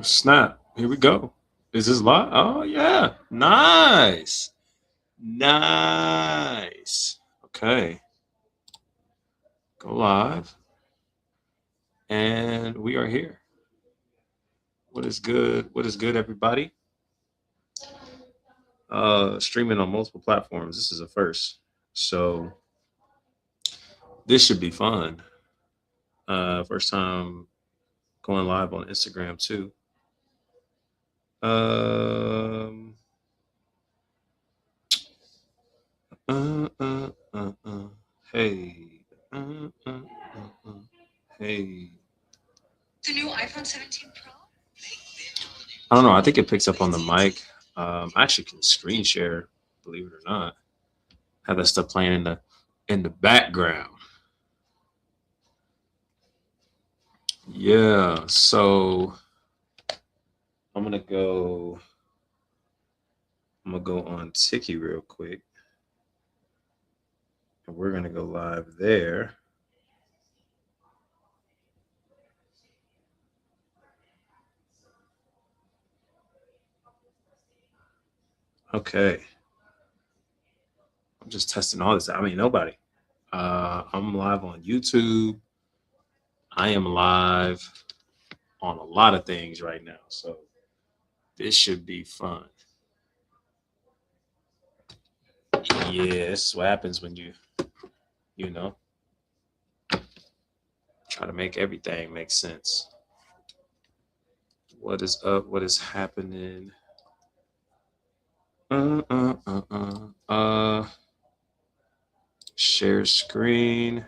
Snap. Here we go. Is this live? Oh yeah. Nice. Nice. Okay. Go live. And we are here. What is good? What is good, everybody? Streaming on multiple platforms. This is a first. So this should be fun. First time going live on Instagram too. Um uh, uh, uh, uh. Hey. Uh. Hey. The new iPhone 17 Pro? I don't know. I think it picks up on the mic. I actually can screen share, believe it or not. Have that stuff playing in the background. Yeah. So I'm gonna go. I'm gonna go on Tiki real quick, and we're gonna go live there. Okay. I'm just testing all this. I mean, nobody. I'm live on YouTube. I am live on a lot of things right now, so this should be fun. Yeah, this is what happens when you know, try to make everything make sense. What is up? What is happening? Uh, uh, uh, uh. Share screen.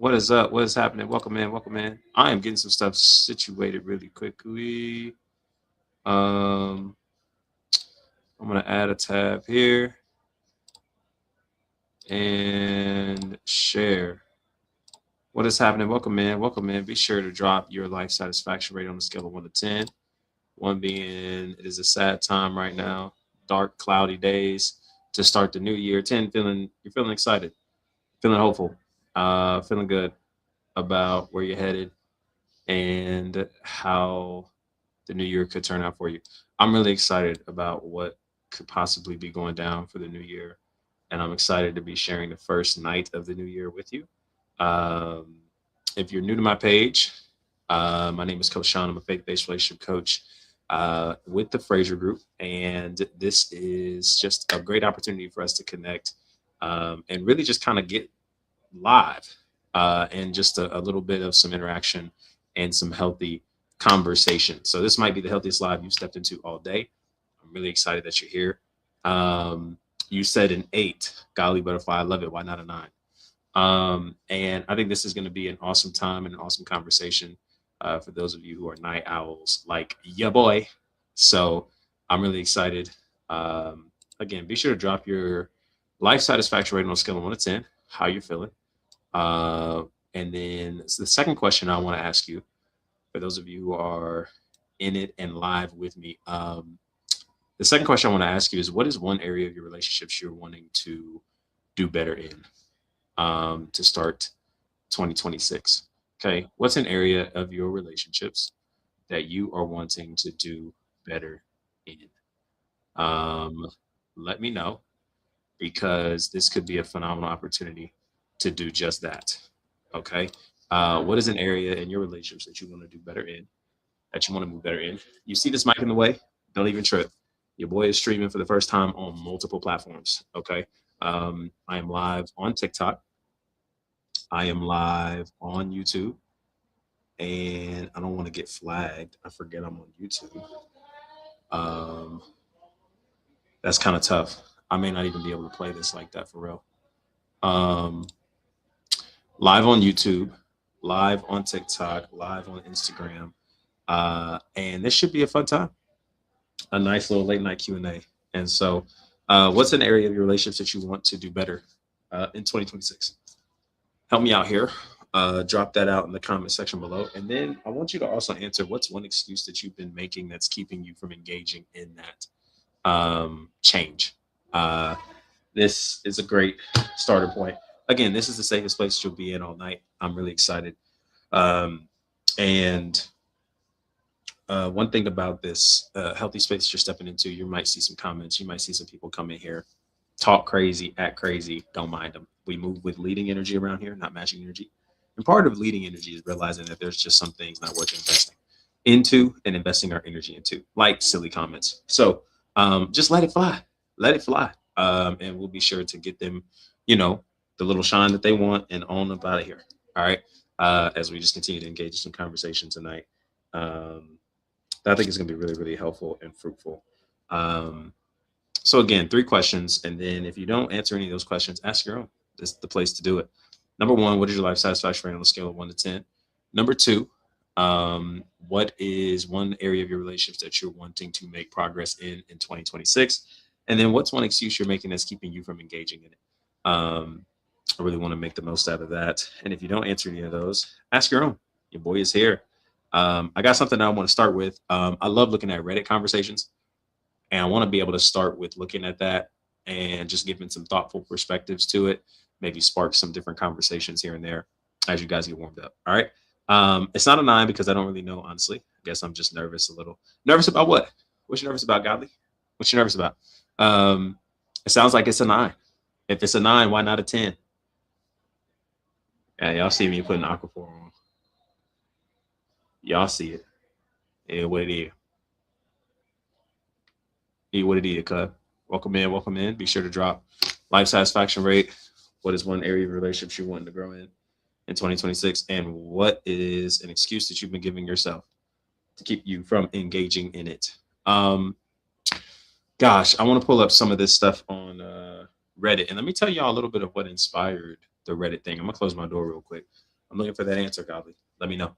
What is up? What is happening? Welcome in. Welcome in. I am getting some stuff situated really quickly. Um, I'm gonna add a tab here and share. What is happening? Welcome in. Welcome in. Be sure to drop your life satisfaction rate on a scale of 1 to 10. One being it is a sad time right now, dark, cloudy days to start the new year. 10 feeling you're feeling excited, feeling hopeful, feeling good about where you're headed and how the new year could turn out for you. I'm really excited about what could possibly be going down for the new year, and I'm excited to be sharing the first night of the new year with you. Um, if you're new to my page, my name is Coach Sean. I'm a faith-based relationship coach with the Fraser Group, and this is just a great opportunity for us to connect and really just kind of get live and just a little bit of some interaction and some healthy conversation. So this might be the healthiest live you've stepped into all day. I'm really excited that you're here. You said an 8, golly butterfly. I love it. Why not a 9? And I think this is going to be an awesome time and an awesome conversation for those of you who are night owls like ya boy. So I'm really excited. Again, be sure to drop your life satisfaction rating on a scale of 1 to 10. How you feeling? Uh, and then the second question I want to ask you, for those of you who are in it and live with me, the second question I want to ask you is, what is one area of your relationships you're wanting to do better in to start 2026? Okay, what's an area of your relationships that you are wanting to do better in? Um, Let me know because this could be a phenomenal opportunity to do just that. Okay. What is an area in your relationships that you want to do better in, that you want to move better in? You see this mic in the way? Don't even trip. Your boy is streaming for the first time on multiple platforms. Okay. I am live on TikTok. I am live on YouTube. And I don't want to get flagged. I forget I'm on YouTube. Um, that's kind of tough. I may not even be able to play this like that for real. Um, Live on YouTube, live on TikTok, live on Instagram, and this should be a fun time. A nice little late night Q&A. And so, what's an area of your relationships that you want to do better in 2026? Help me out here. Drop that out in the comment section below, and then I want you to also answer what's one excuse that you've been making that's keeping you from engaging in that change. Uh, this is a great starter point. Again, this is the safest place you'll be in all night. I'm really excited. Um, And one thing about this healthy space you're stepping into, you might see some comments. You might see some people come in here, talk crazy, act crazy. Don't mind them. We move with leading energy around here, not matching energy. And part of leading energy is realizing that there's just some things not worth investing into and investing our energy into, like silly comments. So just let it fly. Let it fly. And we'll be sure to get them, you know, the little shine that they want and on up out of here. All right. As we just continue to engage in some conversation tonight. Um, that I think is going to be really, really helpful and fruitful. Um, so again, three questions, and then if you don't answer any of those questions, ask your own. This is the place to do it. Number one, what is your life satisfaction rate on a scale of 1 to 10? Number two, what is one area of your relationships that you're wanting to make progress in 2026? And then what's one excuse you're making that's keeping you from engaging in it? I really want to make the most out of that. And if you don't answer any of those, ask your own. Your boy is here. I got something I want to start with. I love looking at Reddit conversations, and I want to be able to start with looking at that and just giving some thoughtful perspectives to it, maybe spark some different conversations here and there as you guys get warmed up. All right. It's not a 9 because I don't really know, honestly. I guess I'm just nervous a little. Nervous about what? What you nervous about, Godly? What you nervous about? It sounds like it's a 9. If it's a 9, why not a 10? Yeah, y'all see me putting Aquaphor on. Y'all see it. Yeah, what it is. What it is, cuz. Welcome in, welcome in. Be sure to drop life satisfaction rate. What is one area of relationships you want to grow in 2026? And what is an excuse that you've been giving yourself to keep you from engaging in it? Gosh, I want to pull up some of this stuff on Reddit. And let me tell y'all a little bit of what inspired the Reddit thing. I'm going to close my door real quick. I'm looking for that answer, Godly. Let me know.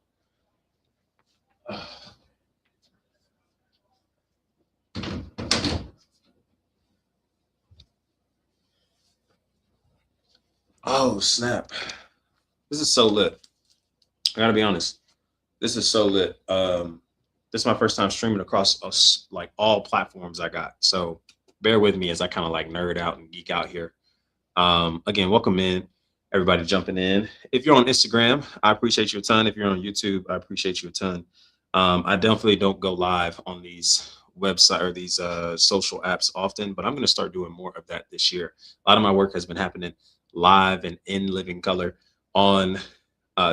Oh, snap. This is so lit. I gotta be honest. This is so lit. This is my first time streaming across us like all platforms I got. So bear with me as I kind of like nerd out and geek out here. Again, welcome in everybody jumping in. If you're on Instagram, I appreciate you a ton. If you're on YouTube, I appreciate you a ton. I definitely don't go live on these website or these social apps often, but I'm going to start doing more of that this year. A lot of my work has been happening live and in living color on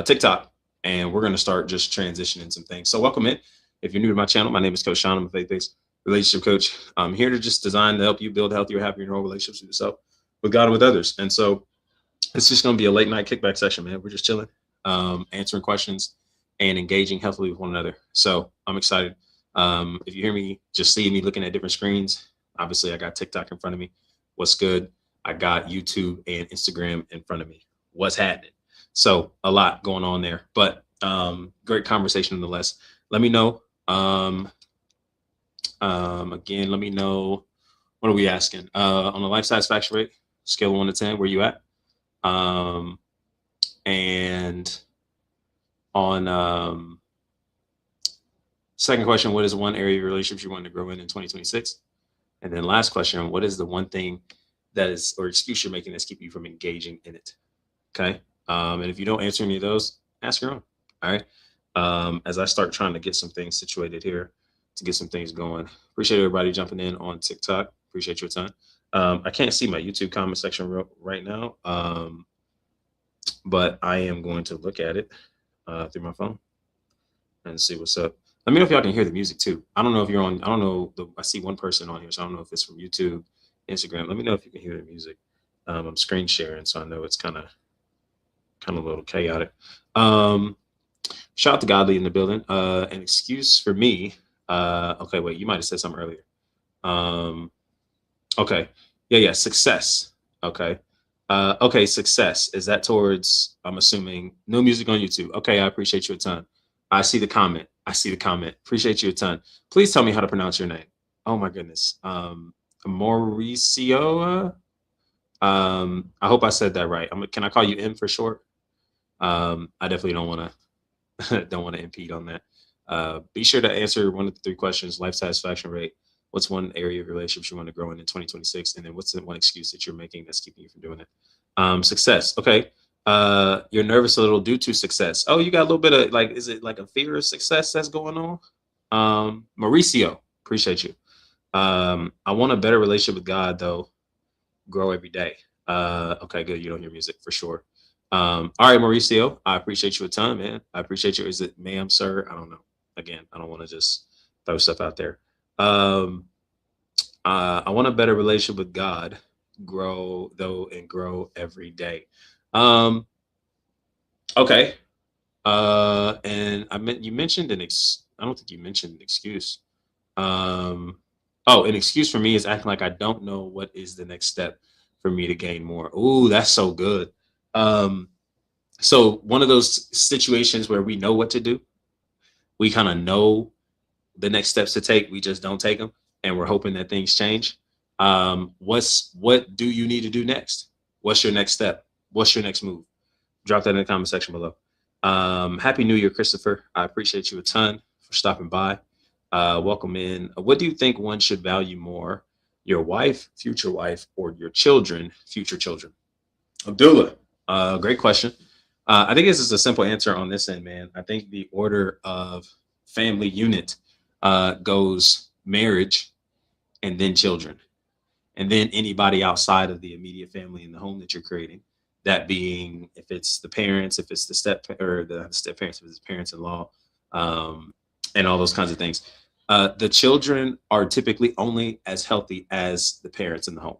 TikTok, and we're going to start just transitioning some things. So welcome in. If you're new to my channel, my name is Coach Sean. I'm a faith-based relationship coach. I'm here to just design to help you build healthier, happier, and whole relationships with yourself, with God, and with others. And so it's just going to be a late night kickback session, man. We're just chilling, answering questions, and engaging healthily with one another. So I'm excited. If you hear me, just see me looking at different screens. Obviously, I got TikTok in front of me. What's good? I got YouTube and Instagram in front of me. What's happening? So a lot going on there, but great conversation nonetheless. Let me know. Again, let me know. What are we asking? On the life satisfaction rate, scale of 1 to 10, where you at? And on second question, what is one area of your relationships you want to grow in 2026? And then last question, what is the one thing that is or excuse you're making that's keeping you from engaging in it? Okay. And if you don't answer any of those, ask your own. All right. As I start trying to get some things situated here to get some things going. Appreciate everybody jumping in on TikTok. Appreciate your time. I can't see my YouTube comment section right now, but I am going to look at it through my phone and see what's up. Let me know if y'all can hear the music too. I don't know if you're on. I don't know. I see one person on here, so I don't know if it's from YouTube, Instagram. Let me know if you can hear the music. I'm screen sharing, so I know it's kind of a little chaotic. Shout out to Godly in the building. An excuse for me. Okay, wait, you might have said something earlier. Okay. Yeah, success. Okay. Okay, success. Is that towards, I'm assuming, no music on YouTube? Okay, I appreciate you a ton. I see the comment. Appreciate you a ton. Please tell me how to pronounce your name. Oh my goodness. Mauricio. I hope I said that right. Can I call you M for short? I definitely don't want to impede on that. Be sure to answer one of the 3 questions: life satisfaction rate. What's one area of relationships you want to grow in 2026? And then what's the one excuse that you're making that's keeping you from doing it? Success. Okay. You're nervous a little due to success. Oh, you got a little bit of like, is it like a fear of success that's going on? Mauricio, appreciate you. I want a better relationship with God though. Grow every day. Okay, good. You don't hear music for sure. All right, Mauricio, I appreciate you a ton, man. I appreciate you. Is it ma'am, sir? I don't know. Again, I don't want to just throw stuff out there. Um, I want a better relationship with God. Grow though and grow every day. Um, okay. And I meant you mentioned I don't think you mentioned an excuse. Um, oh, an excuse for me is acting like I don't know what is the next step for me to gain more. Ooh, that's so good. Um, so one of those situations where we know what to do, we kind of know the next steps to take, we just don't take them, and we're hoping that things change. What do you need to do next? What's your next step? What's your next move? Drop that in the comment section below. Happy New Year, Christopher. I appreciate you a ton for stopping by. Welcome in. What do you think one should value more, your wife, or your children, future children? Abdullah, great question. I think this is a simple answer on this end, man. I think the order of family unit goes marriage and then children, and then anybody outside of the immediate family in the home that you're creating. That being, if it's the parents, if it's the step or the step parents, if it's parents-in-law, and all those kinds of things. The children are typically only as healthy as the parents in the home,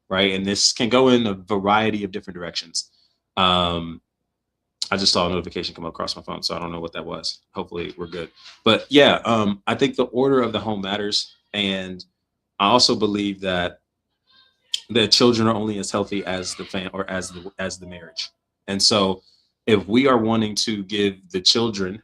right? And this can go in a variety of different directions. I just saw a notification come across my phone, so I don't know what that was. Hopefully, we're good. But yeah, I think the order of the home matters, and I also believe that the children are only as healthy as the or as the marriage. And so if we are wanting to give the children,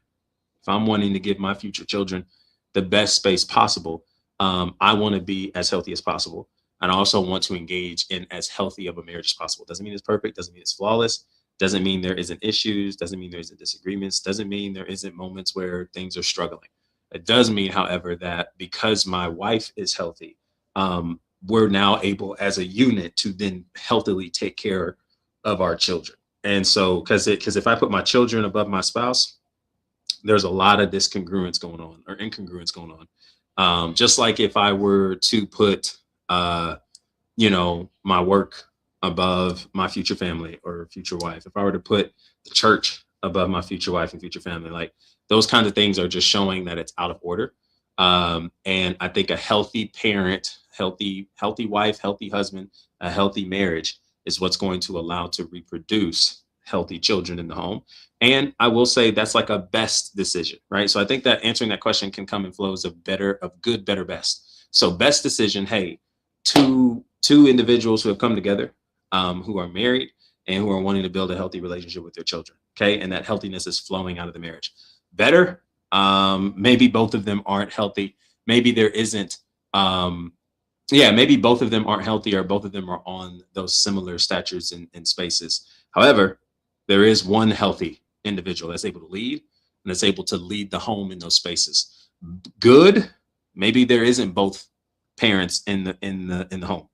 if I'm wanting to give my future children the best space possible, I want to be as healthy as possible. And I also want to engage in as healthy of a marriage as possible. Doesn't mean it's perfect, doesn't mean it's flawless, doesn't mean there isn't issues, doesn't mean there isn't disagreements, doesn't mean there isn't moments where things are struggling. It does mean, however, that because my wife is healthy, we're now able as a unit to then healthily take care of our children. And so, because if I put my children above my spouse, there's a lot of discongruence going on or incongruence going on. Just like if I were to put, my work above my future family or future wife, if I were to put the church above my future wife and future family, like those kinds of things are just showing that it's out of order. And I think a healthy parent, healthy wife, healthy husband, a healthy marriage is what's going to allow to reproduce healthy children in the home. And I will say that's like a best decision, right? So I think that answering that question can come in flows of good, better, best. So best decision, hey, two individuals who have come together, who are married and who are wanting to build a healthy relationship with their children. Okay. And that healthiness is flowing out of the marriage. Better, maybe both of them aren't healthy. Maybe there isn't, maybe both of them aren't healthy or both of them are on those similar statures and spaces. However, there is one healthy individual that's able to lead and that's able to lead the home in those spaces. Good, maybe there isn't both parents in the home,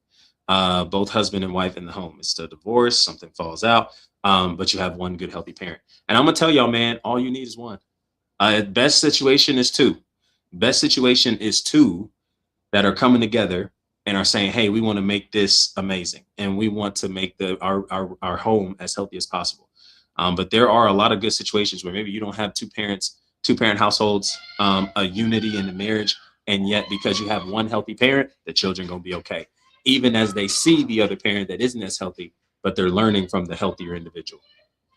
both husband and wife in the home. It's a divorce, something falls out, but you have one good healthy parent. And I'm gonna tell y'all, man, all you need is one. Best situation is two. Best situation is two that are coming together and are saying, hey, we want to make this amazing and we want to make our home as healthy as possible. But there are a lot of good situations where maybe you don't have two parent households, a unity in the marriage, and yet because you have one healthy parent, the children gonna be okay, even as they see the other parent that isn't as healthy, but they're learning from the healthier individual,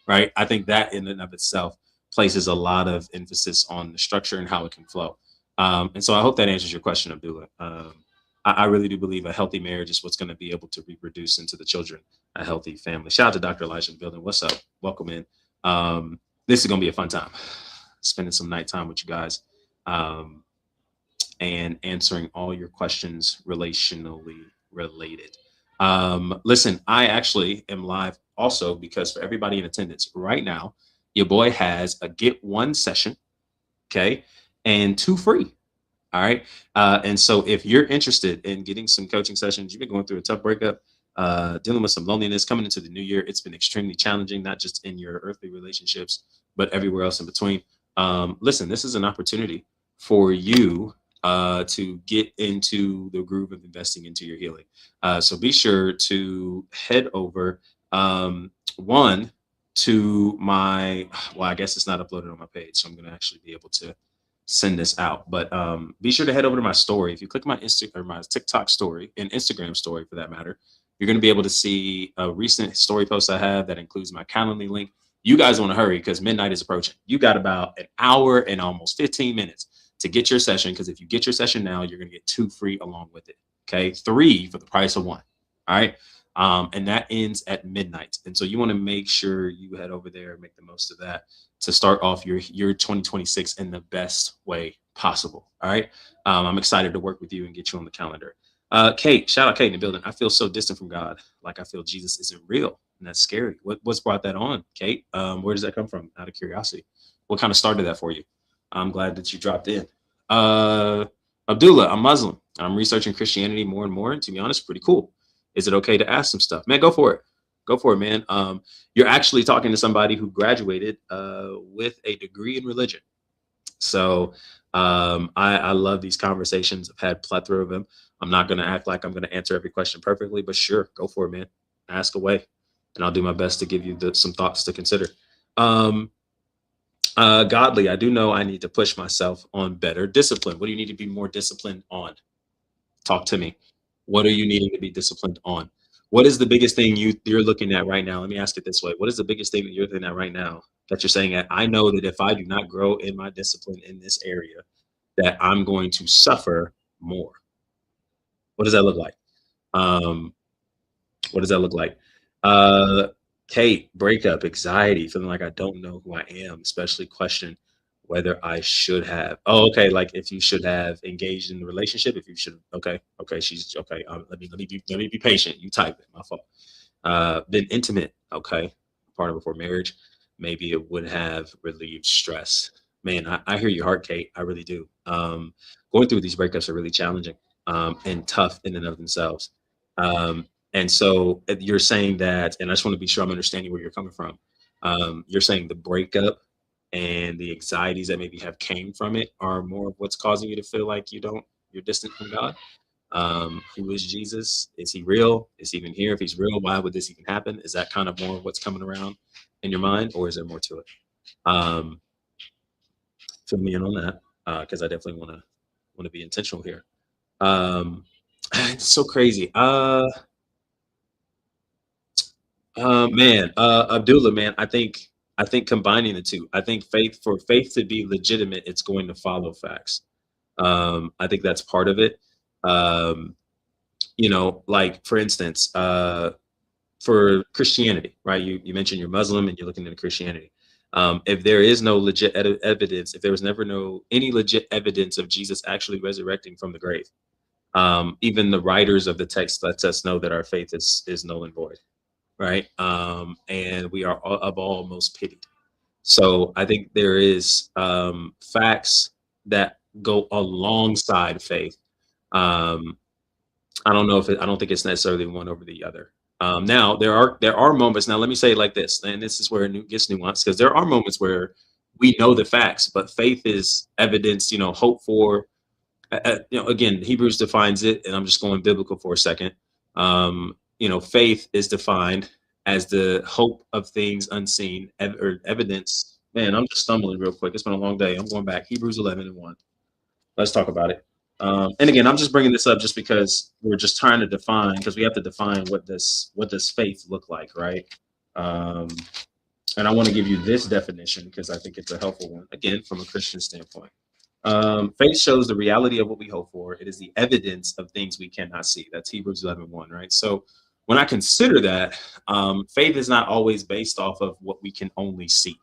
right? I think that in and of itself places a lot of emphasis on the structure and how it can flow. And so I hope that answers your question, Abdullah. I really do believe a healthy marriage is what's going to be able to reproduce into the children a healthy family. Shout out to Dr. Elijah in the building. What's up? Welcome in. This is going to be a fun time. Spending some nighttime with you guys and answering all your questions relationally related. Listen, I actually am live also because for everybody in attendance right now, your boy has a get one session, okay, and 2 free. All right. And so if you're interested in getting some coaching sessions, you've been going through a tough breakup, dealing with some loneliness coming into the new year. It's been extremely challenging, not just in your earthly relationships, but everywhere else in between. Listen, this is an opportunity for you to get into the groove of investing into your healing. So be sure to head over one to my, well, I guess it's not uploaded on my page, so I'm going to actually be able to send this out. But be sure to head over to my story. If you click my Insta or my TikTok story and Instagram story for that matter, you're going to be able to see a recent story post I have that includes my Calendly link. You guys want to hurry because midnight is approaching. You got about an hour and almost 15 minutes to get your session, because if you get your session now, you're going to get 2 free along with it. Okay, 3 for the price of 1. All right. And that ends at midnight. And so you want to make sure you head over there and make the most of that to start off your 2026 in the best way possible. All right. I'm excited to work with you and get you on the calendar. Kate, shout out Kate in the building. I feel so distant from God. Like I feel Jesus isn't real. And that's scary. What's brought that on, Kate? Where does that come from? Out of curiosity. What kind of started that for you? I'm glad that you dropped in. Abdullah, I'm Muslim. I'm researching Christianity more and more. And to be honest, pretty cool. Is it okay to ask some stuff? Man, go for it. Go for it, man. You're actually talking to somebody who graduated with a degree in religion. So I love these conversations. I've had a plethora of them. I'm not going to act like I'm going to answer every question perfectly, but sure, go for it, man. Ask away. And I'll do my best to give you some thoughts to consider. Godly, I do know I need to push myself on better discipline. What do you need to be more disciplined on? Talk to me. What are you needing to be disciplined on? What is the biggest thing you're looking at right now? Let me ask it this way. What is the biggest thing that you're looking at right now that you're saying that I know that if I do not grow in my discipline in this area, that I'm going to suffer more? What does that look like? What does that look like? Kate, breakup, anxiety, feeling like I don't know who I am, especially question whether I should have. Oh, okay. Like if you should have engaged in the relationship, if you should. Okay, okay. She's okay. Let me be patient. You type it. My fault. Been intimate. Okay, partner before marriage. Maybe it would have relieved stress. Man, I hear your heart, Kate. I really do. Going through these breakups are really challenging and tough in and of themselves. And so you're saying that, and I just want to be sure I'm understanding where you're coming from. You're saying the breakup and the anxieties that maybe have came from it are more of what's causing you to feel like you're distant from God. Who is Jesus? Is he real? Is he even here? If he's real, why would this even happen? Is that kind of more of what's coming around in your mind, or is there more to it? Fill me in on that, because I definitely want to be intentional here. It's so crazy. Man, Abdullah, man, I think combining the two. I think for faith to be legitimate, it's going to follow facts. I think that's part of it. Um, like for instance, for Christianity, right? You mentioned you're Muslim and you're looking into Christianity. If there is no legit evidence, if there was never any legit evidence of Jesus actually resurrecting from the grave, even the writers of the text lets us know that our faith is null and void, right? And we are of all most pitied. So I think there is facts that go alongside faith. I don't think it's necessarily one over the other. Now there are moments. Now let me say it like this, and this is where it gets nuanced, because there are moments where we know the facts, but faith is evidence. Hope for. Again, Hebrews defines it, and I'm just going biblical for a second. Faith is defined as the hope of things unseen, or evidence. Man, I'm just stumbling real quick. It's been a long day. I'm going back. Hebrews 11:1. Let's talk about it. And again, I'm just bringing this up just because we're just trying to define, because we have to define what does faith look like, right? And I want to give you this definition because I think it's a helpful one, again, from a Christian standpoint. Faith shows the reality of what we hope for. It is the evidence of things we cannot see. That's Hebrews 11:1, right? So when I consider that, faith is not always based off of what we can only see.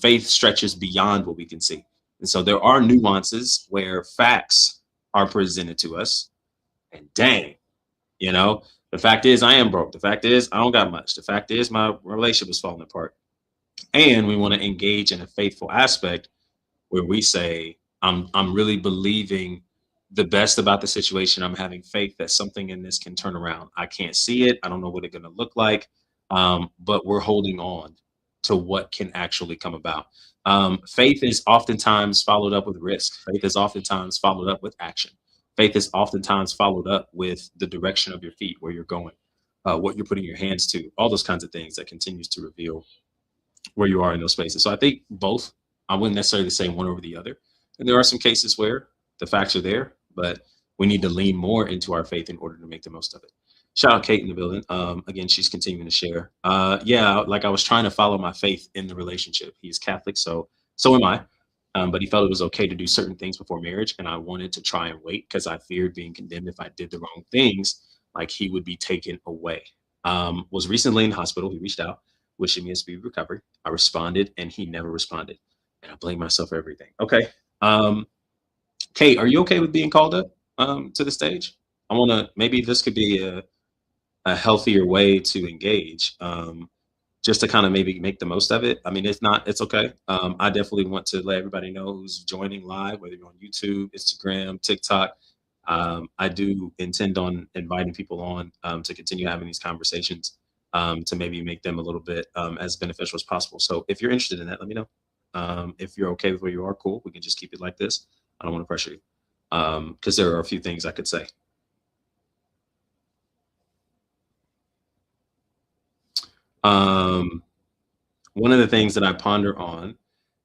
Faith stretches beyond what we can see. And so there are nuances where facts are presented to us. And dang, the fact is I am broke. The fact is I don't got much. The fact is my relationship is falling apart. And we want to engage in a faithful aspect where we say, I'm really believing the best about the situation. I'm having faith that something in this can turn around. I can't see it. I don't know what it's going to look like, but we're holding on to what can actually come about. Faith is oftentimes followed up with risk. Faith is oftentimes followed up with action. Faith is oftentimes followed up with the direction of your feet, where you're going, what you're putting your hands to, all those kinds of things that continues to reveal where you are in those spaces. So I think both. I wouldn't necessarily say one over the other. And there are some cases where the facts are there, but we need to lean more into our faith in order to make the most of it. Shout out Kate in the building. Again, she's continuing to share. Yeah, like I was trying to follow my faith in the relationship. He's Catholic, so am I. But he felt it was okay to do certain things before marriage, and I wanted to try and wait because I feared being condemned if I did the wrong things, like he would be taken away. Was recently in the hospital. He reached out, wishing me a speedy recovery. I responded, and he never responded, and I blame myself for everything. Okay. Kate, are you okay with being called up to the stage? I want to, maybe this could be a healthier way to engage, just to kind of maybe make the most of it. I mean, if not, it's okay. I definitely want to let everybody know who's joining live, whether you're on YouTube, Instagram, TikTok. I do intend on inviting people on to continue having these conversations, to maybe make them a little bit as beneficial as possible. So if you're interested in that, let me know. If you're okay with where you are, cool. We can just keep it like this. I don't want to pressure you, because there are a few things I could say. One of the things that I ponder on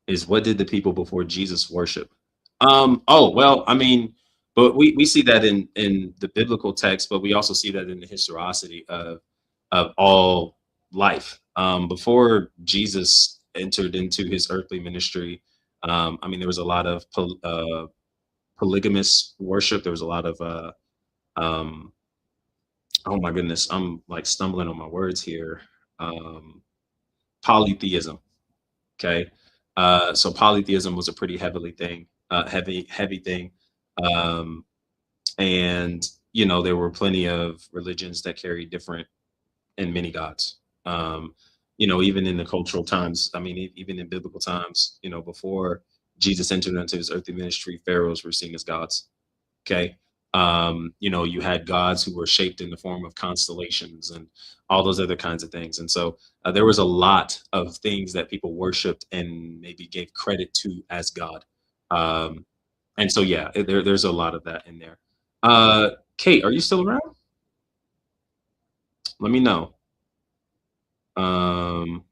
is, what did the people before Jesus worship? Oh, well, I mean, but we see that in the biblical text, but we also see that in the historicity of all life. Before Jesus entered into his earthly ministry, I mean, there was a lot of polygamous worship. There was a lot of um, oh my goodness, I'm like stumbling on my words here. Polytheism. Okay. So polytheism was a pretty heavy thing. Um, and there were plenty of religions that carried different and many gods. Um, even in the cultural times, I mean, even in biblical times, before Jesus entered into his earthly ministry, pharaohs were seen as gods. Okay. You had gods who were shaped in the form of constellations and all those other kinds of things. And so there was a lot of things that people worshiped and maybe gave credit to as God. Um, and so, yeah, there's a lot of that in there. Kate, are you still around? Let me know. Um,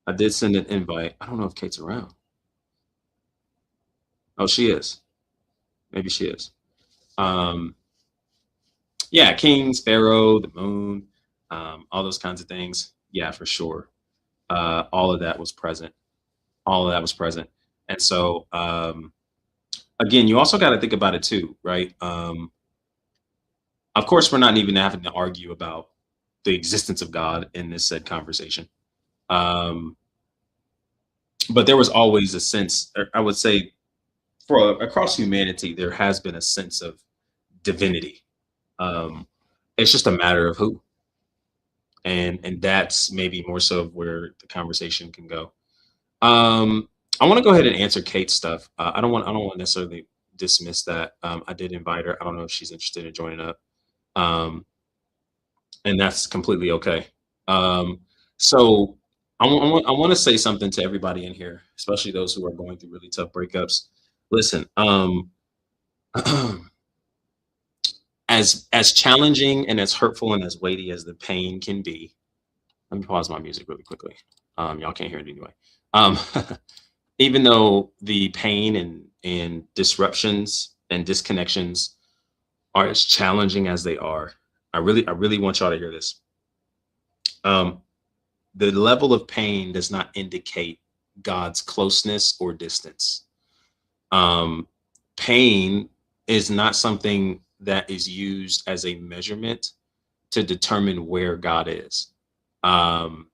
I did send an invite. I don't know if Kate's around. Oh, she is. Maybe she is. Um, yeah, kings, pharaoh, the moon, all those kinds of things. Yeah, for sure. All of that was present. All of that was present. And so, again, you also got to think about it too, right? Of course, we're not even having to argue about the existence of God in this said conversation. Um, but there was always a sense, I would say, for across humanity, there has been a sense of divinity. Um, it's just a matter of who, and that's maybe more so of where the conversation can go. I want to go ahead and answer Kate's stuff. I don't want to necessarily dismiss that. I did invite her. I don't know if she's interested in joining up. Um, and that's completely okay. Um, so I want to say something to everybody in here, especially those who are going through really tough breakups. Listen, as challenging and as hurtful and as weighty as the pain can be, let me pause my music really quickly. Y'all can't hear it anyway. Um, even though the pain and disruptions and disconnections are as challenging as they are, I really want y'all to hear this. Um, the level of pain does not indicate God's closeness or distance. Um, Pain is not something that is used as a measurement to determine where God is. Um,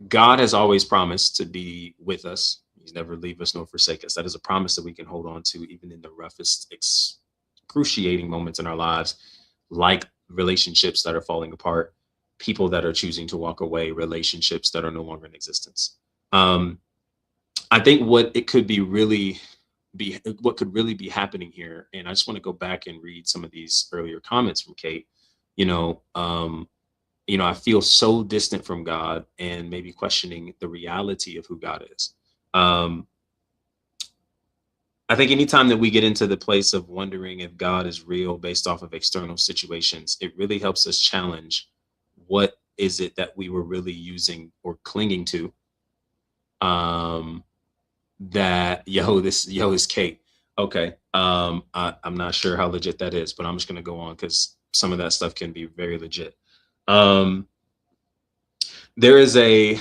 God has always promised to be with us. He's never leave us nor forsake us. That is a promise that we can hold on to even in the roughest, excruciating moments in our lives, like relationships that are falling apart, people that are choosing to walk away, relationships that are no longer in existence. Um, I think what it could be really what could really be happening here. And I just want to go back and read some of these earlier comments from Kate. You know, I feel so distant from God and maybe questioning the reality of who God is. Um, I think anytime that we get into the place of wondering if God is real based off of external situations, it really helps us challenge what is it that we were really using or clinging to. Um, that yo is Kate. Okay. I'm not sure how legit that is, but I'm just gonna go on because some of that stuff can be very legit. Um, there is a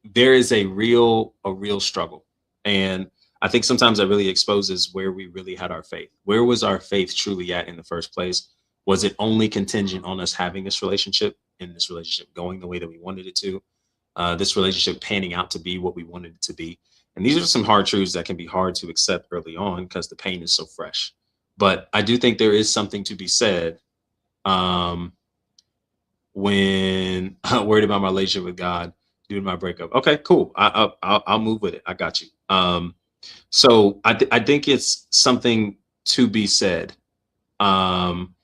there is a real struggle, and I think sometimes that really exposes where we really had our faith. Where was our faith truly at in the first place? Was it only contingent on us having this relationship and this relationship going the way that we wanted it to, this relationship panning out to be what we wanted it to be? And these are some hard truths that can be hard to accept early on because the pain is so fresh. But I do think there is something to be said, um, when I'm worried about my relationship with God due to my breakup. Okay, cool. I'll move with it. I got you. So I think it's something to be said, um,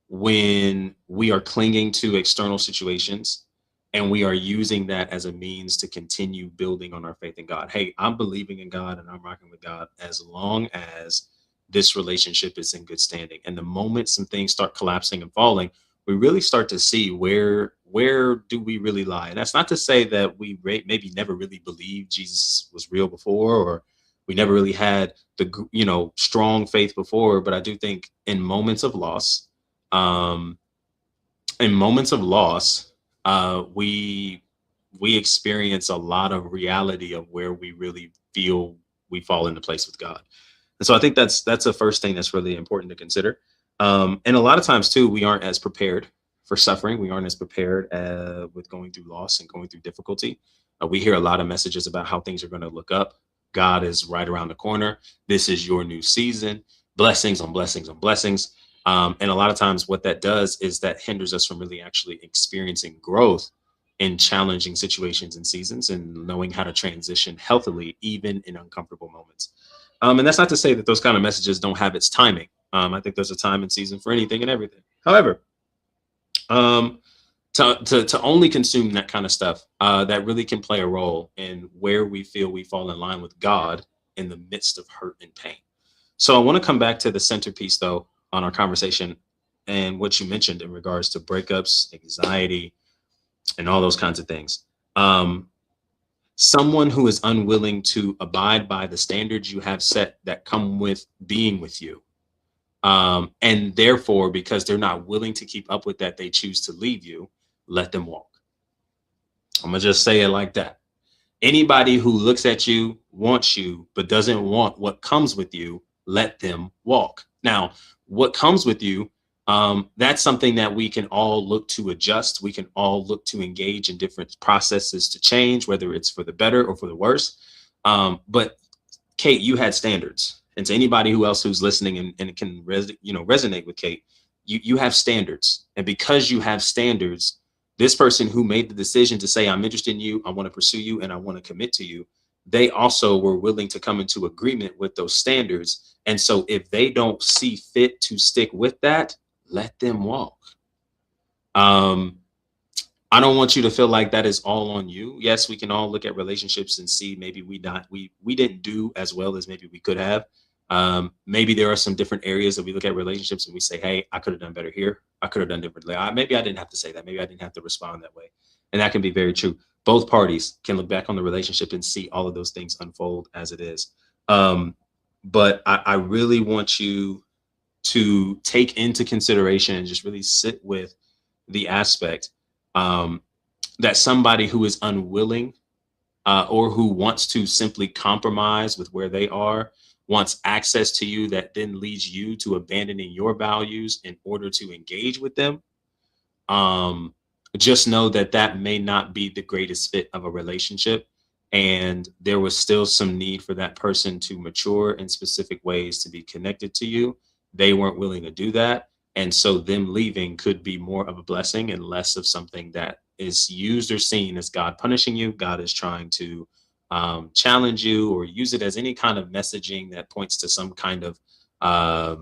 when we are clinging to external situations and we are using that as a means to continue building on our faith in God. Hey, I'm believing in God and I'm rocking with God as long as this relationship is in good standing. And the moment some things start collapsing and falling, we really start to see where do we really lie. And that's not to say that we maybe never really believed Jesus was real before, or we never really had the strong faith before. But I do think um, in moments of loss, we experience a lot of reality of where we really feel we fall into place with God. And so I think that's the first thing that's really important to consider. And a lot of times too, we aren't as prepared for suffering. We aren't as prepared with going through loss and going through difficulty. We hear a lot of messages about how things are going to look up. God is right around the corner. This is your new season. Blessings on blessings on blessings. And a lot of times what that does is that hinders us from really actually experiencing growth in challenging situations and seasons and knowing how to transition healthily, even in uncomfortable moments. And that's not to say that those kind of messages don't have its timing. I think there's a time and season for anything and everything. However, um, to only consume that kind of stuff, that really can play a role in where we feel we fall in line with God in the midst of hurt and pain. So I want to come back to the centerpiece, though, on our conversation and what you mentioned in regards to breakups, anxiety, and all those kinds of things. Um, Someone who is unwilling to abide by the standards you have set that come with being with you, and therefore, because they're not willing to keep up with that, they choose to leave you. Let them walk. I'm gonna just say it like that. Anybody who looks at you, wants you, but doesn't want what comes with you, let them walk. Now, what comes with you, that's something that we can all look to adjust. We can all look to engage in different processes to change, whether it's for the better or for the worse. But Kate, you had standards. And to anybody who else who's listening and can resonate with Kate, you have standards. And because you have standards, this person who made the decision to say, I'm interested in you, I want to pursue you, and I want to commit to you, they also were willing to come into agreement with those standards. And so if they don't see fit to stick with that, let them walk. Um, I don't want you to feel like that is all on you. Yes, we can all look at relationships and see maybe we didn't do as well as maybe we could have. Maybe there are some different areas that we look at relationships and we say, hey, I could have done better here. I could have done differently. Maybe I didn't have to say that. Maybe I didn't have to respond that way. And that can be very true. Both parties can look back on the relationship and see all of those things unfold as it is. But I really want you to take into consideration and just really sit with the aspect, um, that somebody who is unwilling, or who wants to simply compromise with where they are, wants access to you, that then leads you to abandoning your values in order to engage with them. Um, just know that that may not be the greatest fit of a relationship. And there was still some need for that person to mature in specific ways to be connected to you. They weren't willing to do that. And so them leaving could be more of a blessing and less of something that is used or seen as God punishing you. God is trying to challenge you or use it as any kind of messaging that points to some kind of, I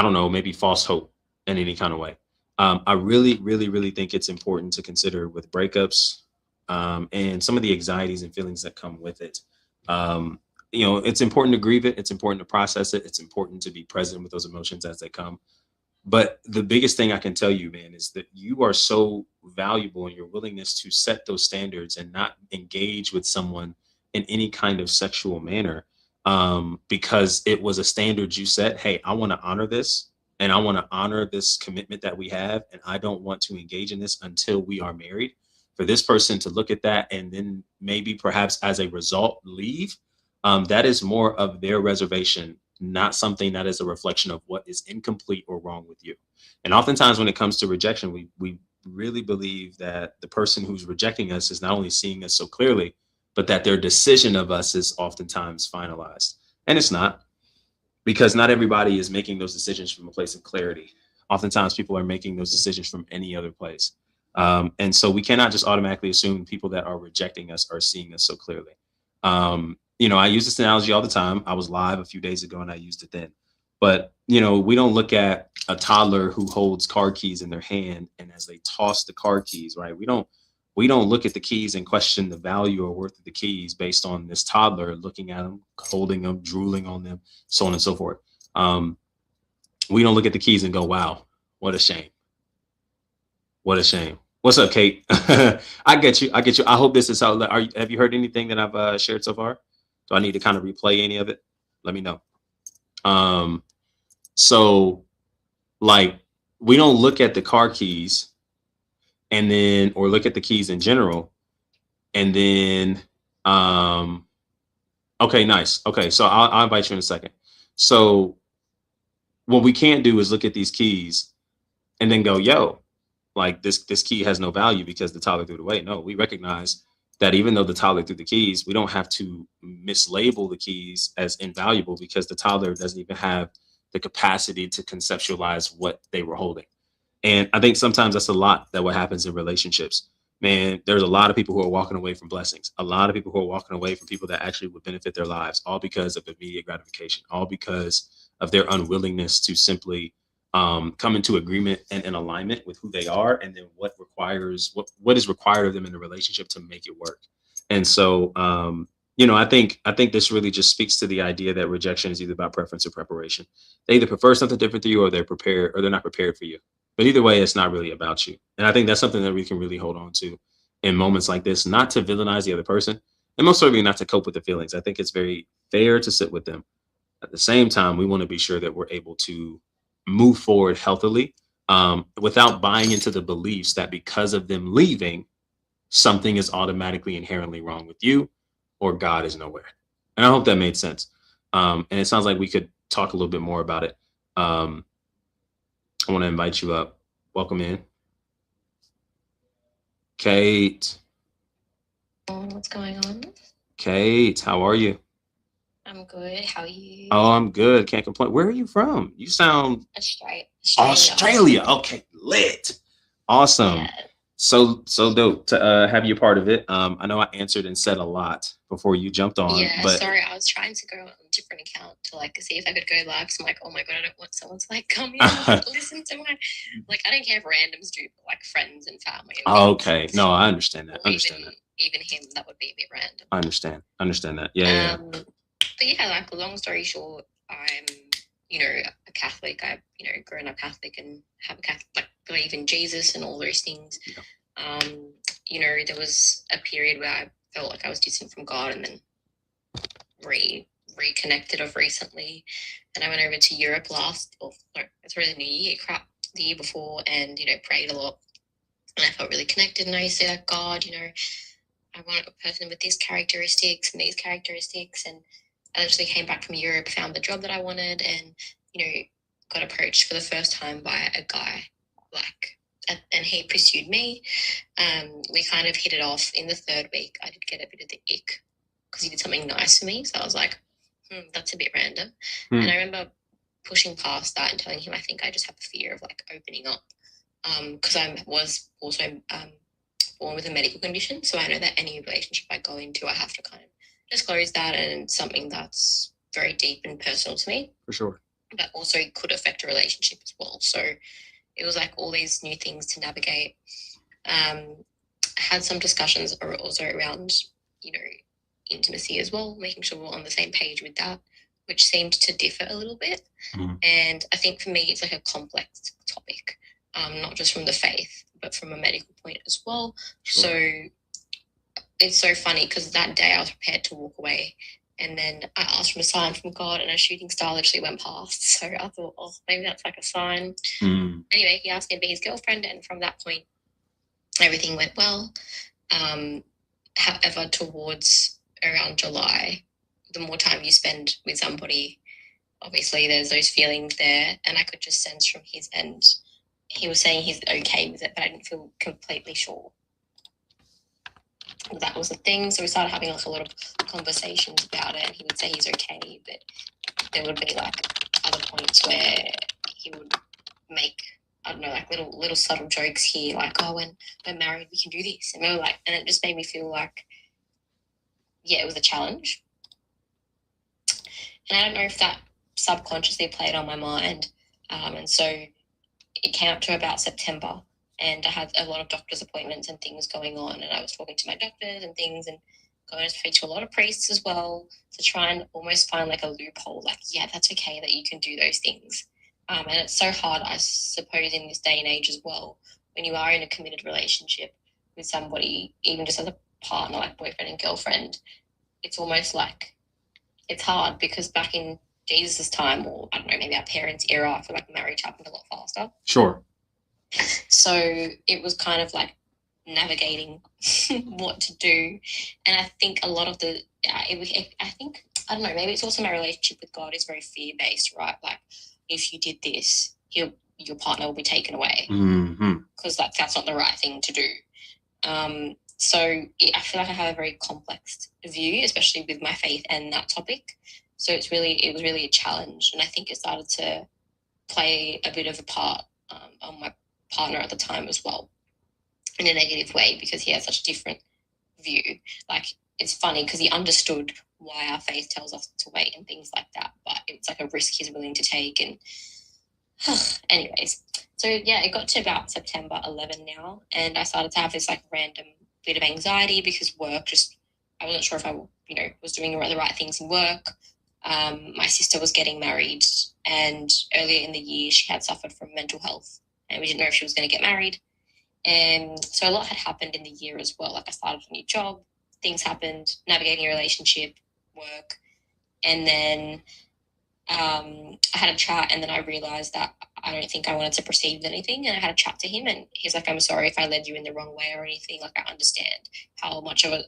don't know, maybe false hope in any kind of way. I really, really, really think it's important to consider with breakups, and some of the anxieties and feelings that come with it. Um, it's important to grieve it. It's important to process it. It's important to be present with those emotions as they come. But the biggest thing I can tell you, man, is that you are so valuable in your willingness to set those standards and not engage with someone in any kind of sexual manner, because it was a standard you set. Hey, I want to honor this and I want to honor this commitment that we have. And I don't want to engage in this until we are married. For this person to look at that and then maybe perhaps as a result leave, that is more of their reservation, not something that is a reflection of what is incomplete or wrong with you. And oftentimes, when it comes to rejection, we really believe that the person who's rejecting us is not only seeing us so clearly, but that their decision of us is oftentimes finalized. And it's not, because not everybody is making those decisions from a place of clarity. Oftentimes, people are making those decisions from any other place. And so we cannot just automatically assume people that are rejecting us are seeing us so clearly. I use this analogy all the time. I was live a few days ago and I used it then. But, we don't look at a toddler who holds car keys in their hand and as they toss the car keys, right? We don't look at the keys and question the value or worth of the keys based on this toddler looking at them, holding them, drooling on them, so on and so forth. Um, we don't look at the keys and go, wow, what a shame. What a shame. What's up, Kate? I get you. I get you. I hope this is how. Have you heard anything that I've shared so far? Do I need to kind of replay any of it? Let me know. Um, so, like, we don't look at the car keys and then, or look at the keys in general, and then, okay, nice. Okay, so I'll invite you in a second. So, what we can't do is look at these keys and then go, yo, like this key has no value because the toddler threw it away. No, we recognize that even though the toddler threw the keys, we don't have to mislabel the keys as invaluable because the toddler doesn't even have the capacity to conceptualize what they were holding. And I think sometimes that's a lot that what happens in relationships. Man, there's a lot of people who are walking away from blessings, a lot of people who are walking away from people that actually would benefit their lives, all because of immediate gratification, all because of their unwillingness to simply come into agreement and in alignment with who they are, and then what is required of them in a relationship to make it work. And so, I think this really just speaks to the idea that rejection is either about preference or preparation. They either prefer something different to you, or they're prepared, or they're not prepared for you. But either way, it's not really about you. And I think that's something that we can really hold on to in moments like this, not to villainize the other person, and most certainly not to cope with the feelings. I think it's very fair to sit with them. At the same time, we want to be sure that we're able to move forward healthily, without buying into the beliefs that because of them leaving, something is automatically inherently wrong with you or God is nowhere. And I hope that made sense. And it sounds like we could talk a little bit more about it. Um, I want to invite you up. Welcome in. Kate. What's going on? Kate, how are you? I'm good. How are you? Oh, I'm good. Can't complain. Where are you from? You sound Australia. Okay, lit. Awesome. Yeah. So dope to have you a part of it. I know I answered and said a lot before you jumped on, Yeah, but sorry, I was trying to go on a different account to see if I could go live. So I'm like, oh my god, I don't want someone to come in and listen to my I don't care if randoms do, but friends and family. Okay, no, I understand that. Even him, that would be a bit random. I understand that. Yeah. But yeah, long story short, I'm a Catholic. I've grown up Catholic and have a Catholic, believe in Jesus and all those things. Yeah. There was a period where I felt like I was distant from God, and then reconnected of recently. And I went over to Europe it's really the new year, the year before, and prayed a lot. And I felt really connected, and I used to say that God, I want a person with these characteristics and these characteristics. And I actually came back from Europe, found the job that I wanted, and got approached for the first time by a guy, and he pursued me. We kind of hit it off. In the third week, I did get a bit of the ick because he did something nice for me. So I was like, that's a bit random. And I remember pushing past that and telling him, I think I just have a fear of opening up, because I was also born with a medical condition. So I know that any relationship I go into, I have to kind of disclose that, and it's something that's very deep and personal to me. For sure. But also could affect a relationship as well. So it was like all these new things to navigate. I had some discussions also around, intimacy as well, making sure we're on the same page with that, which seemed to differ a little bit. Mhm. And I think for me, it's like a complex topic, not just from the faith, but from a medical point as well. Sure. So it's so funny because that day I was prepared to walk away. And then I asked for a sign from God, and a shooting star literally went past. So I thought, oh, maybe that's like a sign. Anyway, he asked me to be his girlfriend, and from that point, everything went well. However, towards around July, the more time you spend with somebody, obviously there's those feelings there, and I could just sense from his end, he was saying he's okay with it, but I didn't feel completely sure that was the thing. So we started having like a lot of conversations about it, and he would say he's okay, but there would be like other points where he would make, I don't know, like little subtle jokes here, like, oh, when we're married we can do this, and we were like, and it just made me feel like, yeah, it was a challenge. And I don't know if that subconsciously played on my mind, and so it came up to about September, and I had a lot of doctor's appointments and things going on, and I was talking to my doctors and things, and going to speak to a lot of priests as well to try and almost find like a loophole, like, yeah, that's okay that you can do those things. And it's so hard, I suppose, in this day and age as well, when you are in a committed relationship with somebody, even just as a partner, like boyfriend and girlfriend, it's almost like it's hard because back in Jesus' time, or I don't know, maybe our parents' era, I feel like marriage happened a lot faster. Sure. So it was kind of like navigating what to do. And I think a lot of the, I don't know, maybe it's also my relationship with God is very fear-based, right? Like, if you did this, your partner will be taken away because that's not the right thing to do. So I feel like I have a very complex view, especially with my faith and that topic. So it was really a challenge, and I think it started to play a bit of a part on my partner at the time as well, in a negative way, because he has such a different view. Like, it's funny because he understood why our faith tells us to wait and things like that, but it's like a risk he's willing to take. And anyways, so yeah, it got to about September 11 now, and I started to have this like random bit of anxiety because work just, I wasn't sure if I was doing the right things in work. My sister was getting married, and earlier in the year she had suffered from mental health, and we didn't know if she was going to get married. And so a lot had happened in the year as well. Like, I started a new job, things happened, navigating a relationship, work, and then I had a chat, and then I realized that I don't think I wanted to proceed with anything. And I had a chat to him, and he's like, I'm sorry if I led you in the wrong way or anything. Like, I understand how much of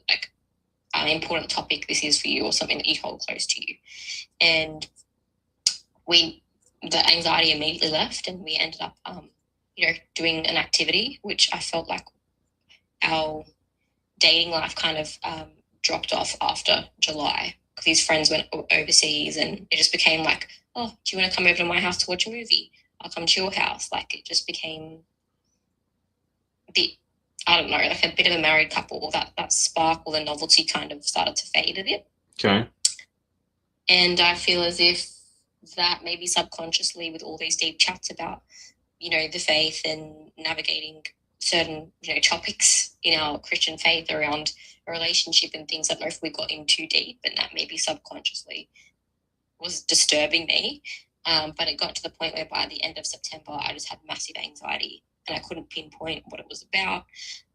an important topic this is for you, or something that you hold close to you. And the anxiety immediately left, and we ended up, doing an activity, which I felt like our dating life kind of dropped off after July, because his friends went overseas, and it just became like, oh, do you want to come over to my house to watch a movie? I'll come to your house. Like, it just became a bit, I don't know, like a bit of a married couple. That spark or the novelty kind of started to fade a bit. Okay. And I feel as if that maybe subconsciously, with all these deep chats about, the faith and navigating certain, topics in our Christian faith around a relationship and things, I don't know if we got in too deep, and that maybe subconsciously was disturbing me. But it got to the point where by the end of September, I just had massive anxiety, and I couldn't pinpoint what it was about.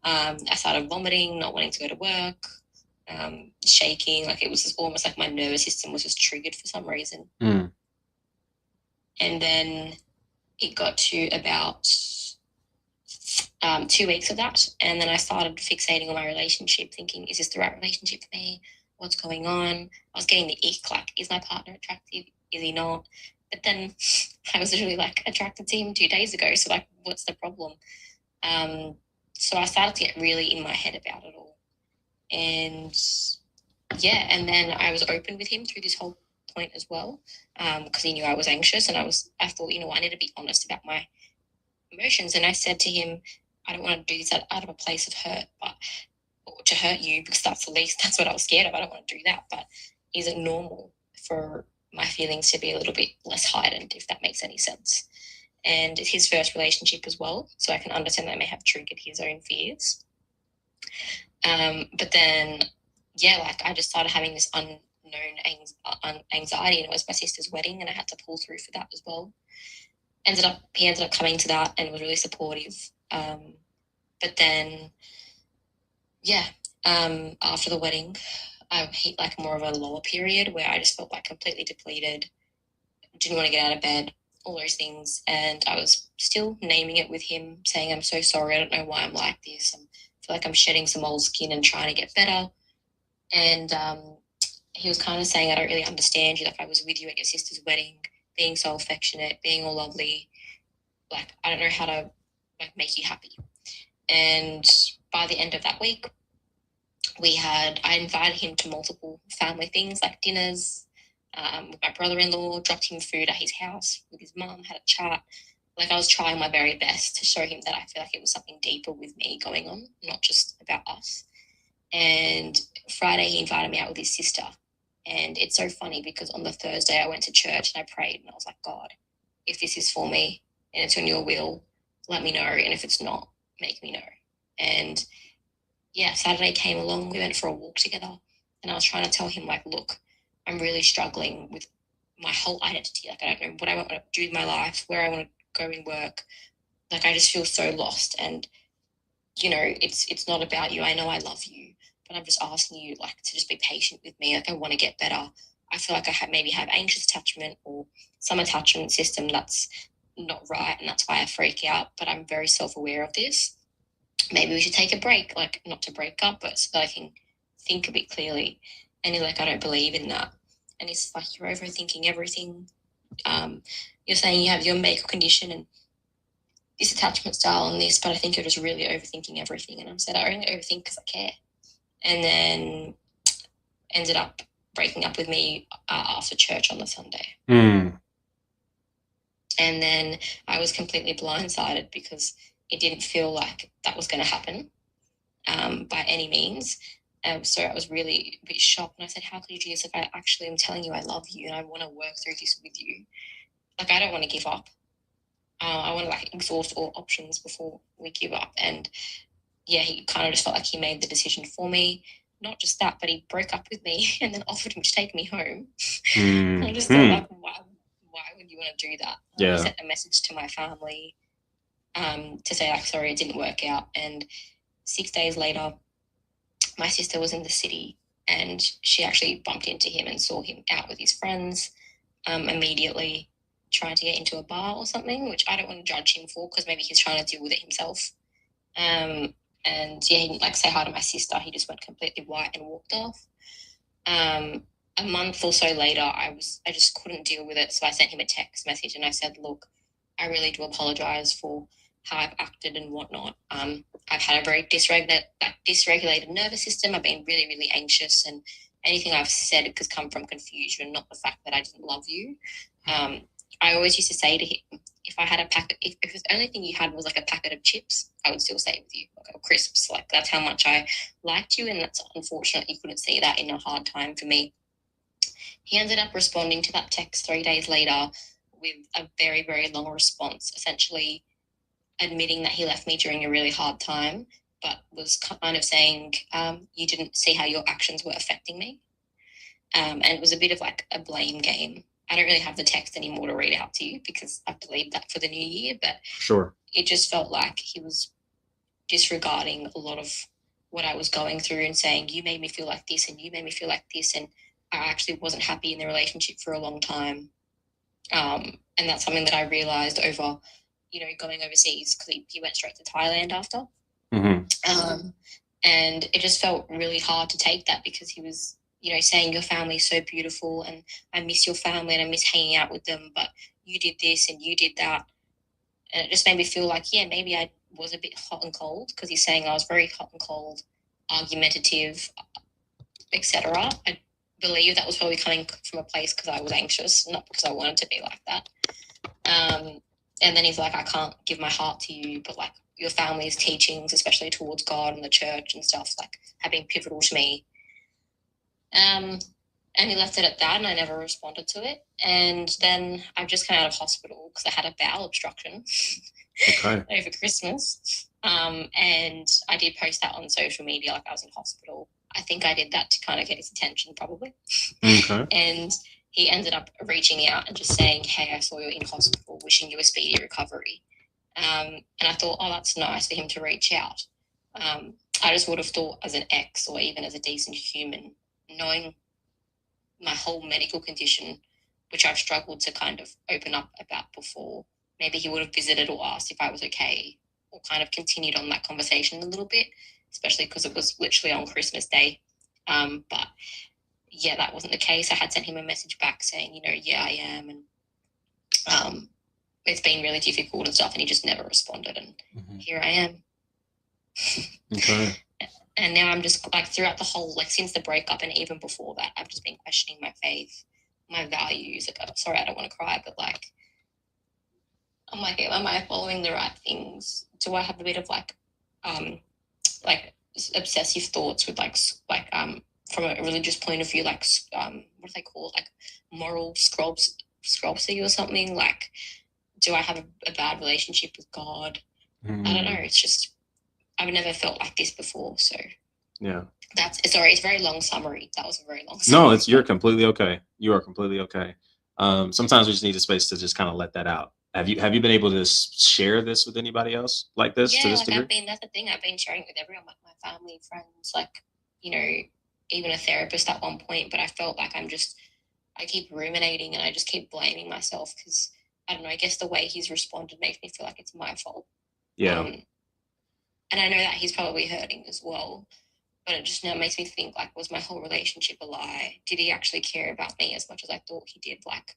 I started vomiting, not wanting to go to work, shaking. Like, it was just almost like my nervous system was just triggered for some reason. And then it got to about 2 weeks of that, and then I started fixating on my relationship, thinking, is this the right relationship for me? What's going on? I was getting the ick, like, is my partner attractive? Is he not? But then I was literally like attracted to him 2 days ago, so like, what's the problem? So I started to get really in my head about it all. And yeah, and then I was open with him through this whole point as well, because he knew I was anxious, and I thought, I need to be honest about my emotions. And I said to him, I don't want to do this out of a place of hurt, but or to hurt you, because that's what I was scared of. I don't want to do that. But is it normal for my feelings to be a little bit less heightened, if that makes any sense? And it's his first relationship as well, so I can understand that may have triggered his own fears. But then, yeah, like I just started having this unknown anxiety, and it was my sister's wedding, and I had to pull through for that as well. He ended up coming to that and was really supportive. But then, yeah, after the wedding, I hit like more of a lower period where I just felt like completely depleted, didn't want to get out of bed, all those things. And I was still naming it with him, saying, I'm so sorry. I don't know why I'm like this. I feel like I'm shedding some old skin and trying to get better. And he was kind of saying, I don't really understand you. Like, I was with you at your sister's wedding, being so affectionate, being all lovely. Like, I don't know how to like make you happy. And by the end of that week, I invited him to multiple family things like dinners with my brother-in-law, dropped him food at his house with his mum, had a chat. Like, I was trying my very best to show him that I feel like it was something deeper with me going on, not just about us. And Friday, he invited me out with his sister. And it's so funny because on the Thursday, I went to church and I prayed and I was like, God, if this is for me and it's on your will, let me know. And if it's not, make me know. And yeah, Saturday came along. We went for a walk together and I was trying to tell him, like, look, I'm really struggling with my whole identity. Like, I don't know what I want to do with my life, where I want to go and work. Like, I just feel so lost. And, you know, it's not about you. I know I love you, but I'm just asking you, like, to just be patient with me. Like, I want to get better. I feel like I maybe have anxious attachment or some attachment system that's not right, and that's why I freak out. But I'm very self-aware of this. Maybe we should take a break, like not to break up, but so that I can think a bit clearly. And he's like, I don't believe in that. And he's like, you're overthinking everything. You're saying you have your medical condition and this attachment style and this, but I think you're just really overthinking everything. And I said, I only overthink because I care. And then ended up breaking up with me after church on the Sunday. Mm. And then I was completely blindsided because it didn't feel like that was going to happen by any means. So I was really a bit shocked. And I said, how could you do this if I actually am telling you I love you and I want to work through this with you? Like, I don't want to give up. I want to like exhaust all options before we give up. And yeah, he kind of just felt like he made the decision for me. Not just that, but he broke up with me and then offered him to take me home. I just thought, like, why would you want to do that? Yeah. I sent a message to my family to say, like, sorry, it didn't work out. And 6 days later, my sister was in the city and she actually bumped into him and saw him out with his friends immediately trying to get into a bar or something, which I don't want to judge him for because maybe he's trying to deal with it himself. And yeah, he didn't like say hi to my sister. He just went completely white and walked off. A month or so later, I just couldn't deal with it. So I sent him a text message and I said, look, I really do apologize for how I've acted and whatnot. I've had a very dysregulated nervous system. I've been really, really anxious, and anything I've said has come from confusion, not the fact that I didn't love you. I always used to say to him, if I had a packet, if the only thing you had was like a packet of chips, I would still stay with you, like, or crisps. Like, that's how much I liked you, and that's unfortunate you couldn't see that in a hard time for me. He ended up responding to that text 3 days later with a very, very long response, essentially admitting that he left me during a really hard time, but was kind of saying, you didn't see how your actions were affecting me. And it was a bit of like a blame game. I don't really have the text anymore to read out to you because I believe that for the new year, but Sure. It just felt like he was disregarding a lot of what I was going through and saying, you made me feel like this and you made me feel like this. And I actually wasn't happy in the relationship for a long time. And that's something that I realized over, going overseas, because he went straight to Thailand after. Mm-hmm. And it just felt really hard to take that because he was, saying your family is so beautiful and I miss your family and I miss hanging out with them, but you did this and you did that. And it just made me feel like, yeah, maybe I was a bit hot and cold, because he's saying I was very hot and cold, argumentative, etc. I believe that was probably coming from a place because I was anxious, not because I wanted to be like that. And then he's like, I can't give my heart to you, but like your family's teachings, especially towards God and the church and stuff, like have been pivotal to me. And he left it at that, and I never responded to it. And then I've just come out of hospital because I had a bowel obstruction over Christmas. And I did post that on social media, like I was in hospital. I think I did that to kind of get his attention, probably. Okay. And he ended up reaching out and just saying, hey, I saw you in hospital, wishing you a speedy recovery. And I thought, oh, that's nice for him to reach out. I just would have thought as an ex or even as a decent human, knowing my whole medical condition, which I've struggled to kind of open up about before, maybe he would have visited or asked if I was okay, or kind of continued on that conversation a little bit, especially because it was literally on Christmas Day. But yeah, that wasn't the case. I had sent him a message back saying, yeah, I am. And it's been really difficult and stuff. And he just never responded. And here I am. Okay. And now I'm just like throughout the whole, like since the breakup and even before that, I've just been questioning my faith, my values. Like, I'm sorry, I don't want to cry, but like, I'm like, am I following the right things? Do I have a bit of like obsessive thoughts with like from a religious point of view, like what do they call it? Like moral scrubsy or something? Like, do I have a bad relationship with God? I don't know. It's just, I've never felt like this before. So yeah. It's a very long summary. That was a very long summary. No, you're completely okay. You are completely okay. Sometimes we just need a space to just kind of let that out. Have you been able to share this with anybody else like this? Yeah, to this like degree? that's the thing. I've been sharing it with everyone, like my family, friends, like, even a therapist at one point, but I felt like I keep ruminating and I just keep blaming myself because I don't know, I guess the way he's responded makes me feel like it's my fault. Yeah. And I know that he's probably hurting as well, but it just now makes me think, like, was my whole relationship a lie? Did he actually care about me as much as I thought he did? Like,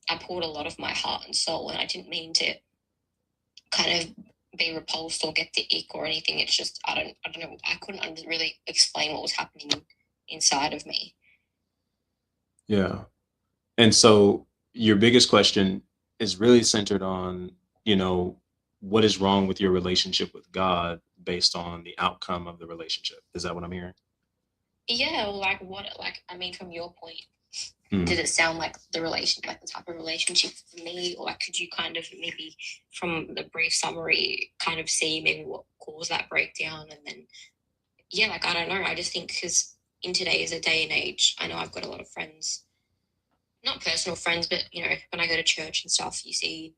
I poured a lot of my heart and soul, and I didn't mean to kind of be repulsed or get the ick or anything. It's just, I don't know. I couldn't really explain what was happening inside of me. Yeah. And so your biggest question is really centered on, what is wrong with your relationship with God based on the outcome of the relationship? Is that what I'm hearing? Yeah, like from your point, did it sound like the type of relationship for me, or like could you kind of maybe from the brief summary kind of see maybe what caused that breakdown? And then yeah, like I don't know, I just think because in today's a day and age, I know I've got a lot of friends, not personal friends, but when I go to church and stuff, you see,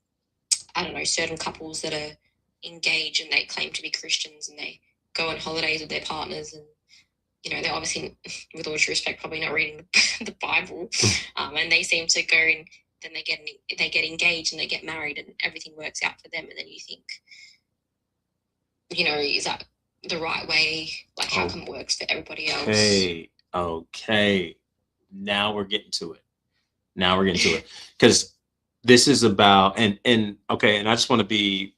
I don't know, certain couples that are engaged and they claim to be Christians and they go on holidays with their partners and they're obviously, with all due respect, probably not reading the Bible, and they seem to go and then they get engaged and they get married and everything works out for them, and then you think, is that the right way? Like, how come it works for everybody else? Okay. Now we're getting to it. Because this is about and I just want to be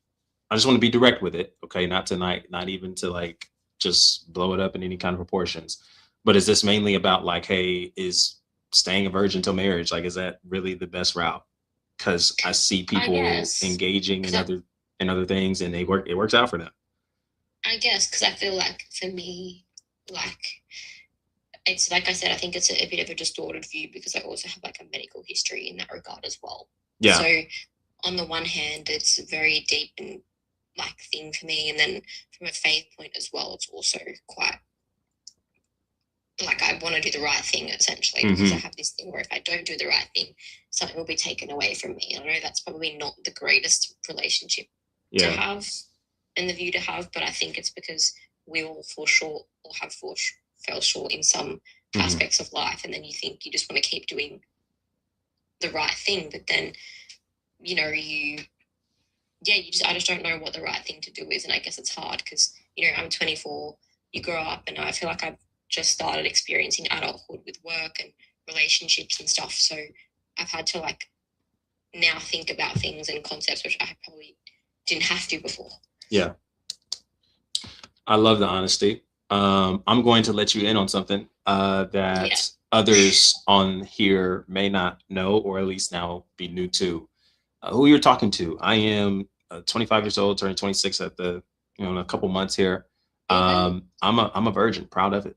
direct with it. Okay, not tonight, not even to like just blow it up in any kind of proportions. But is this mainly about like, hey, is staying a virgin till marriage, like, is that really the best route? Because I see people engaging in other things and it works out for them. I guess because I feel like for me, like it's like I said, I think it's a bit of a distorted view because I also have like a medical history in that regard as well. Yeah. So on the one hand, it's a very deep and like thing for me, and then from a faith point as well, it's also quite like I want to do the right thing essentially because I have this thing where if I don't do the right thing, something will be taken away from me. I know that's probably not the greatest relationship to have and the view to have, but I think it's because we all fall short or fell short in some aspects of life, and then you think you just want to keep doing the right thing, but then I just don't know what the right thing to do is, and I guess it's hard because I'm 24, you grow up, and I feel like I've just started experiencing adulthood with work and relationships and stuff, so I've had to like now think about things and concepts which I probably didn't have to before. Yeah, I love the honesty. I'm going to let you in on something that others on here may not know, or at least now be new to. Who you're talking to. I am 25 years old, turning 26 at the in a couple months here. Okay. I'm a virgin, proud of it.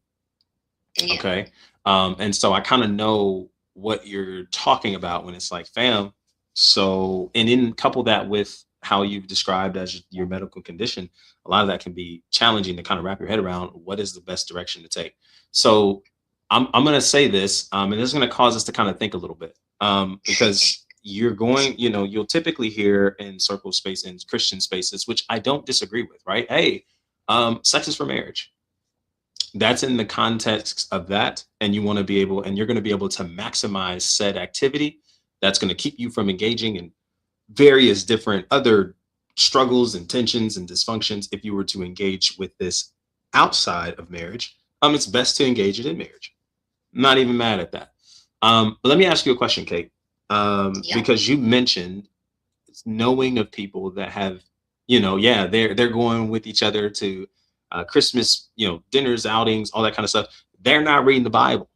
Yeah. Okay. And so I kind of know what you're talking about when it's like, fam. So, and then couple that with how you've described as your medical condition, a lot of that can be challenging to kind of wrap your head around what is the best direction to take. So, I'm going to say this, and this is going to cause us to kind of think a little bit, because you're going, you'll typically hear in circle space, in Christian spaces, which I don't disagree with, right? Hey, sex is for marriage. That's in the context of that, and you want to be able, and you're going to be able to maximize said activity that's going to keep you from engaging in various different other struggles and tensions and dysfunctions. If you were to engage with this outside of marriage, it's best to engage it in marriage. I'm not even mad at that. But let me ask you a question, Kate. Yeah. Because you mentioned knowing of people that have, yeah, they're going with each other to Christmas, dinners, outings, all that kind of stuff. They're not reading the Bible.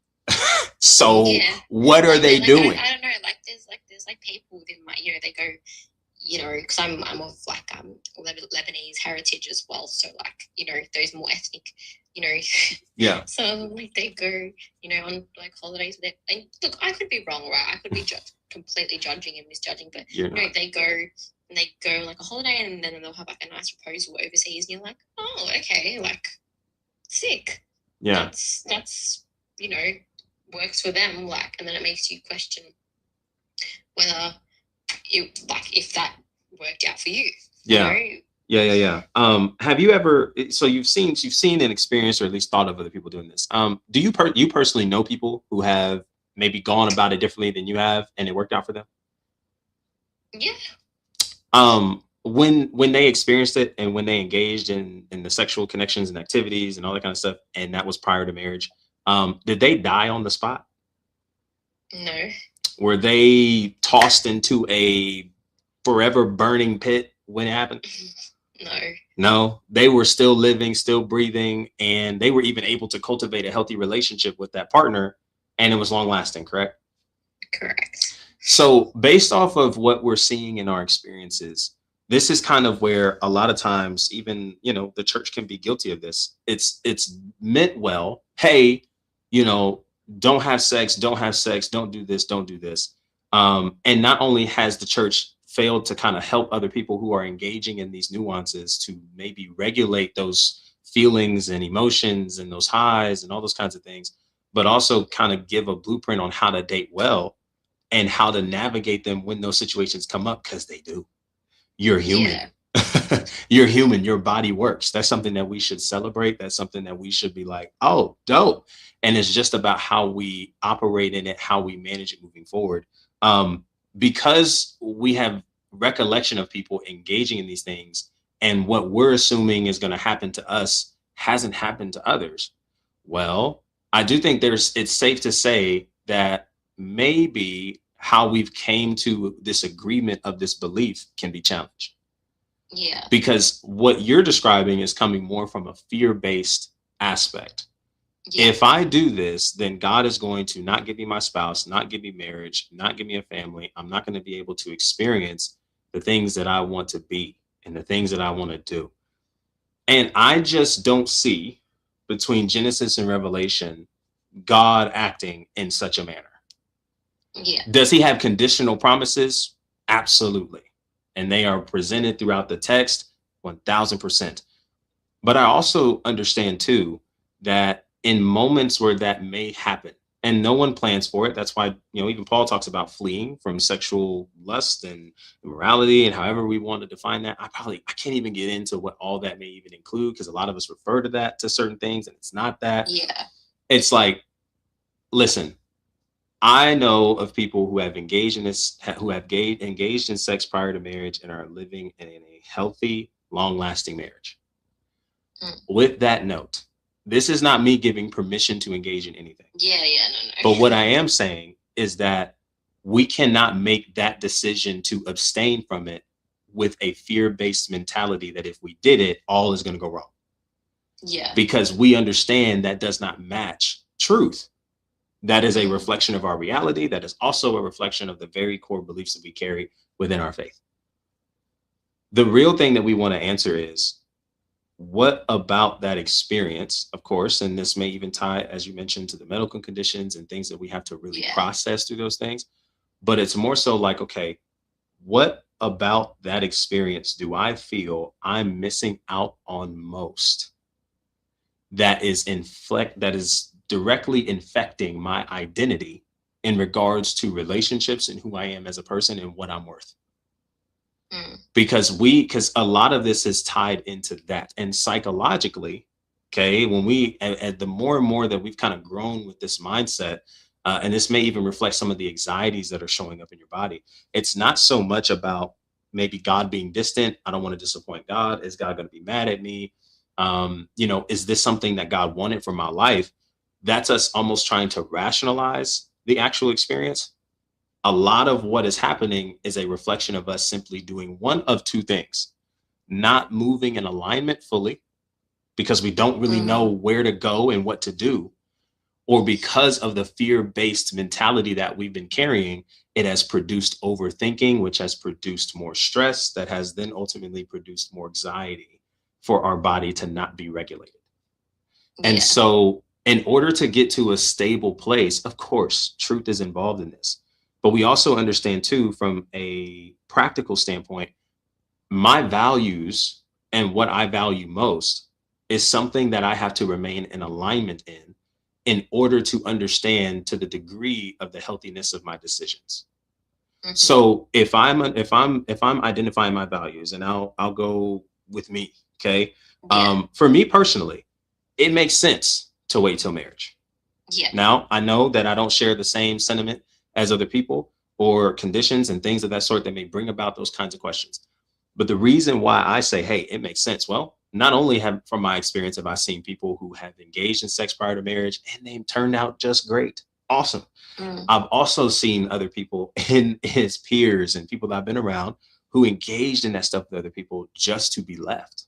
So Yeah. what are Like, they like, doing? I don't know. There's like people within my, they go, because I'm of like Lebanese heritage as well. So like, those more ethnic, Yeah. So like they go, on like holidays with it. And look, I could be wrong, right? I could be completely judging and misjudging, but they go and they go on like a holiday, and then they'll have like a nice proposal overseas, and you're like, oh, okay, like sick. Yeah. That's works for them, like, and then it makes you question whether if that worked out for you. Yeah. Yeah. Have you ever, so you've seen and experienced, or at least thought of other people doing this. Do you personally know people who have maybe gone about it differently than you have and it worked out for them? Yeah. When they experienced it and when they engaged in the sexual connections and activities and all that kind of stuff, and that was prior to marriage, did they die on the spot? No. Were they tossed into a forever burning pit when it happened? No, they were still living, still breathing, and they were even able to cultivate a healthy relationship with that partner, and it was long lasting, correct? Correct. So based off of what we're seeing in our experiences, this is kind of where a lot of times even, the church can be guilty of this. It's meant well. Hey, don't have sex, don't do this, don't do this. And not only has the church failed to kind of help other people who are engaging in these nuances to maybe regulate those feelings and emotions and those highs and all those kinds of things, but also kind of give a blueprint on how to date well and how to navigate them when those situations come up, because they do. You're human. Yeah. You're human. Your body works. That's something that we should celebrate. That's something that we should be like, oh, dope. And it's just about how we operate in it, how we manage it moving forward. Because we have recollection of people engaging in these things, and what we're assuming is going to happen to us hasn't happened to others. Well, I do think it's safe to say that maybe how we've came to this agreement of this belief can be challenged. Yeah. Because what you're describing is coming more from a fear-based aspect. Yeah. If I do this, then God is going to not give me my spouse, not give me marriage, not give me a family. I'm not going to be able to experience the things that I want to be and the things that I want to do. And I just don't see between Genesis and Revelation God acting in such a manner. Yeah. Does he have conditional promises? Absolutely. And they are presented throughout the text 1000%. But I also understand too that in moments where that may happen and no one plans for it, that's why, even Paul talks about fleeing from sexual lust and immorality and however we want to define that. I can't even get into what all that may even include, because a lot of us refer to that to certain things and it's not that. Yeah. It's like, listen, I know of people who have engaged in this, who have engaged in sex prior to marriage and are living in a healthy, long-lasting marriage. With that note, this is not me giving permission to engage in anything. Yeah, no. But what I am saying is that we cannot make that decision to abstain from it with a fear-based mentality that if we did it, all is going to go wrong. Yeah. Because we understand that does not match truth. That is a reflection of our reality. That is also a reflection of the very core beliefs that we carry within our faith. The real thing that we want to answer is, what about that experience, of course, and this may even tie, as you mentioned, to the medical conditions and things that we have to really Yeah. process through those things. But it's more so like, okay, what about that experience do I feel I'm missing out on most that is directly infecting my identity in regards to relationships and who I am as a person and what I'm worth? Mm. Because a lot of this is tied into that. And psychologically, okay, when and the more and more that we've kind of grown with this mindset, and this may even reflect some of the anxieties that are showing up in your body, it's not so much about maybe God being distant. I don't want to disappoint God. Is God going to be mad at me? Is this something that God wanted for my life? That's us almost trying to rationalize the actual experience. A lot of what is happening is a reflection of us simply doing one of two things: not moving in alignment fully because we don't really know where to go and what to do, or because of the fear-based mentality that we've been carrying, it has produced overthinking, which has produced more stress, that has then ultimately produced more anxiety for our body to not be regulated. And Yeah. so, in order to get to a stable place, of course, truth is involved in this. But we also understand, too, from a practical standpoint, my values and what I value most is something that I have to remain in alignment in order to understand to the degree of the healthiness of my decisions. So if I'm identifying my values, and I'll go with me, okay? Yeah. For me personally, it makes sense to wait till marriage. Yeah. Now, I know that I don't share the same sentiment as other people or conditions and things of that sort that may bring about those kinds of questions. But the reason why I say, hey, it makes sense, well, not only have from my experience have I seen people who have engaged in sex prior to marriage and they turned out just great. Awesome. I've also seen other people in his peers and people that I've been around who engaged in that stuff with other people just to be left.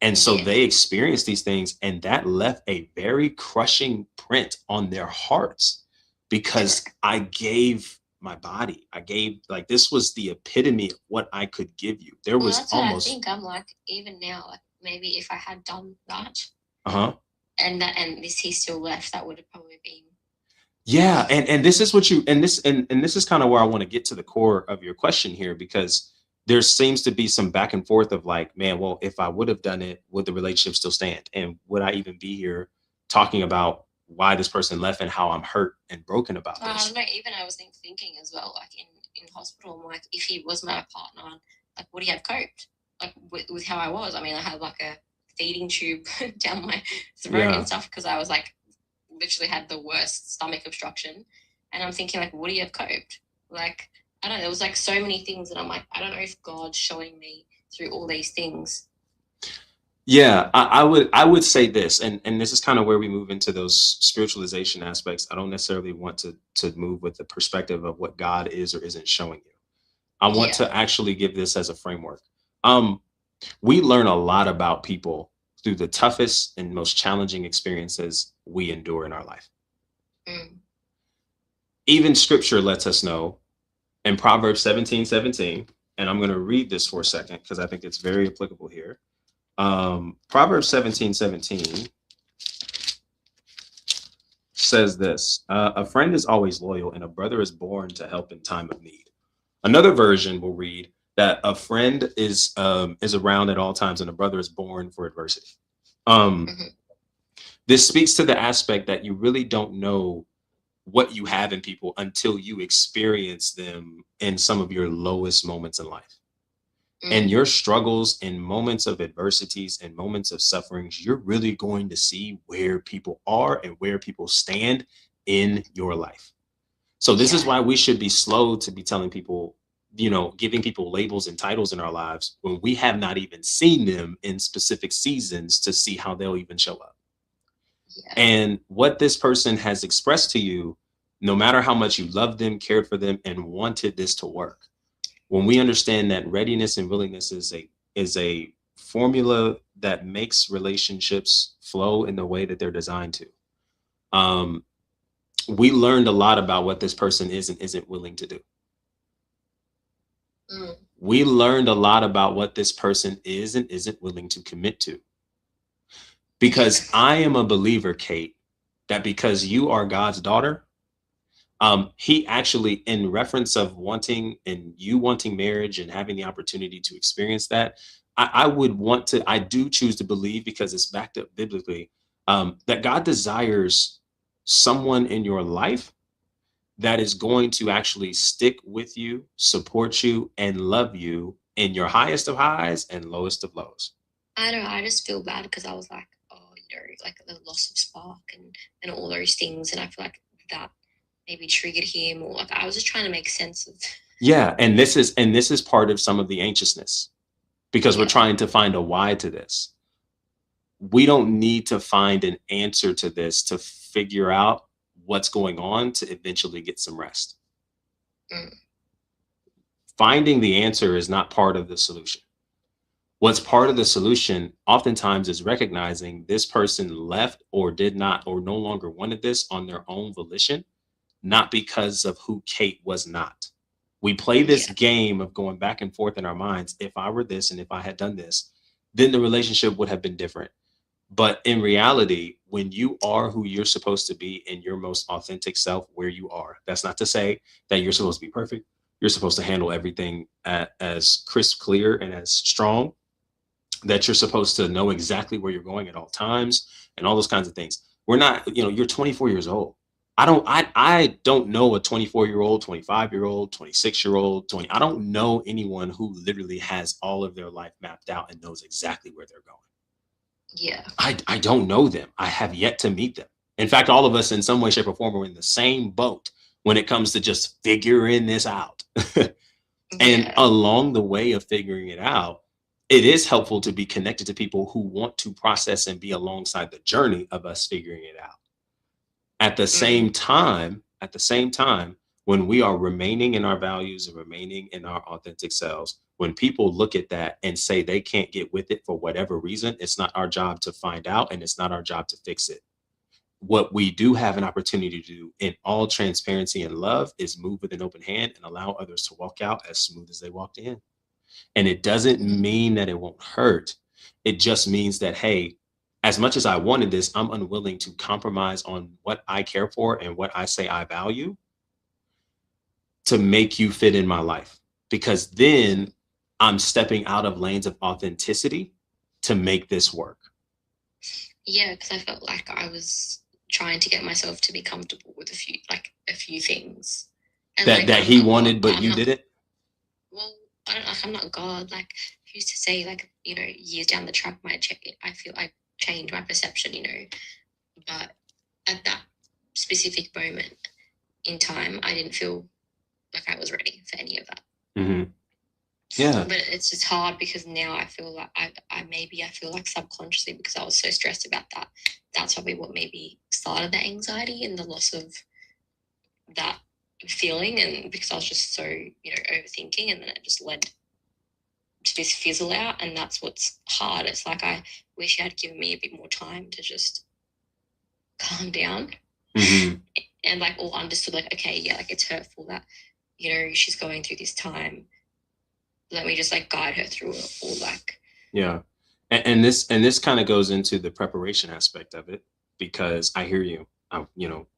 And so Yeah. they experienced these things, and that left a very crushing print on their hearts because I gave my body. I gave, like, this was the epitome of what I could give you. There Well, was that's what I almost, think. I'm like, even now, like maybe if I had done that uh-huh. and this he still left, that would have probably been. Yeah, and this is what you and this is kind of where I want to get to the core of your question here, because there seems to be some back and forth of like, man, well, if I would have done it, would the relationship still stand? And would I even be here talking about why this person left and how I'm hurt and broken about I this? don't know. Even I was thinking as well, like in hospital, I'm like, if he was my partner, like would he have coped? Like with how I was. I mean, I had like a feeding tube down my throat Yeah. and stuff because I was like literally had the worst stomach obstruction, and I'm thinking like, would he have coped? Like I don't know. There was like so many things that I'm like, I don't know if God's showing me through all these things. Yeah, I would say this, and this is kind of where we move into those spiritualization aspects. I don't necessarily want to move with the perspective of what God is or isn't showing you. I want Yeah. to actually give this as a framework. We learn a lot about people through the toughest and most challenging experiences we endure in our life. Even scripture lets us know in Proverbs 17:17, and I'm going to read this for a second because I think it's very applicable here. Proverbs 17:17 says this: a friend is always loyal, and a brother is born to help in time of need. Another version will read that a friend is around at all times, and a brother is born for adversity. This speaks to the aspect that you really don't know what you have in people until you experience them in some of your lowest moments in life. And your struggles and moments of adversities and moments of sufferings, you're really going to see where people are and where people stand in your life. So this is why we should be slow to be telling people, giving people labels and titles in our lives when we have not even seen them in specific seasons to see how they'll even show up. Yeah. And what this person has expressed to you, no matter how much you loved them, cared for them, and wanted this to work, when we understand that readiness and willingness is a formula that makes relationships flow in the way that they're designed to, we learned a lot about what this person is and isn't willing to do. We learned a lot about what this person is and isn't willing to commit to. Because I am a believer, Kate, that because you are God's daughter, he actually, in reference of wanting and you wanting marriage and having the opportunity to experience that, I would want to, I do choose to believe because it's backed up biblically, that God desires someone in your life that is going to actually stick with you, support you, and love you in your highest of highs and lowest of lows. I don't know. I just feel bad because I was like, oh, like the loss of spark and all those things, and I feel like that maybe triggered him, or like I was just trying to make sense of. Yeah, and this is part of some of the anxiousness because we're trying to find a why to this. We don't need to find an answer to this to figure out what's going on to eventually get some rest. Finding the answer is not part of the solution. What's part of the solution oftentimes is recognizing this person left or did not or no longer wanted this on their own volition, not because of who Kate was not. We play this game of going back and forth in our minds. If I were this and if I had done this, then the relationship would have been different. But in reality, when you are who you're supposed to be in your most authentic self, where you are, that's not to say that you're supposed to be perfect. You're supposed to handle everything as crisp, clear, and as strong, that you're supposed to know exactly where you're going at all times and all those kinds of things. We're not, you're 24 years old. I don't know a 24-year-old, 25-year-old, 26-year-old, 20. I don't know anyone who literally has all of their life mapped out and knows exactly where they're going. Yeah. I don't know them. I have yet to meet them. In fact, all of us in some way, shape, or form are in the same boat when it comes to just figuring this out. And along the way of figuring it out, it is helpful to be connected to people who want to process and be alongside the journey of us figuring it out. At the same time, when we are remaining in our values and remaining in our authentic selves, when people look at that and say they can't get with it for whatever reason, it's not our job to find out and it's not our job to fix it. What we do have an opportunity to do in all transparency and love is move with an open hand and allow others to walk out as smooth as they walked in. And it doesn't mean that it won't hurt. It just means that, hey, as much as I wanted this, I'm unwilling to compromise on what I care for and what I say I value to make you fit in my life. Because then I'm stepping out of lanes of authenticity to make this work. Yeah, because I felt like I was trying to get myself to be comfortable with a few things. And that he wanted, but you didn't? Well, I don't know. I'm not God. Like, who's to say, years down the track, I feel I change my perception, but at that specific moment in time, I didn't feel like I was ready for any of that. Mm-hmm. Yeah. But it's just hard because now I feel like I feel like subconsciously, because I was so stressed about that, that's probably what maybe started the anxiety and the loss of that feeling, and because I was just so, overthinking, and then it just led to this fizzle out, and that's what's hard. It's like I wish you had given me a bit more time to just calm down. Mm-hmm. And all understood, okay, yeah, it's hurtful that, she's going through this time. Let me just guide her through it, or yeah. And this kind of goes into the preparation aspect of it, because I hear you,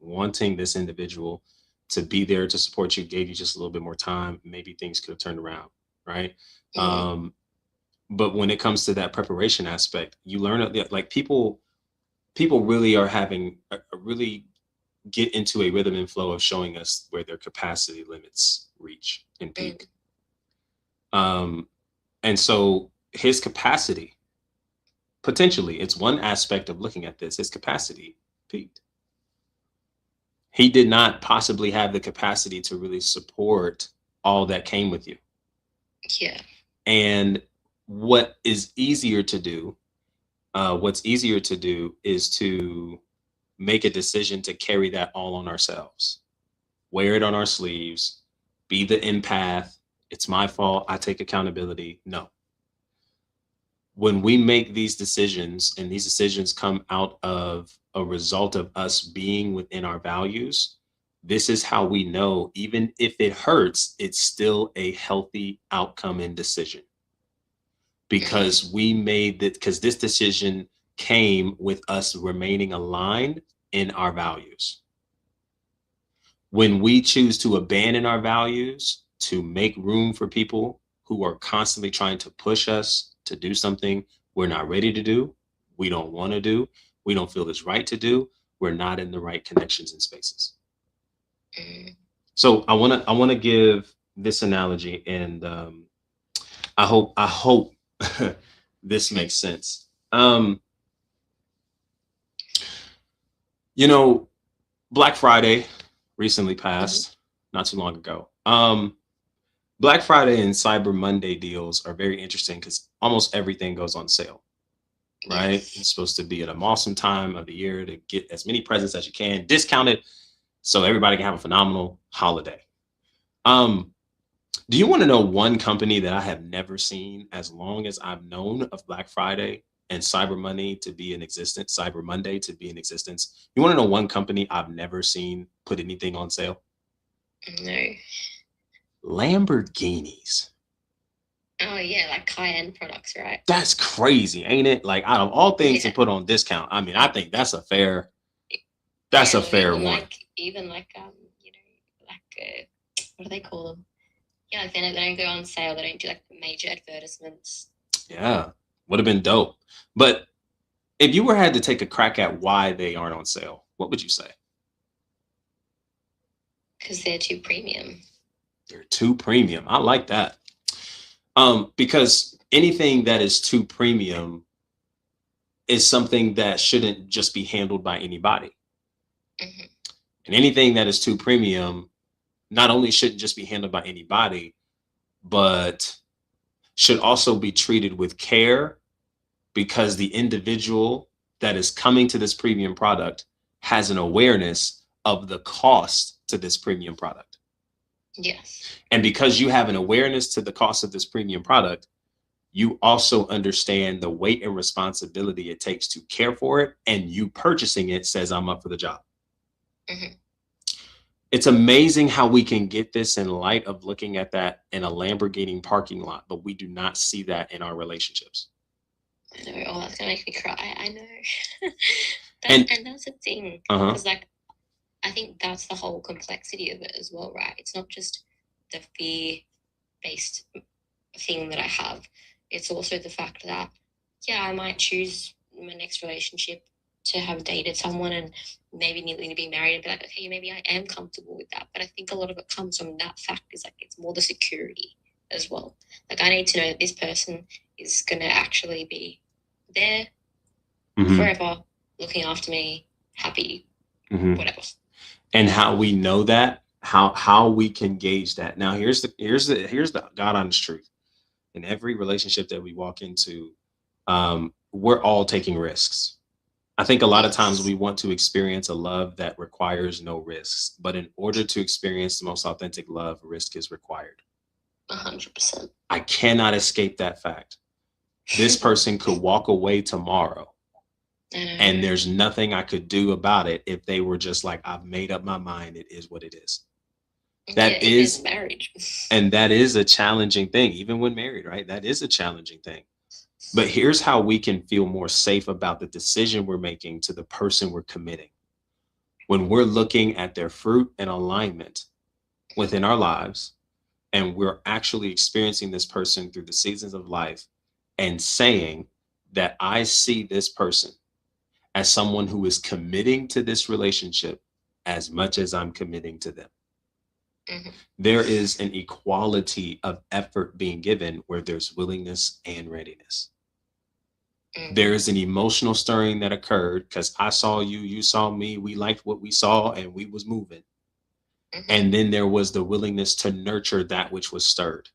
wanting this individual to be there to support you, gave you just a little bit more time, maybe things could have turned around. Right. Mm-hmm. But when it comes to that preparation aspect, you learn people really are having really get into a rhythm and flow of showing us where their capacity limits reach and peak. And so his capacity, potentially, it's one aspect of looking at this, his capacity peaked. He did not possibly have the capacity to really support all that came with you. Yeah. And what is easier to do, is to make a decision to carry that all on ourselves, wear it on our sleeves, be the empath. It's my fault. I take accountability. No. When we make these decisions, and these decisions come out of a result of us being within our values, this is how we know, even if it hurts, it's still a healthy outcome and decision. Because we made that, because this decision came with us remaining aligned in our values. When we choose to abandon our values to make room for people who are constantly trying to push us to do something we're not ready to do, we don't want to do, we don't feel it's right to do, we're not in the right connections and spaces. Mm. So I want to give this analogy, and I hope this makes sense. You know, Black Friday recently passed, not too long ago. Black Friday and Cyber Monday deals are very interesting because almost everything goes on sale, right? Yes. It's supposed to be at an awesome time of the year to get as many presents as you can, discounted, so everybody can have a phenomenal holiday. Um, do you want to know one company that I have never seen as long as I've known of Black Friday and Cyber Money to be in existence, Cyber Monday to be in existence? You want to know one company I've never seen put anything on sale? No. Lamborghinis. Oh yeah, like high-end products, right? That's crazy, ain't it? Like out of all things to Yeah. put on discount, I mean, I think that's a fair Yeah, or one. even like you know, like what do they call them? Yeah, like they don't go on sale. They don't do like major advertisements Yeah, would have been dope. But if you were had to take a crack at why they aren't on sale, what would you say? because they're too premium. They're too premium. I like that. Because anything that is too premium is something that shouldn't just be handled by anybody. Hmm. And anything that is too premium not only shouldn't just be handled by anybody, but should also be treated with care because the individual that is coming to this premium product has an awareness of the cost to this premium product. Yes. And because you have an awareness to the cost of this premium product, you also understand the weight and responsibility it takes to care for it. And you purchasing it says, I'm up for the job. Hmm. It's amazing how we can get this in light of looking at that in a Lamborghini parking lot, but we do not see that in our relationships. I know. Oh, that's gonna make me cry. I know. And and that's the thing, uh-huh. because like I think that's the whole complexity of it as well, right? It's not just the fear-based thing that I have. It's also the fact that yeah, I might choose my next relationship to have dated someone and maybe needing to be married and be like, okay, maybe I am comfortable with that. But I think a lot of it comes from that fact is like it's more the security as well. Like I need to know that this person is gonna actually be there forever, looking after me, happy, whatever. And how we know that, how we can gauge that. Now here's the God honest truth. In every relationship that we walk into, we're all taking risks. I think a lot of times we want to experience a love that requires no risks, but in order to experience the most authentic love, risk is required. 100%. I cannot escape that fact. This person could walk away tomorrow, and there's nothing I could do about it if they were just like, I've made up my mind, it is what it is. That is marriage. And that is a challenging thing, even when married, right? That is a challenging thing. But here's how we can feel more safe about the decision we're making to the person we're committing. When we're looking at their fruit and alignment within our lives, and we're actually experiencing this person through the seasons of life and saying that I see this person as someone who is committing to this relationship as much as I'm committing to them. Mhm. There is an equality of effort being given where there's willingness and readiness. There is an emotional stirring that occurred because I saw you, you saw me, we liked what we saw, and we was moving. And then there was the willingness to nurture that which was stirred.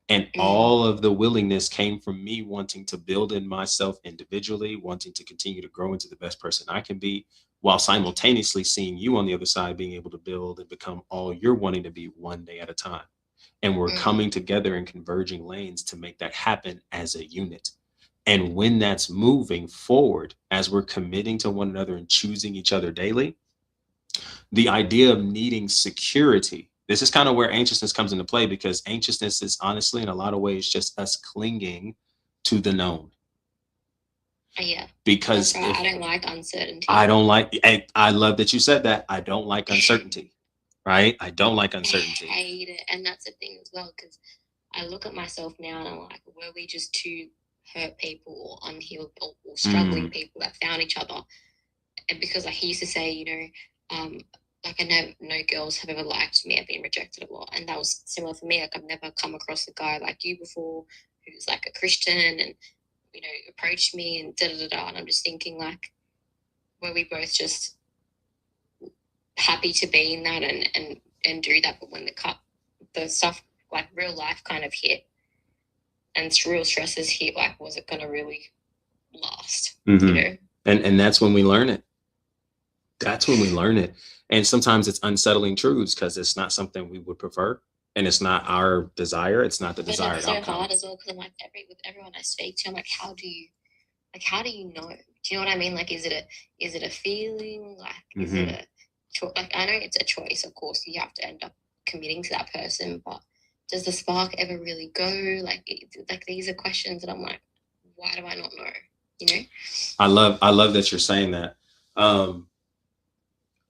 And all of the willingness came from me wanting to build in myself individually, wanting to continue to grow into the best person I can be, while simultaneously seeing you on the other side being able to build and become all you're wanting to be one day at a time. And we're coming together in converging lanes to make that happen as a unit. And when that's moving forward, as we're committing to one another and choosing each other daily, the idea of needing security, this is kind of where anxiousness comes into play, because anxiousness is honestly in a lot of ways just us clinging to the known. Yeah, because that's right. if I don't like uncertainty. I love that you said that. I don't like uncertainty, right? I don't like uncertainty. I hate it. And that's the thing as well, because I look at myself now and I'm like, were we just two hurt people or unhealed or struggling people that found each other? And because like he used to say, like I know no girls have ever liked me. I've been rejected a lot. And that was similar for me. Like I've never come across a guy like you before who's like a Christian and, approached me and da da da. And I'm just thinking like, were we both just happy to be in that and do that? But when the stuff like real life kind of hit and real stresses hit, like was it going to really last? And that's when we learn it. That's when we learn it. And sometimes it's unsettling truths because it's not something we would prefer, and it's not our desire. It's not the desired it's so outcome. hard as well because I'm like with everyone I speak to, I'm like, how do you know? Do you know what I mean? Like, is it a feeling? Like, is it a choice? Like, I know it's a choice. Of course, you have to end up committing to that person, but does the spark ever really go? Like these are questions that I'm like, why do I not know? I love that you're saying that.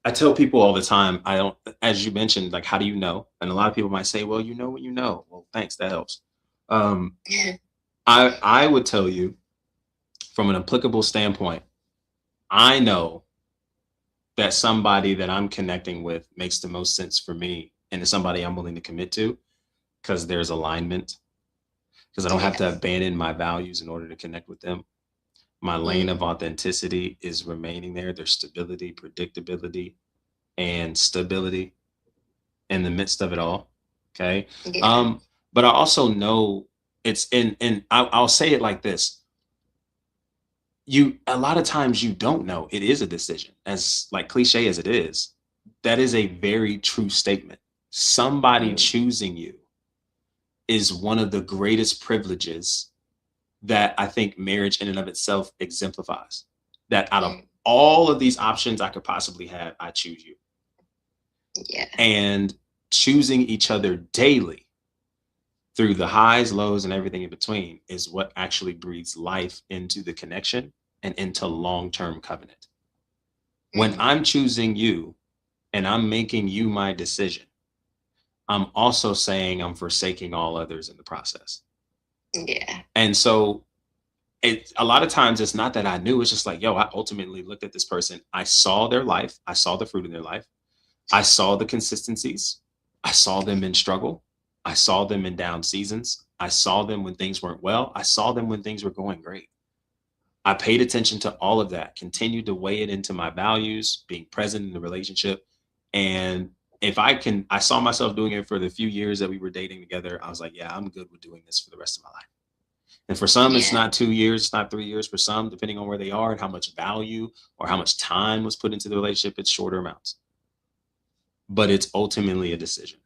I tell people all the time, I don't, as you mentioned, like, how do you know? And a lot of people might say, well, you know what you know. Well, thanks. That helps. I would tell you from an applicable standpoint, I know that somebody that I'm connecting with makes the most sense for me and is somebody I'm willing to commit to because there's alignment, because I don't have to abandon my values in order to connect with them. My lane of authenticity is remaining there. There's stability, predictability, and stability in the midst of it all. Okay. Yeah. But I also know it's I'll say it like this. A lot of times you don't know it is a decision, as like cliche as it is. That is a very true statement. Somebody choosing you is one of the greatest privileges that I think marriage in and of itself exemplifies. That out of all of these options I could possibly have, I choose you. Yeah. And choosing each other daily through the highs, lows, and everything in between is what actually breathes life into the connection and into long-term covenant. When I'm choosing you and I'm making you my decision, I'm also saying I'm forsaking all others in the process. Yeah. And so a lot of times it's not that I knew, it's just like, yo, I ultimately looked at this person. I saw their life. I saw the fruit in their life. I saw the consistencies. I saw them in struggle. I saw them in down seasons. I saw them when things weren't well. I saw them when things were going great. I paid attention to all of that, continued to weigh it into my values, being present in the relationship. And I saw myself doing it for the few years that we were dating together. I was like, yeah, I'm good with doing this for the rest of my life. And for some, it's not 2 years, it's not 3 years. For some, depending on where they are and how much value or how much time was put into the relationship, it's shorter amounts. But it's ultimately a decision.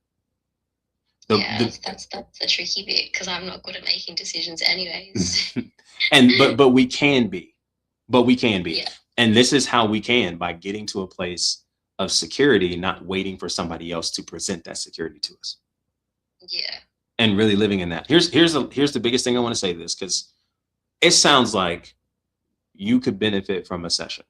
That's the tricky bit because I'm not good at making decisions anyways. but we can be. Yeah. And this is how we can, by getting to a place of security, not waiting for somebody else to present that security to us. Yeah. And really living in that. Here's the biggest thing I want to say to this, because it sounds like you could benefit from a session.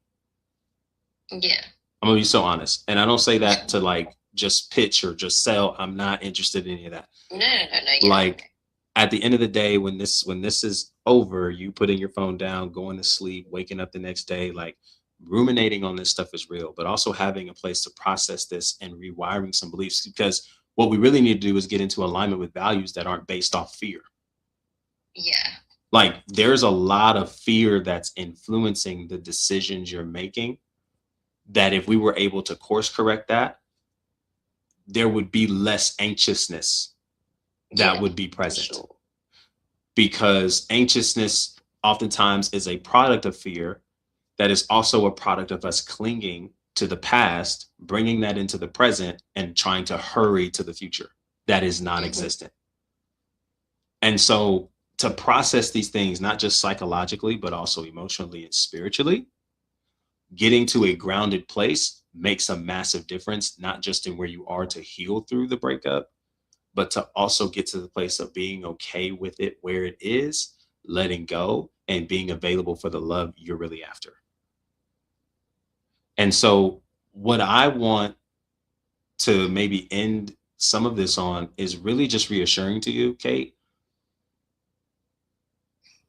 Yeah. I'm gonna be so honest. And I don't say that to like just pitch or just sell. I'm not interested in any of that. No. Yeah. Like at the end of the day, when this is over, you putting your phone down, going to sleep, waking up the next day, like ruminating on this stuff is real, but also having a place to process this and rewiring some beliefs, because what we really need to do is get into alignment with values that aren't based off fear. Yeah. Like there's a lot of fear that's influencing the decisions you're making, that if we were able to course correct that, there would be less anxiousness that would be present. Sure. Because anxiousness oftentimes is a product of fear that is also a product of us clinging to the past, bringing that into the present and trying to hurry to the future that is non-existent. And so to process these things, not just psychologically, but also emotionally and spiritually, getting to a grounded place makes a massive difference, not just in where you are to heal through the breakup, but to also get to the place of being okay with it where it is, letting go, and being available for the love you're really after. And so, what I want to maybe end some of this on is really just reassuring to you, Kate,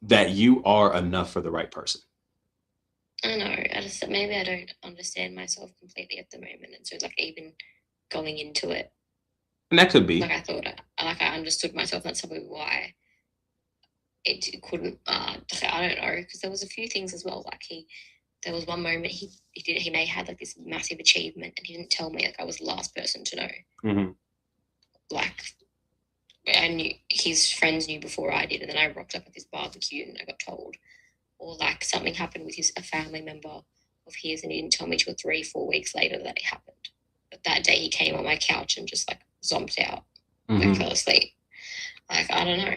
that you are enough for the right person. I know. I just maybe I don't understand myself completely at the moment, and so like even going into it, And that could like be. I thought, like I understood myself. And that's probably why it couldn't. I don't know, because there was a few things as well. Like there was one moment he may have had like this massive achievement, and he didn't tell me. Like I was the last person to know. Mm-hmm. Like I knew his friends knew before I did, and then I rocked up at this barbecue and I got told. Or like something happened with a family member of his, and he didn't tell me till 3-4 weeks later that it happened. But that day he came on my couch and just like zomped out, like fell asleep. Like I don't know.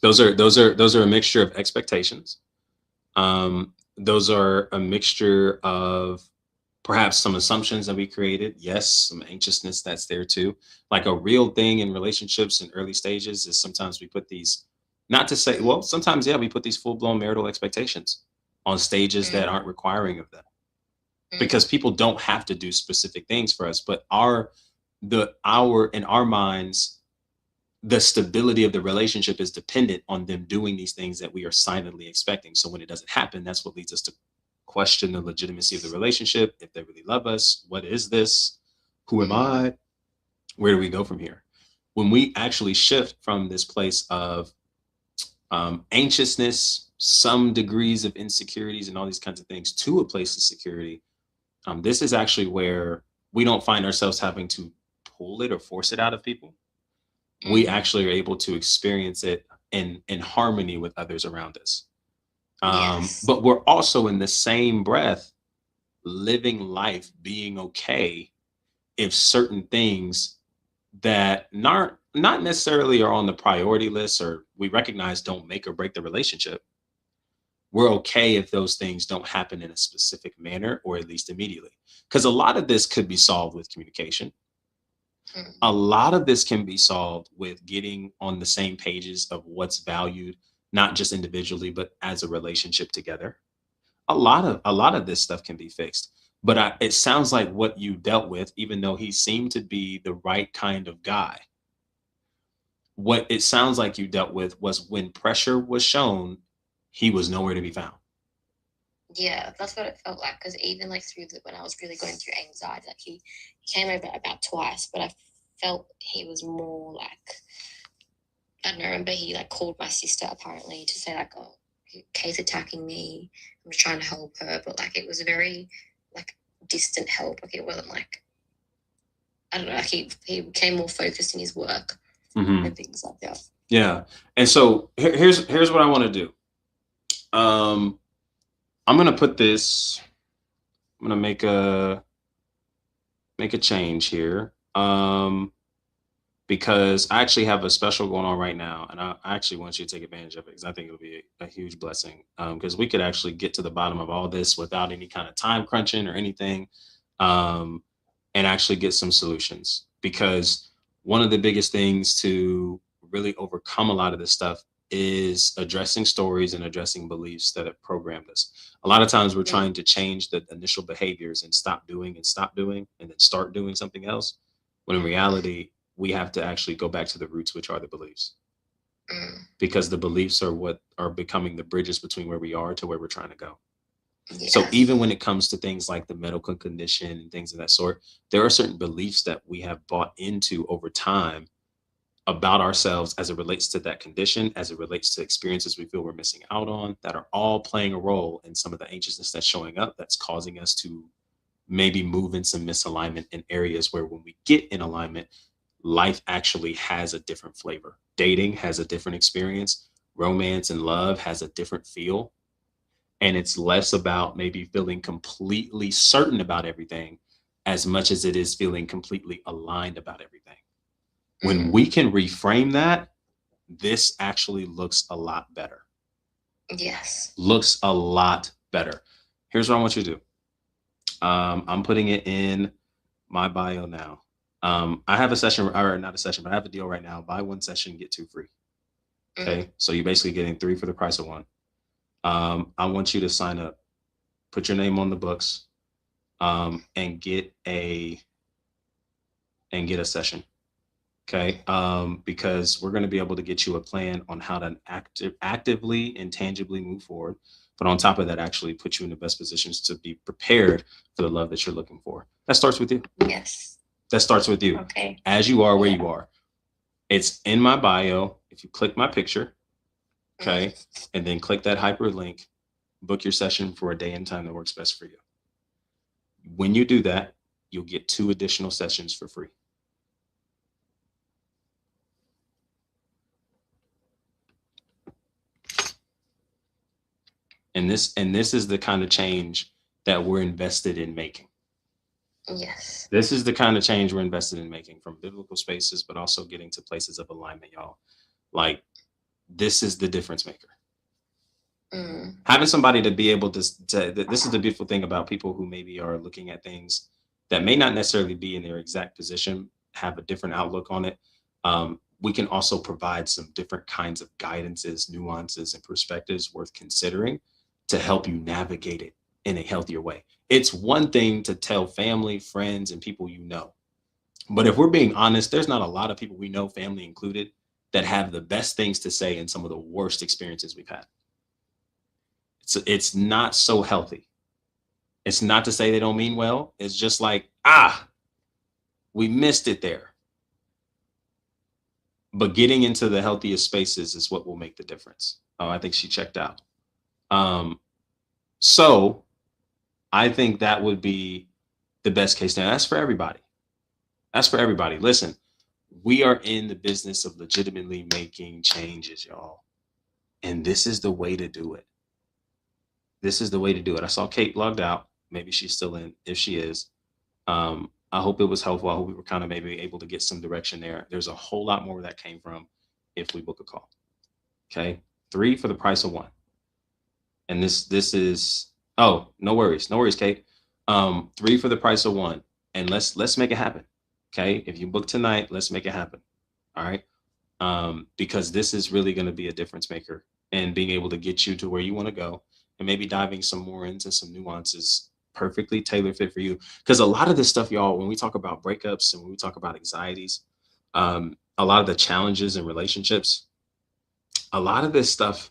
Those are a mixture of expectations. Those are a mixture of perhaps some assumptions that we created. Yes, some anxiousness that's there too. Like a real thing in relationships in early stages is sometimes we put these, not to say, well, sometimes, yeah, we put these full blown marital expectations on stages that aren't requiring of them because people don't have to do specific things for us, but in our minds, the stability of the relationship is dependent on them doing these things that we are silently expecting. So when it doesn't happen, that's what leads us to question the legitimacy of the relationship. If they really love us, what is this? Who am I? Where do we go from here? When we actually shift from this place of anxiousness, some degrees of insecurities, and all these kinds of things to a place of security, this is actually where we don't find ourselves having to pull it or force it out of people. We actually are able to experience it in harmony with others around us. Yes. But we're also in the same breath living life being okay if certain things that not necessarily are on the priority list or we recognize don't make or break the relationship, we're okay if those things don't happen in a specific manner or at least immediately. Because a lot of this could be solved with communication. A lot of this can be solved with getting on the same pages of what's valued, not just individually, but as a relationship together. A lot of this stuff can be fixed. But it sounds like what you dealt with, even though he seemed to be the right kind of guy, what it sounds like you dealt with was when pressure was shown, he was nowhere to be found. Yeah, that's what it felt like. Because even like when I was really going through anxiety, like he came over about twice, but I felt he was more like, I don't know. I remember he like called my sister apparently to say like, oh, Kay's attacking me. I'm just trying to help her, but like it was a very like distant help. Like it wasn't like, I don't know. Like he became more focused in his work and things like that. Yeah, and so here's what I want to do. I'm gonna put this. I'm gonna make a change here. Because I actually have a special going on right now, and I actually want you to take advantage of it because I think it'll be a huge blessing. Because we could actually get to the bottom of all this without any kind of time crunching or anything, and actually get some solutions. Because one of the biggest things to really overcome a lot of this stuff is addressing stories and addressing beliefs that have programmed us. A lot of times we're trying to change the initial behaviors and stop doing and then start doing something else. When in reality, we have to actually go back to the roots, which are the beliefs, because the beliefs are what are becoming the bridges between where we are to where we're trying to go. Yeah. So even when it comes to things like the medical condition and things of that sort, there are certain beliefs that we have bought into over time about ourselves as it relates to that condition, as it relates to experiences we feel we're missing out on, that are all playing a role in some of the anxiousness that's showing up, that's causing us to maybe move in some misalignment in areas where when we get in alignment, life actually has a different flavor. Dating has a different experience. Romance and love has a different feel. And it's less about maybe feeling completely certain about everything as much as it is feeling completely aligned about everything. When we can reframe that, this actually looks a lot better. Yes. Looks a lot better. Here's what I want you to do. I'm putting it in my bio now. I have a session, or not a session, but I have a deal right now. Buy one session, get two free. Okay. So you're basically getting 3 for the price of 1. I want you to sign up, put your name on the books, and get a session. Okay. Because we're going to be able to get you a plan on how to actively and tangibly move forward. But on top of that, actually put you in the best positions to be prepared for the love that you're looking for. That starts with you. Yes. That starts with you. Okay. As you are where you are. It's in my bio. If you click my picture, okay, and then click that hyperlink, book your session for a day and time that works best for you. When you do that, you'll get 2 additional sessions for free. And this is the kind of change that we're invested in making. Yes. This is the kind of change we're invested in making, from biblical spaces, but also getting to places of alignment, y'all. Like, this is the difference maker. Having somebody to be able to this is the beautiful thing about people who maybe are looking at things that may not necessarily be in their exact position, have a different outlook on it. We can also provide some different kinds of guidances, nuances, and perspectives worth considering to help you navigate it in a healthier way. It's one thing to tell family, friends, and people you know. But if we're being honest, there's not a lot of people we know, family included, that have the best things to say in some of the worst experiences we've had. It's not so healthy. It's not to say they don't mean well. It's just like, we missed it there. But getting into the healthiest spaces is what will make the difference. Oh, I think she checked out. So I think that would be the best case. Now, that's for everybody. That's for everybody. Listen, we are in the business of legitimately making changes, y'all. And this is the way to do it. This is the way to do it. I saw Kate logged out. Maybe she's still in. If she is, I hope it was helpful. I hope we were kind of maybe able to get some direction there. There's a whole lot more where that came from if we book a call. Okay. 3 for the price of 1. And this is, oh, no worries. No worries, Kate. 3 for the price of 1. And let's make it happen. Okay. If you book tonight, let's make it happen. All right. Because this is really going to be a difference maker, and being able to get you to where you want to go, and maybe diving some more into some nuances perfectly tailor fit for you. Because a lot of this stuff, y'all, when we talk about breakups and when we talk about anxieties, a lot of the challenges in relationships, a lot of this stuff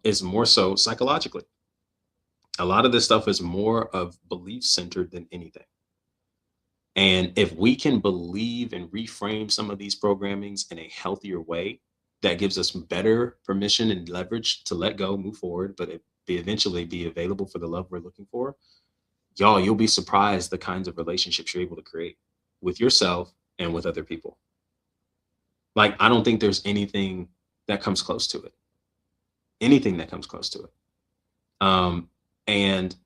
is more so psychologically. A lot of this stuff is more of belief centered than anything. And if we can believe and reframe some of these programmings in a healthier way, that gives us better permission and leverage to let go, move forward, but eventually be available for the love we're looking for. Y'all, you'll be surprised the kinds of relationships you're able to create with yourself and with other people. Like, I don't think there's anything that comes close to it. Anything that comes close to it. And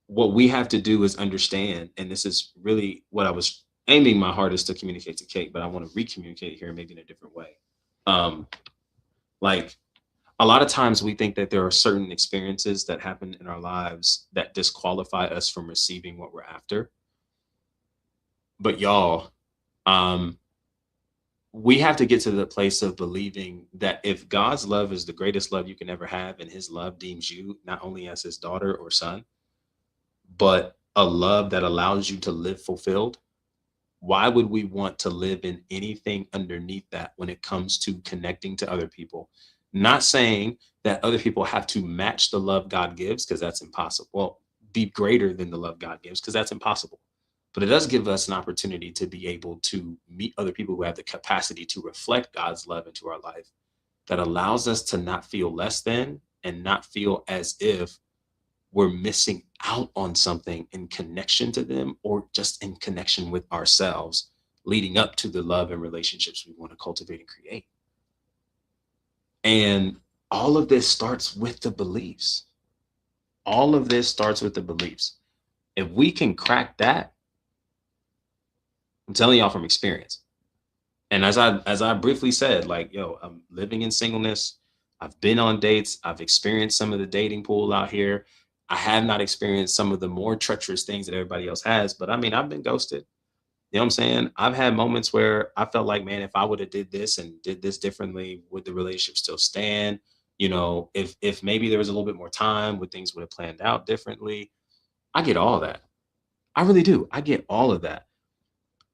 what we have to do is understand, and this is really what I was aiming my hardest to communicate to Kate, but I want to re-communicate here maybe in a different way. Like, a lot of times we think that there are certain experiences that happen in our lives that disqualify us from receiving what we're after. But y'all, we have to get to the place of believing that if God's love is the greatest love you can ever have, and his love deems you not only as his daughter or son, but a love that allows you to live fulfilled, why would we want to live in anything underneath that when it comes to connecting to other people? Not saying that other people have to match the love God gives, because that's impossible. Well, be greater than the love God gives, because that's impossible. But it does give us an opportunity to be able to meet other people who have the capacity to reflect God's love into our life, that allows us to not feel less than, and not feel as if we're missing out on something in connection to them, or just in connection with ourselves, leading up to the love and relationships we want to cultivate and create. And all of this starts with the beliefs. All of this starts with the beliefs. If we can crack that, I'm telling y'all from experience. And as I briefly said, like, yo, I'm living in singleness. I've been on dates. I've experienced some of the dating pool out here. I have not experienced some of the more treacherous things that everybody else has. But I mean, I've been ghosted. You know what I'm saying? I've had moments where I felt like, man, if I would have did this and did this differently, would the relationship still stand? You know, if maybe there was a little bit more time, would things would have planned out differently? I get all that. I really do. I get all of that.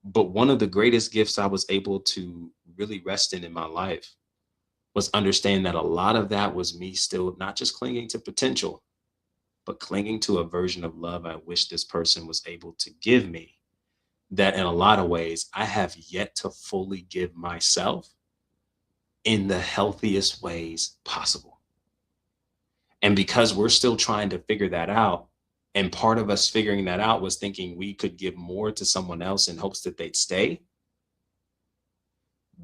But one of the greatest gifts I was able to really rest in my life was understanding that a lot of that was me still not just clinging to potential, but clinging to a version of love I wish this person was able to give me, that in a lot of ways I have yet to fully give myself in the healthiest ways possible. And because we're still trying to figure that out, and part of us figuring that out was thinking we could give more to someone else in hopes that they'd stay,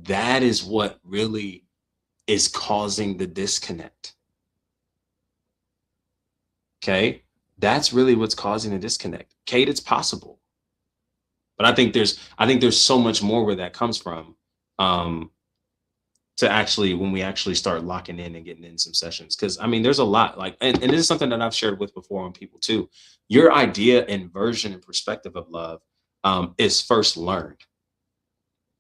that is what really is causing the disconnect. Okay? That's really what's causing the disconnect. Kate, it's possible. But I think there's so much more where that comes from. To actually, when we actually start locking in and getting in some sessions. Cause I mean, there's a lot like, and this is something that I've shared with before on people too. Your idea and version and perspective of love is first learned.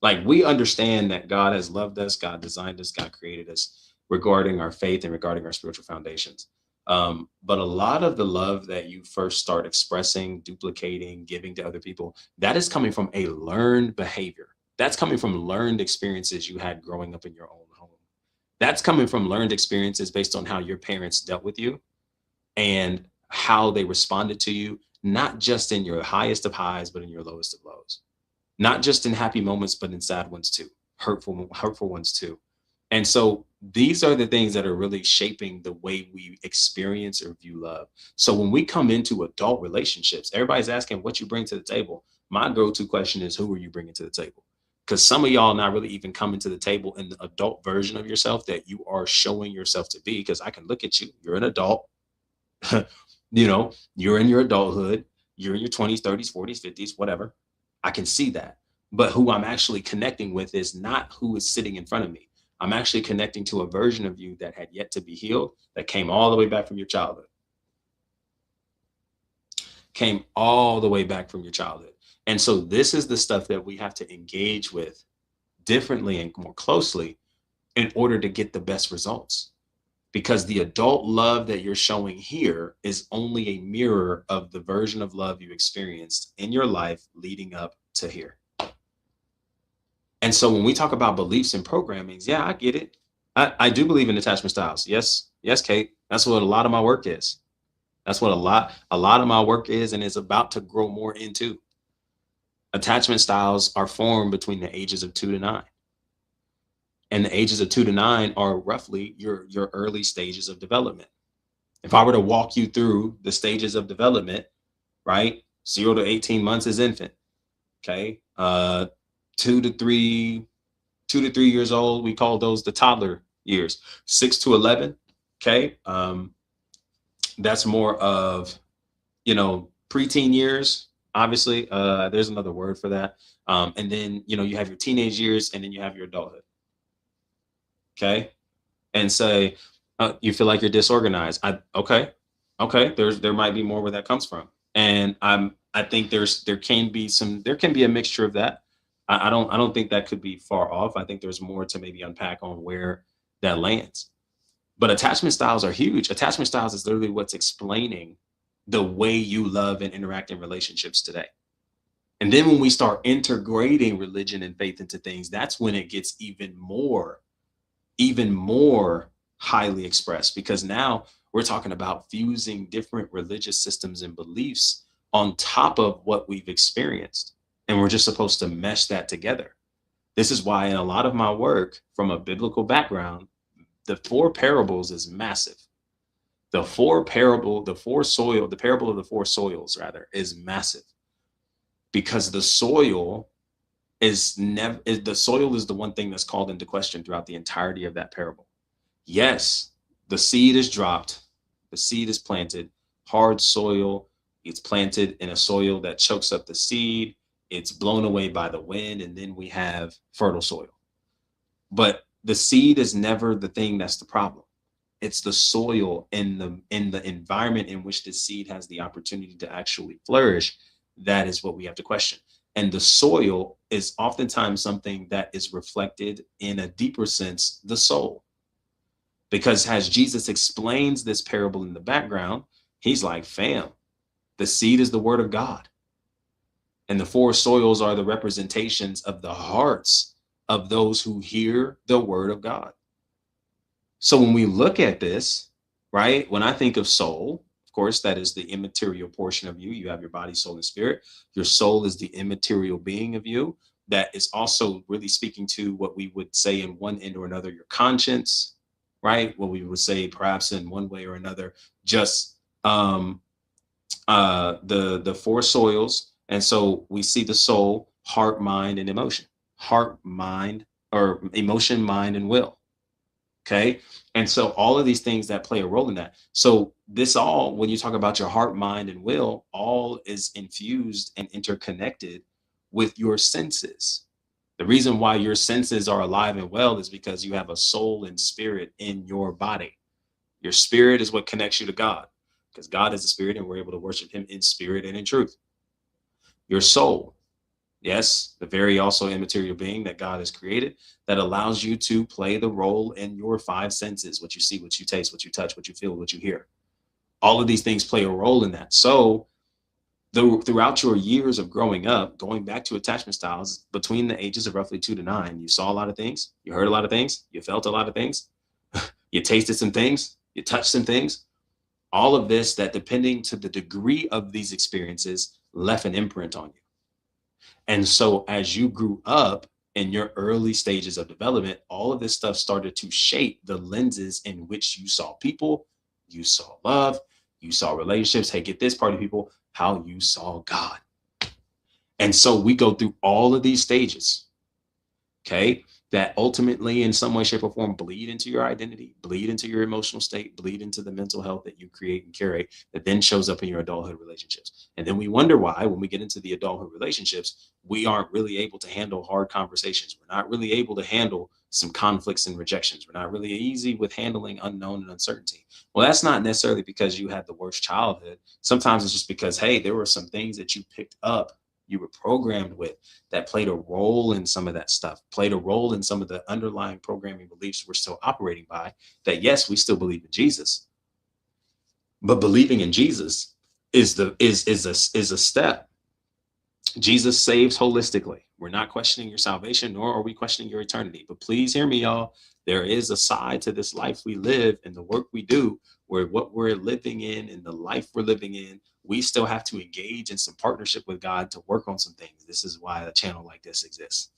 Like we understand that God has loved us, God designed us, God created us regarding our faith and regarding our spiritual foundations. But a lot of the love that you first start expressing, duplicating, giving to other people, that is coming from a learned behavior. That's coming from learned experiences you had growing up in your own home. That's coming from learned experiences based on how your parents dealt with you and how they responded to you, not just in your highest of highs, but in your lowest of lows. Not just in happy moments, but in sad ones too, hurtful ones too. And so these are the things that are really shaping the way we experience or view love. So when we come into adult relationships, everybody's asking what you bring to the table. My go-to question is, who are you bringing to the table? Because some of y'all not really even coming to the table in the adult version of yourself that you are showing yourself to be. Because I can look at you, you're an adult, you're in your adulthood, you're in your 20s, 30s, 40s, 50s, whatever. I can see that. But who I'm actually connecting with is not who is sitting in front of me. I'm actually connecting to a version of you that had yet to be healed, that came all the way back from your childhood. Came all the way back from your childhood. And so this is the stuff that we have to engage with differently and more closely in order to get the best results. Because the adult love that you're showing here is only a mirror of the version of love you experienced in your life leading up to here. And so when we talk about beliefs and programmings, yeah, I get it. I do believe in attachment styles. Yes, yes, Kate. That's what a lot of my work is. That's what a lot of my work is and is about to grow more into. Attachment styles are formed between the ages of 2 to 9. And the ages of 2 to 9 are roughly your early stages of development. If I were to walk you through the stages of development, right? 0 to 18 months is infant. Okay. 2 to 3 years old, we call those the toddler years. 6 to 11. Okay. That's more of, preteen years. Obviously, there's another word for that. And then, you have your teenage years and then you have your adulthood. Okay. And say, you feel like you're disorganized. Okay. There might be more where that comes from. And I think there can be a mixture of that. I don't think that could be far off. I think there's more to maybe unpack on where that lands. But attachment styles are huge. Attachment styles is literally what's explaining the way you love and interact in relationships today. And then when we start integrating religion and faith into things, that's when it gets even more highly expressed, because now we're talking about fusing different religious systems and beliefs on top of what we've experienced. And we're just supposed to mesh that together. This is why in a lot of my work from a biblical background, the four parables is massive. The parable of the four soils rather is massive, because the soil is the one thing that's called into question throughout the entirety of that parable. Yes, the seed is dropped, the seed is planted, hard soil, it's planted in a soil that chokes up the seed, it's blown away by the wind, and then we have fertile soil. But the seed is never the thing that's the problem. It's the soil in the environment in which the seed has the opportunity to actually flourish. That is what we have to question. And the soil is oftentimes something that is reflected in a deeper sense, the soul. Because as Jesus explains this parable in the background, he's like, fam, the seed is the word of God. And the four soils are the representations of the hearts of those who hear the word of God. So when we look at this, right, when I think of soul, of course, that is the immaterial portion of you. You have your body, soul, and spirit. Your soul is the immaterial being of you that is also really speaking to what we would say in one end or another, your conscience, right? What we would say perhaps in one way or another, just the four soils. And so we see the soul, heart, mind, and emotion. Heart, mind, or emotion, mind, and will. Okay. And so all of these things that play a role in that. So this all, when you talk about your heart, mind, and will, all is infused and interconnected with your senses. The reason why your senses are alive and well is because you have a soul and spirit in your body. Your spirit is what connects you to God, because God is a spirit and we're able to worship him in spirit and in truth. Your soul, yes, the very also immaterial being that God has created, that allows you to play the role in your five senses: what you see, what you taste, what you touch, what you feel, what you hear. All of these things play a role in that. So throughout your years of growing up, going back to attachment styles, between the ages of roughly 2 to 9, you saw a lot of things, you heard a lot of things, you felt a lot of things, you tasted some things, you touched some things. All of this, that depending to the degree of these experiences, left an imprint on you. And so as you grew up in your early stages of development, all of this stuff started to shape the lenses in which you saw people, you saw love, you saw relationships. Hey, get this, part of people, how you saw God. And so we go through all of these stages, okay, that ultimately in some way, shape, or form bleed into your identity, bleed into your emotional state, bleed into the mental health that you create and curate, that then shows up in your adulthood relationships. And then we wonder why, when we get into the adulthood relationships, we aren't really able to handle hard conversations. We're not really able to handle some conflicts and rejections. We're not really easy with handling unknown and uncertainty. Well, that's not necessarily because you had the worst childhood. Sometimes it's just because, hey, there were some things that you picked up, you were programmed with, that played a role in some of that stuff, played a role in some of the underlying programming beliefs we're still operating by. That, yes, we still believe in Jesus, but believing in Jesus is a step. Jesus saves holistically. We're not questioning your salvation, nor are we questioning your eternity. But please hear me, y'all. There is a side to this life we live and the work we do, where what we're living in and the life we're living in, we still have to engage in some partnership with God to work on some things. This is why a channel like this exists.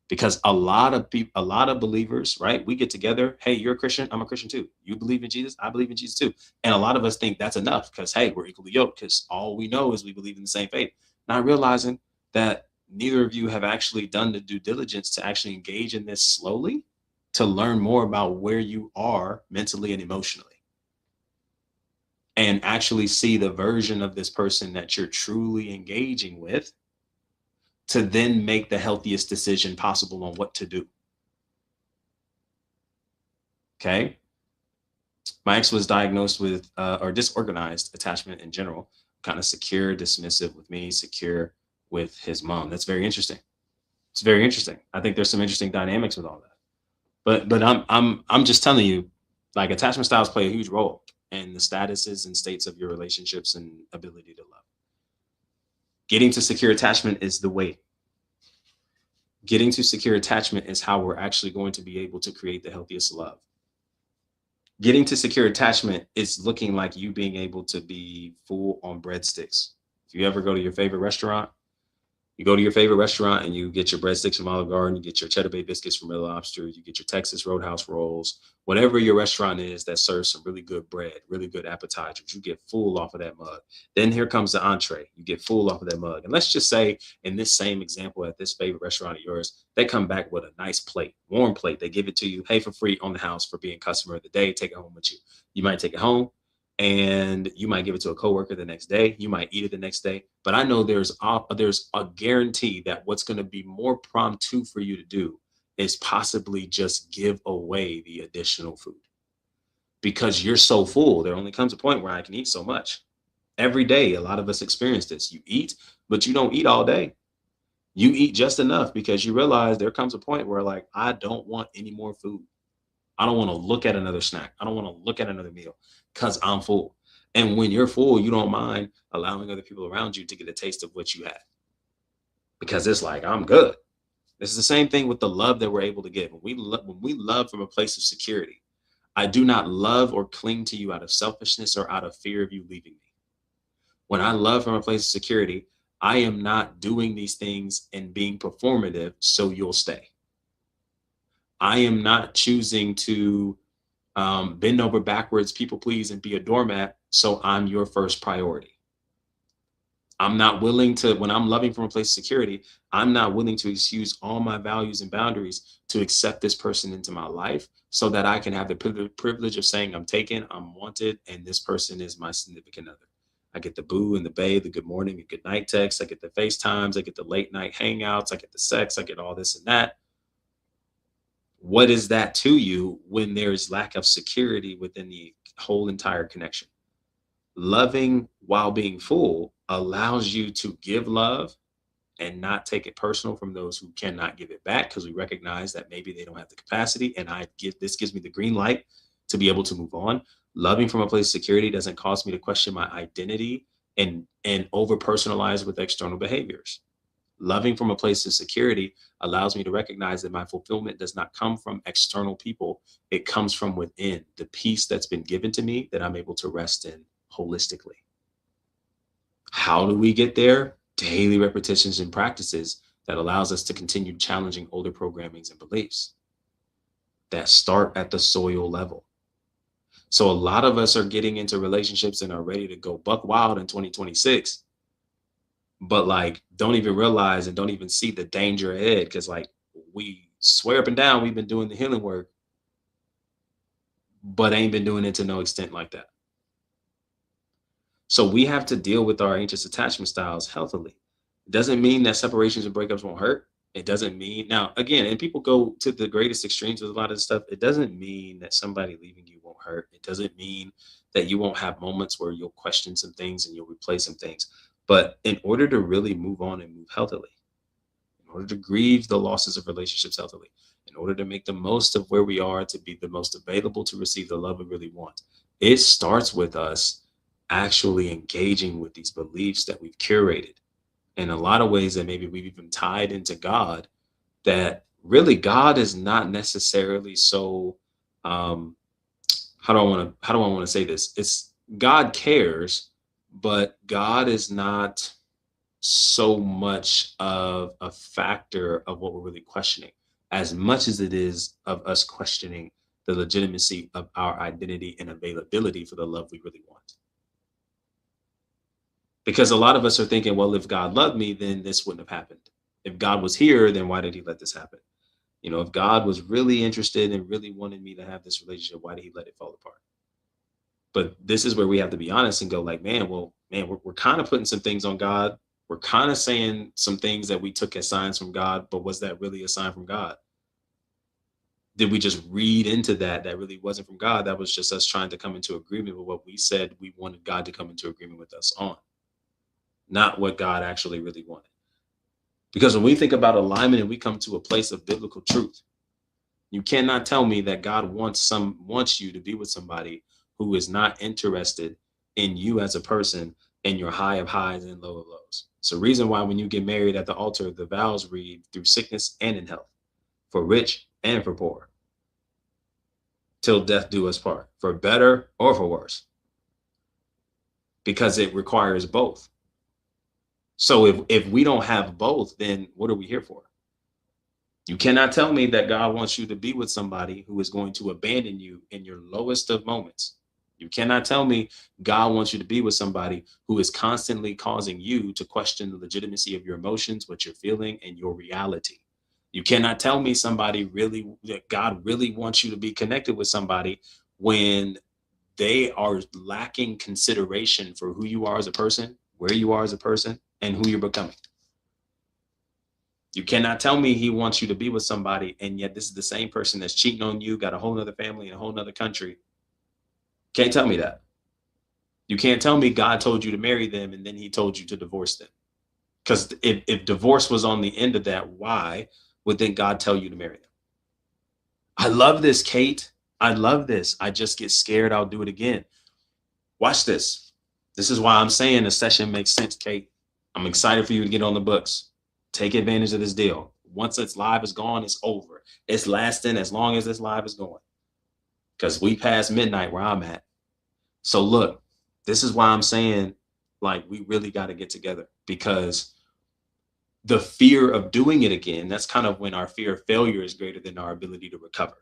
Because a lot of people, a lot of believers, right? We get together. Hey, you're a Christian. I'm a Christian too. You believe in Jesus. I believe in Jesus too. And a lot of us think that's enough because, hey, we're equally yoked, because all we know is we believe in the same faith. Not realizing that neither of you have actually done the due diligence to actually engage in this slowly, to learn more about where you are mentally and emotionally, and actually see the version of this person that you're truly engaging with, to then make the healthiest decision possible on what to do. Okay. My ex was diagnosed with or disorganized attachment in general, kind of secure, dismissive with me, secure with his mom. That's very interesting. It's very interesting. I think there's some interesting dynamics with all that. But I'm just telling you, like, attachment styles play a huge role in the statuses and states of your relationships and ability to love. Getting to secure attachment is the way. Getting to secure attachment is how we're actually going to be able to create the healthiest love. Getting to secure attachment is looking like you being able to be full on breadsticks. If you ever go to your favorite restaurant, you go to your favorite restaurant and you get your breadsticks from Olive Garden, you get your Cheddar Bay biscuits from Red Lobster, you get your Texas Roadhouse rolls, whatever your restaurant is that serves some really good bread, really good appetizers, you get full off of that mug. Then here comes the entree, you get full off of that mug. And let's just say in this same example at this favorite restaurant of yours, they come back with a nice plate, warm plate. They give it to you, hey, for free on the house for being customer of the day. Take it home with you. You might take it home, and you might give it to a coworker the next day. You might eat it the next day. But I know there's a guarantee that what's going to be more promptu for you to do is possibly just give away the additional food, because you're so full. There only comes a point where I can eat so much. Every day, a lot of us experience this. You eat, but you don't eat all day. You eat just enough because you realize there comes a point where, like, I don't want any more food. I don't want to look at another snack. I don't want to look at another meal because I'm full. And when you're full, you don't mind allowing other people around you to get a taste of what you had because it's like, I'm good. This is the same thing with the love that we're able to give. When we love from a place of security, I do not love or cling to you out of selfishness or out of fear of you leaving me. When I love from a place of security, I am not doing these things and being performative so you'll stay. I am not choosing to bend over backwards, people please, and be a doormat so I'm your first priority. I'm not willing to, when I'm loving from a place of security, I'm not willing to excuse all my values and boundaries to accept this person into my life so that I can have the privilege of saying I'm taken, I'm wanted, and this person is my significant other. I get the boo and the babe, the good morning and good night texts. I get the FaceTimes. I get the late night hangouts. I get the sex. I get all this and that. What is that to you when there's lack of security within the whole entire connection? Loving while being full allows you to give love and not take it personal from those who cannot give it back, because we recognize that maybe they don't have the capacity, and this gives me the green light to be able to move on. Loving from a place of security doesn't cause me to question my identity and over personalize with external behaviors. Loving from a place of security allows me to recognize that my fulfillment does not come from external people. It comes from within, the peace that's been given to me that I'm able to rest in holistically. How do we get there? Daily repetitions and practices that allows us to continue challenging older programmings and beliefs that start at the soil level. So a lot of us are getting into relationships and are ready to go buck wild in 2026, but like don't even realize and don't even see the danger ahead, because like we swear up and down we've been doing the healing work, but ain't been doing it to no extent like that. So we have to deal with our anxious attachment styles healthily. It doesn't mean that separations and breakups won't hurt. It doesn't mean, now again, and people go to the greatest extremes with a lot of this stuff. It doesn't mean that somebody leaving you won't hurt. It doesn't mean that you won't have moments where you'll question some things and you'll replay some things. But in order to really move on and move healthily, in order to grieve the losses of relationships healthily, in order to make the most of where we are, to be the most available to receive the love we really want, it starts with us actually engaging with these beliefs that we've curated in a lot of ways that maybe we've even tied into God, that really God is not necessarily so how do I want to say this? It's God cares, but God is not so much of a factor of what we're really questioning, as much as it is of us questioning the legitimacy of our identity and availability for the love we really want. Because a lot of us are thinking, well, if God loved me, then this wouldn't have happened. If God was here, then why did he let this happen? You know, if God was really interested and really wanted me to have this relationship, why did he let it fall apart? But this is where we have to be honest and go like, man, we're kind of putting some things on God. We're kind of saying some things that we took as signs from God, but was that really a sign from God? Did we just read into that really wasn't from God? That was just us trying to come into agreement with what we said we wanted God to come into agreement with us on, not what God actually really wanted. Because when we think about alignment and we come to a place of biblical truth, you cannot tell me that God wants you to be with somebody who is not interested in you as a person and your high of highs and low of lows. It's the reason why when you get married at the altar, the vows read through sickness and in health, for rich and for poor, till death do us part, for better or for worse, because it requires both. So if we don't have both, then what are we here for? You cannot tell me that God wants you to be with somebody who is going to abandon you in your lowest of moments. You cannot tell me God wants you to be with somebody who is constantly causing you to question the legitimacy of your emotions, what you're feeling, and your reality. You cannot tell me that God really wants you to be connected with somebody when they are lacking consideration for who you are as a person, where you are as a person, and who you're becoming. You cannot tell me he wants you to be with somebody, and yet this is the same person that's cheating on you, got a whole nother family in a whole nother country. Can't tell me that. You can't tell me God told you to marry them and then he told you to divorce them. Because if divorce was on the end of that, why would then God tell you to marry them? I love this, Kate. I love this. I just get scared. I'll do it again. Watch this. This is why I'm saying the session makes sense, Kate. I'm excited for you to get on the books. Take advantage of this deal. Once it's live is gone, it's over. It's lasting as long as this live is going. Because we passed midnight where I'm at. So look, this is why I'm saying, like, we really got to get together, because the fear of doing it again, that's kind of when our fear of failure is greater than our ability to recover.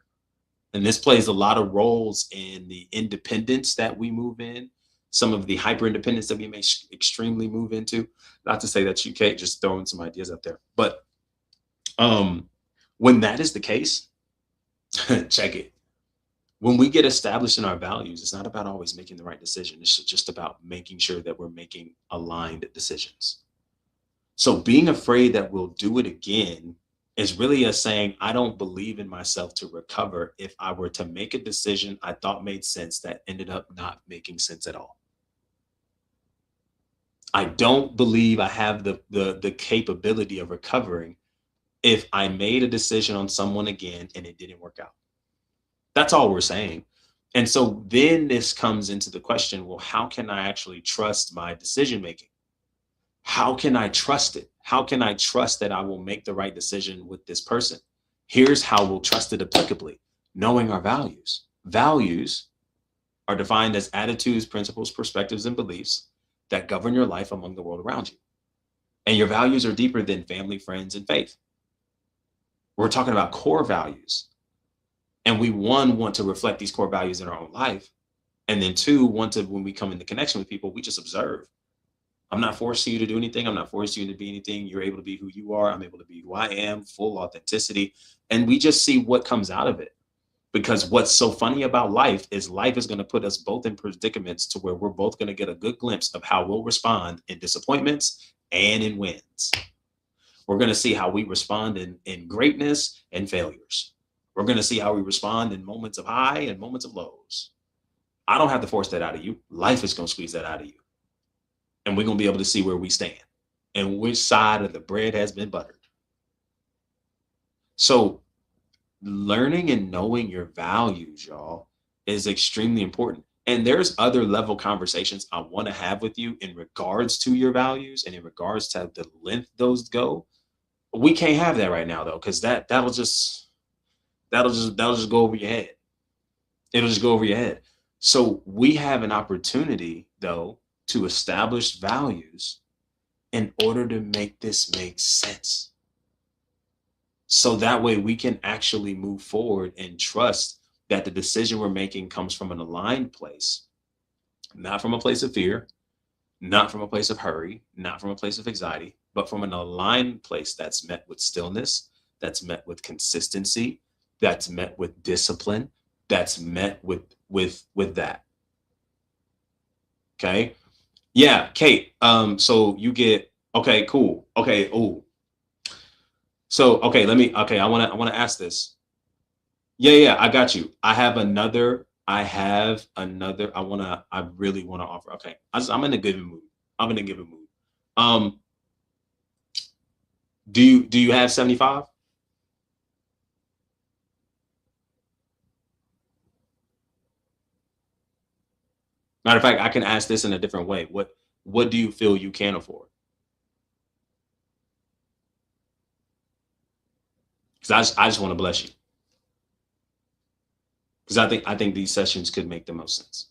And this plays a lot of roles in the independence that we move in, some of the hyper independence that we may extremely move into. Not to say that you can't, just throwing some ideas out there. But when that is the case, check it. When we get established in our values, it's not about always making the right decision. It's just about making sure that we're making aligned decisions. So being afraid that we'll do it again is really a saying, I don't believe in myself to recover if I were to make a decision I thought made sense that ended up not making sense at all. I don't believe I have the capability of recovering if I made a decision on someone again and it didn't work out. That's all we're saying. And so then this comes into the question, well, how can I actually trust my decision making? How can I trust it? How can I trust that I will make the right decision with this person? Here's how we'll trust it applicably: knowing our values. Values are defined as attitudes, principles, perspectives, and beliefs that govern your life among the world around you. And your values are deeper than family, friends, and faith. We're talking about core values. And we, one, want to reflect these core values in our own life. And then two, want to, when we come into connection with people, we just observe. I'm not forcing you to do anything. I'm not forcing you to be anything. You're able to be who you are. I'm able to be who I am, full authenticity. And we just see what comes out of it. Because what's so funny about life is going to put us both in predicaments to where we're both going to get a good glimpse of how we'll respond in disappointments and in wins. We're going to see how we respond in greatness and failures. We're going to see how we respond in moments of high and moments of lows. I don't have to force that out of you. Life is going to squeeze that out of you. And we're going to be able to see where we stand and which side of the bread has been buttered. So learning and knowing your values, y'all, is extremely important. And there's other level conversations I want to have with you in regards to your values and in regards to the length those go. We can't have that right now though, because that'll just go over your head. It'll just go over your head. So we have an opportunity though to establish values in order to make this make sense. So that way we can actually move forward and trust that the decision we're making comes from an aligned place, not from a place of fear, not from a place of hurry, not from a place of anxiety, but from an aligned place that's met with stillness, that's met with consistency, that's met with discipline, that's met with that. Okay. Yeah, Kate. So you get, okay, cool. Okay. Oh, so okay, I want to ask this. Yeah, I got you. I really want to offer. Okay. I'm in a good mood. I'm in a given mood. Um, do you have 75? Matter of fact, I can ask this in a different way. What do you feel you can afford? Because I just want to bless you. Because I think these sessions could make the most sense.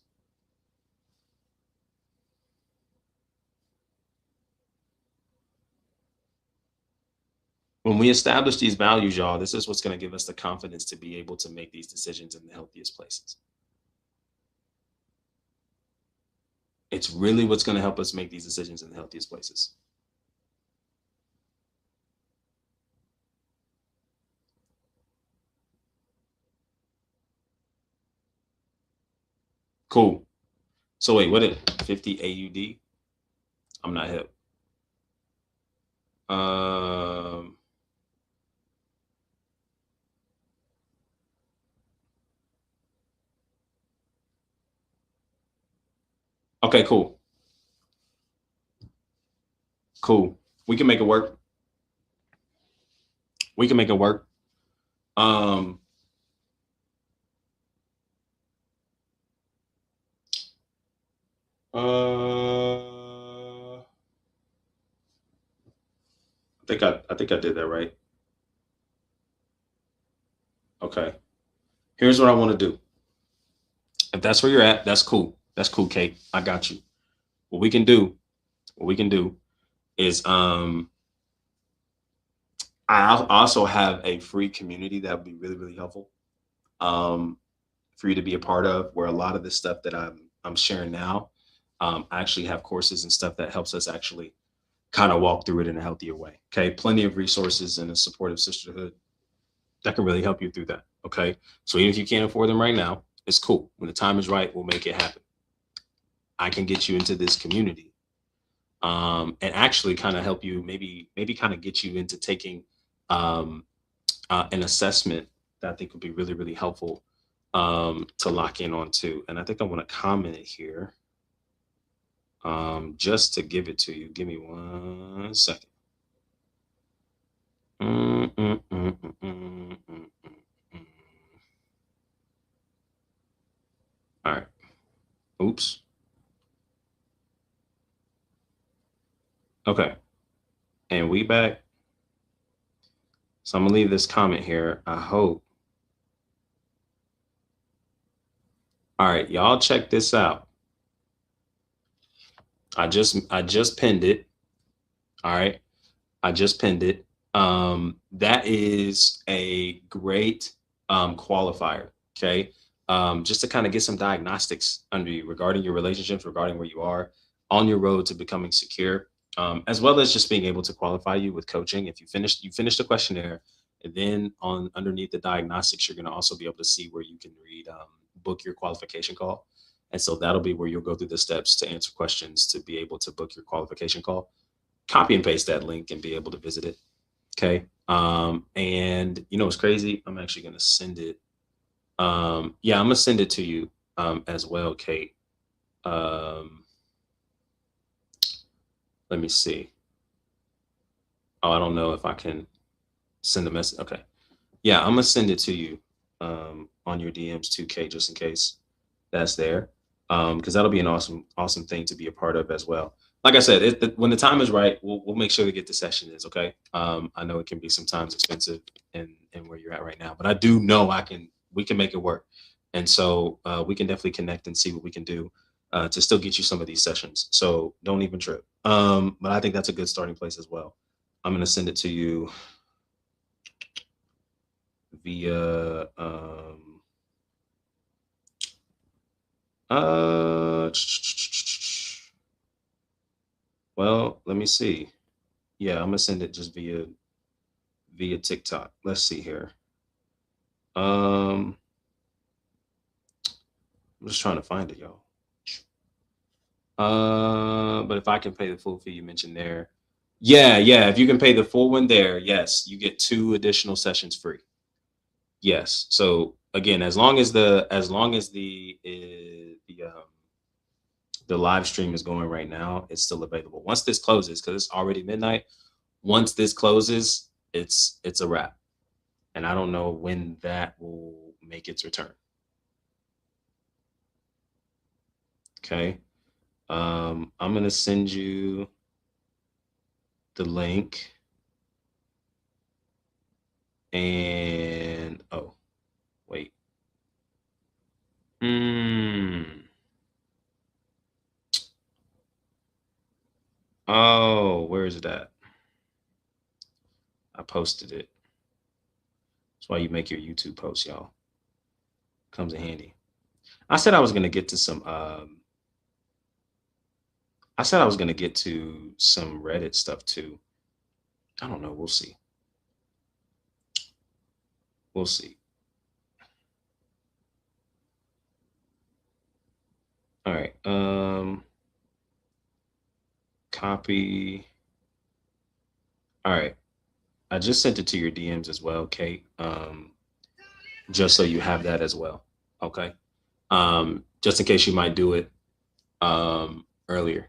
When we establish these values, y'all, this is what's going to give us the confidence to be able to make these decisions in the healthiest places. It's really what's going to help us make these decisions in the healthiest places. Cool. So wait, what is 50 AUD? I'm not hip. Okay, cool. Cool. We can make it work. We can make it work. Um, I think I did that right. Okay. Here's what I want to do. If that's where you're at, that's cool. That's cool, Kate. I got you. What we can do, what we can do is I also have a free community that would be really, really helpful. Um for you to be a part of, where a lot of this stuff that I'm sharing now, I actually have courses and stuff that helps us actually kind of walk through it in a healthier way. Okay. Plenty of resources and a supportive sisterhood that can really help you through that. Okay. So even if you can't afford them right now, it's cool. When the time is right, we'll make it happen. I can get you into this community, and actually kind of help you, maybe kind of get you into taking um, an assessment that I think would be really, really helpful to lock in on too. And I think I want to comment it here, just to give it to you. Give me 1 second. Mm, mm, mm, mm, mm, mm, mm. All right. Oops. Okay. And we back. So I'm gonna leave this comment here. I hope. All right, y'all check this out. I just pinned it. All right. I just pinned it. That is a great qualifier. Okay. Just to kind of get some diagnostics under you regarding your relationships, regarding where you are on your road to becoming secure, as well as just being able to qualify you with coaching. If you finish the questionnaire, and then on underneath the diagnostics, you're going to also be able to see where you can read, book your qualification call. And so that'll be where you'll go through the steps to answer questions to be able to book your qualification call. Copy and paste that link and be able to visit it. Okay. And you know what's crazy? I'm actually gonna send it. Yeah, I'm gonna send it to you as well, Kate. Um, let me see. Oh, I don't know if I can send a message. Okay. Yeah, I'm gonna send it to you on your DMs too, Kate, just in case that's there. Because that'll be an awesome, awesome thing to be a part of as well. Like I said, when the time is right, we'll make sure to get the session is okay. I know it can be sometimes expensive in where you're at right now, but I do know we can make it work, and so we can definitely connect and see what we can do to still get you some of these sessions. So don't even trip. But I think that's a good starting place as well. I'm gonna send it to you via uh well, let me see. Yeah, I'm gonna send it just via TikTok. Let's see here. Um, I'm just trying to find it, y'all. But if I can pay the full fee you mentioned there, yeah, yeah. If you can pay the full one there, yes, you get 2 additional sessions free. Yes. So again, as long as the live stream is going right now, it's still available. Once this closes, because it's already midnight. Once this closes, it's a wrap, and I don't know when that will make its return. Okay. I'm gonna send you the link, and oh wait. Hmm. Oh, where is it at? I posted it. That's why you make your YouTube posts, y'all. Comes in handy. I said I was gonna get to some. I said I was gonna get to some Reddit stuff too. I don't know. We'll see. We'll see. All right. Copy. All right. I just sent it to your DMs as well, Kate. Just so you have that as well. Okay. Just in case you might do it earlier.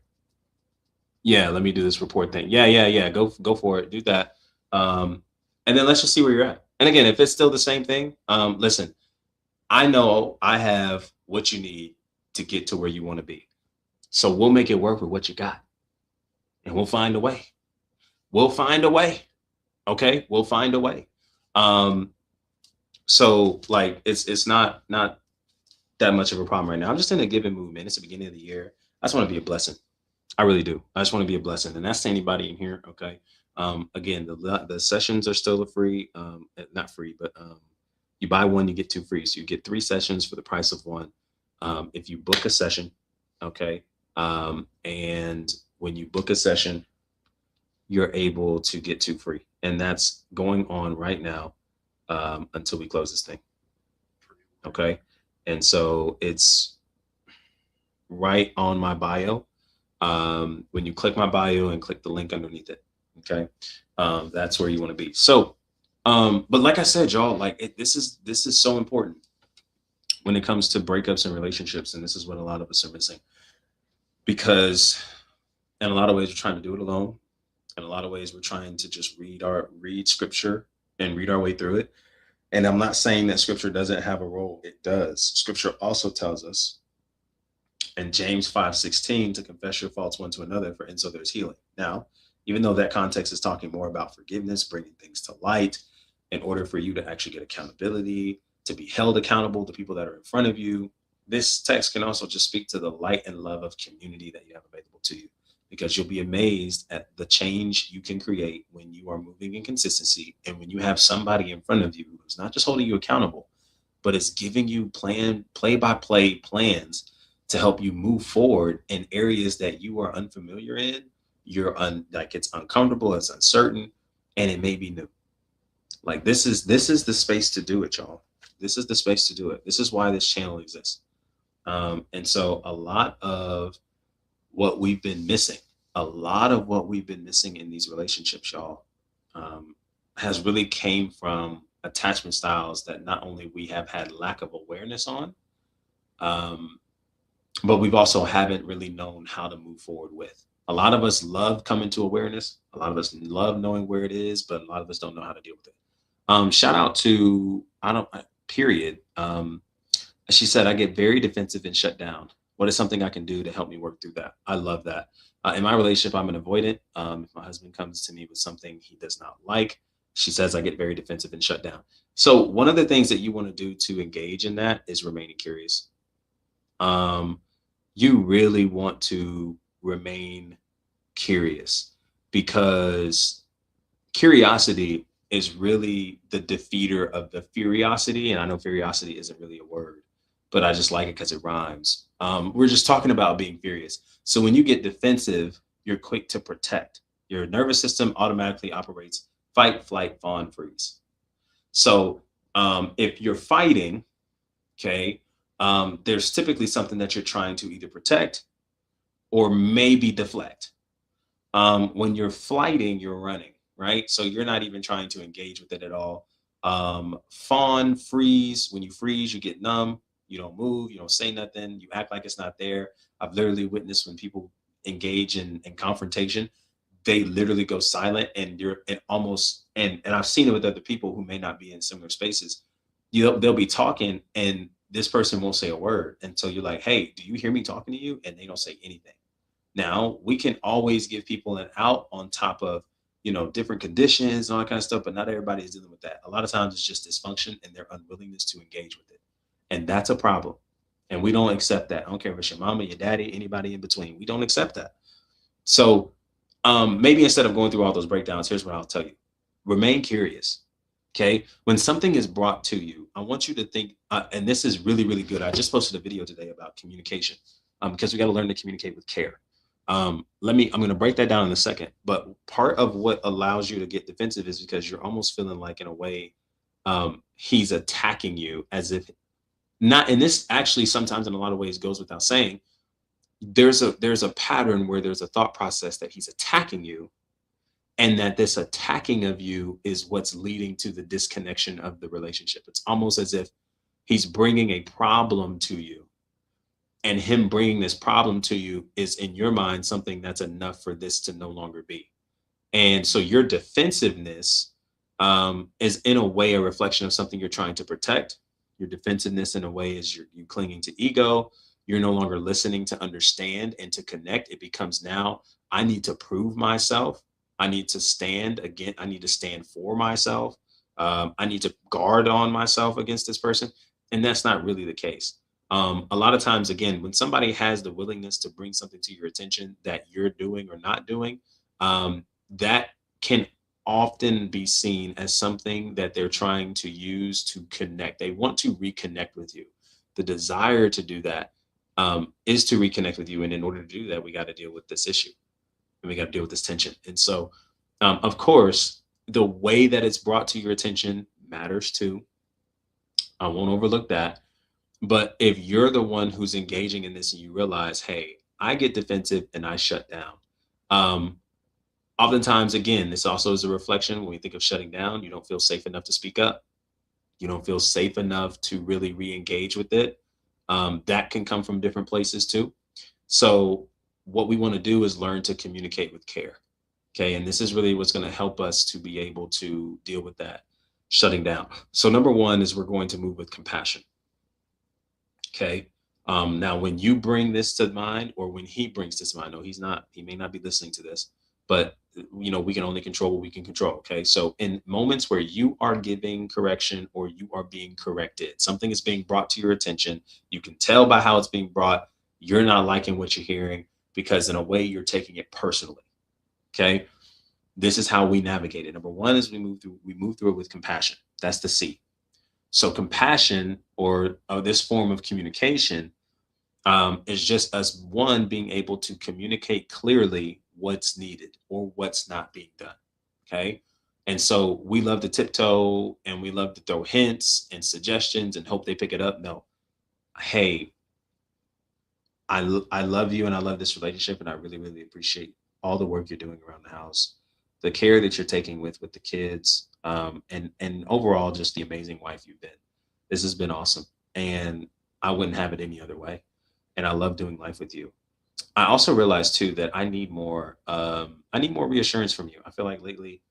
Yeah, let me do this report thing. Yeah. Go for it. Do that. And then let's just see where you're at. And again, if it's still the same thing, listen, I know I have what you need to get to where you want to be. So we'll make it work with what you got. And we'll find a way. We'll find a way. Okay? We'll find a way. Um, so like it's not that much of a problem right now. I'm just in a giving mood, man. It's the beginning of the year. I just want to be a blessing. I really do. I just want to be a blessing, and that's to anybody in here. Okay. Again, the sessions are still a free, not free, but you buy one, you get two free. So you get 3 sessions for the price of one. If you book a session, okay, and when you book a session, you're able to get 2 free, and that's going on right now until we close this thing. Okay, and so it's right on my bio. When you click my bio and click the link underneath it, okay, that's where you want to be. So, but like I said, y'all, like this is so important when it comes to breakups and relationships, and this is what a lot of us are missing because, in a lot of ways, we're trying to do it alone. In a lot of ways, we're trying to just read scripture and read our way through it. And I'm not saying that scripture doesn't have a role. It does. Scripture also tells us in James 5:16 to confess your faults one to another, for in so there's healing. Now, even though that context is talking more about forgiveness, bringing things to light, in order for you to actually get accountability, to be held accountable to people that are in front of you, this text can also just speak to the light and love of community that you have available to you. Because you'll be amazed at the change you can create when you are moving in consistency and when you have somebody in front of you who's not just holding you accountable, but is giving you play by play plans to help you move forward in areas that you are unfamiliar in. Like it's uncomfortable, it's uncertain, and it may be new. Like this is the space to do it, y'all. This is the space to do it. This is why this channel exists. And so a lot of what we've been missing in these relationships, y'all, has really came from attachment styles that not only we have had lack of awareness on, um, but we've also haven't really known how to move forward with. A lot of us love coming to awareness. A lot of us love knowing where it is, but a lot of us don't know how to deal with it. Shout out to I don't period. She said, I get very defensive and shut down. What is something I can do to help me work through that? I love that. In my relationship, I'm an avoidant. If my husband comes to me with something he does not like, she says I get very defensive and shut down. So one of the things that you want to do to engage in that is remaining curious. Um, you really want to remain curious because curiosity is really the defeater of the furiosity. And I know furiosity isn't really a word, but I just like it because it rhymes. We're just talking about being furious. So when you get defensive, you're quick to protect. Your nervous system automatically operates fight, flight, fawn, freeze. So if you're fighting, okay, there's typically something that you're trying to either protect or maybe deflect. When you're flighting, you're running, right? So you're not even trying to engage with it at all. Fawn, freeze. When you freeze, you get numb. You don't move. You don't say nothing. You act like it's not there. I've literally witnessed when people engage in confrontation, they literally go silent, and and I've seen it with other people who may not be in similar spaces. They'll be talking, and this person won't say a word until you're like, "Hey, do you hear me talking to you?" And they don't say anything. Now, we can always give people an out on top of, different conditions and all that kind of stuff, but not everybody is dealing with that. A lot of times it's just dysfunction and their unwillingness to engage with it. And that's a problem. And we don't accept that. I don't care if it's your mama, your daddy, anybody in between. We don't accept that. So maybe instead of going through all those breakdowns, here's what I'll tell you. Remain curious. Okay. When something is brought to you, I want you to think, and this is really, really good. I just posted a video today about communication because we got to learn to communicate with care. I'm going to break that down in a second, but part of what allows you to get defensive is because you're almost feeling like, in a way, he's attacking you, as if not. And this actually sometimes in a lot of ways goes without saying. There's a pattern where there's a thought process that he's attacking you, and that this attacking of you is what's leading to the disconnection of the relationship. It's almost as if he's bringing a problem to you, And him bringing this problem to you is in your mind something that's enough for this to no longer be. And so your defensiveness is in a way a reflection of something you're trying to protect. Your defensiveness in a way is you clinging to ego. You're no longer listening to understand and to connect. It becomes now, I need to prove myself. I need to stand again. I need to stand for myself. I need to guard on myself against this person. And that's not really the case. A lot of times, again, when somebody has the willingness to bring something to your attention that you're doing or not doing, that can often be seen as something that they're trying to use to connect. They want to reconnect with you. The desire to do that is to reconnect with you. And in order to do that, we got to deal with this issue and we got to deal with this tension. And so, of course, the way that it's brought to your attention matters too. I won't overlook that. But if you're the one who's engaging in this and you realize, hey, I get defensive and I shut down. Um, Oftentimes, again, this also is a reflection when we think of shutting down, you don't feel safe enough to speak up. You don't feel safe enough to really re-engage with it. That can come from different places too. So what we want to do is learn to communicate with care. Okay. And this is really what's going to help us to be able to deal with that shutting down. So number one is we're going to move with compassion. Okay. Now, when you bring this to mind, or when he brings this to mind, no, he's not, he may not be listening to this, but we can only control what we can control. Okay. So in moments where you are giving correction or you are being corrected, something is being brought to your attention. You can tell by how it's being brought, you're not liking what you're hearing because in a way you're taking it personally. Okay. This is how we navigate it. Number one is we move through it with compassion. That's the C. So compassion or this form of communication is just us, one, being able to communicate clearly what's needed or what's not being done. Okay. And so we love to tiptoe and we love to throw hints and suggestions and hope they pick it up. No, hey, I love you and I love this relationship and I really, really appreciate all the work you're doing around the house, the care that you're taking with the kids, and overall just the amazing wife you've been. This has been awesome, and I wouldn't have it any other way. And I love doing life with you. I also realized too that I need more. I need more reassurance from you. I feel like lately,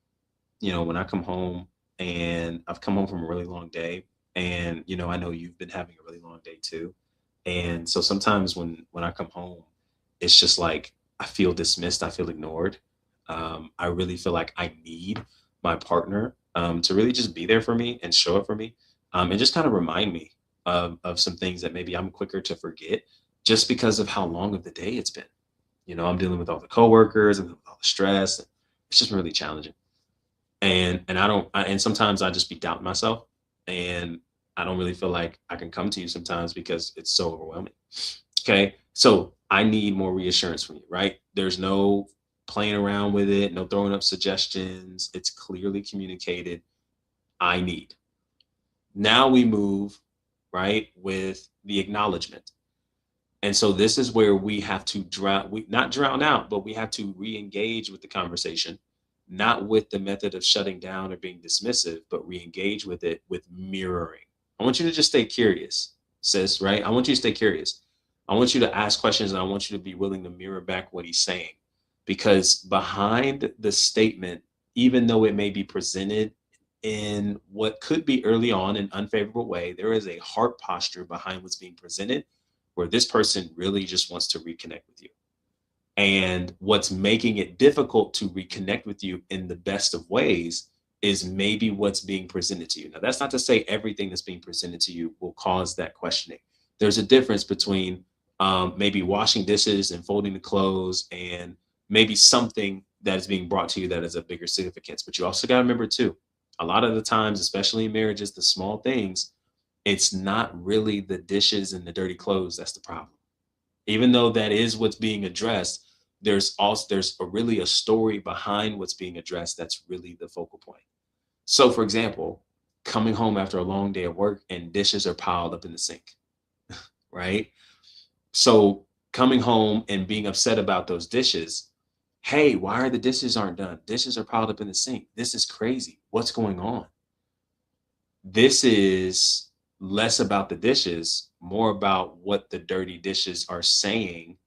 when I come home and I've come home from a really long day, and I know you've been having a really long day too, and so sometimes when I come home, it's just like I feel dismissed, I feel ignored. I really feel like I need my partner to really just be there for me and show up for me, and just kind of remind me of some things that maybe I'm quicker to forget just because of how long of the day it's been. I'm dealing with all the coworkers and all the stress. It's just really challenging. And and sometimes I just be doubting myself, and I don't really feel like I can come to you sometimes because it's so overwhelming. Okay. So I need more reassurance from you, right? There's no playing around with it, no throwing up suggestions. It's clearly communicated. I need. Now we move, right, with the acknowledgement. And so this is where we have to not drown out, but we have to re-engage with the conversation, not with the method of shutting down or being dismissive, but re-engage with it with mirroring. I want you to just stay curious, sis, right? I want you to stay curious. I want you to ask questions and I want you to be willing to mirror back what he's saying. Because behind the statement, even though it may be presented in what could be early on an unfavorable way, there is a heart posture behind what's being presented where this person really just wants to reconnect with you. And what's making it difficult to reconnect with you in the best of ways is maybe what's being presented to you. Now, that's not to say everything that's being presented to you will cause that questioning. There's a difference between maybe washing dishes and folding the clothes and maybe something that is being brought to you that is a bigger significance. But you also got to remember too, a lot of the times, especially in marriages, the small things, it's not really the dishes and the dirty clothes that's the problem. Even though that is what's being addressed, there's really a story behind what's being addressed that's really the focal point. So for example, coming home after a long day of work and dishes are piled up in the sink, right? So coming home and being upset about those dishes, hey, why are the dishes aren't done? Dishes are piled up in the sink. This is crazy. What's going on? This is less about the dishes, more about what the dirty dishes are saying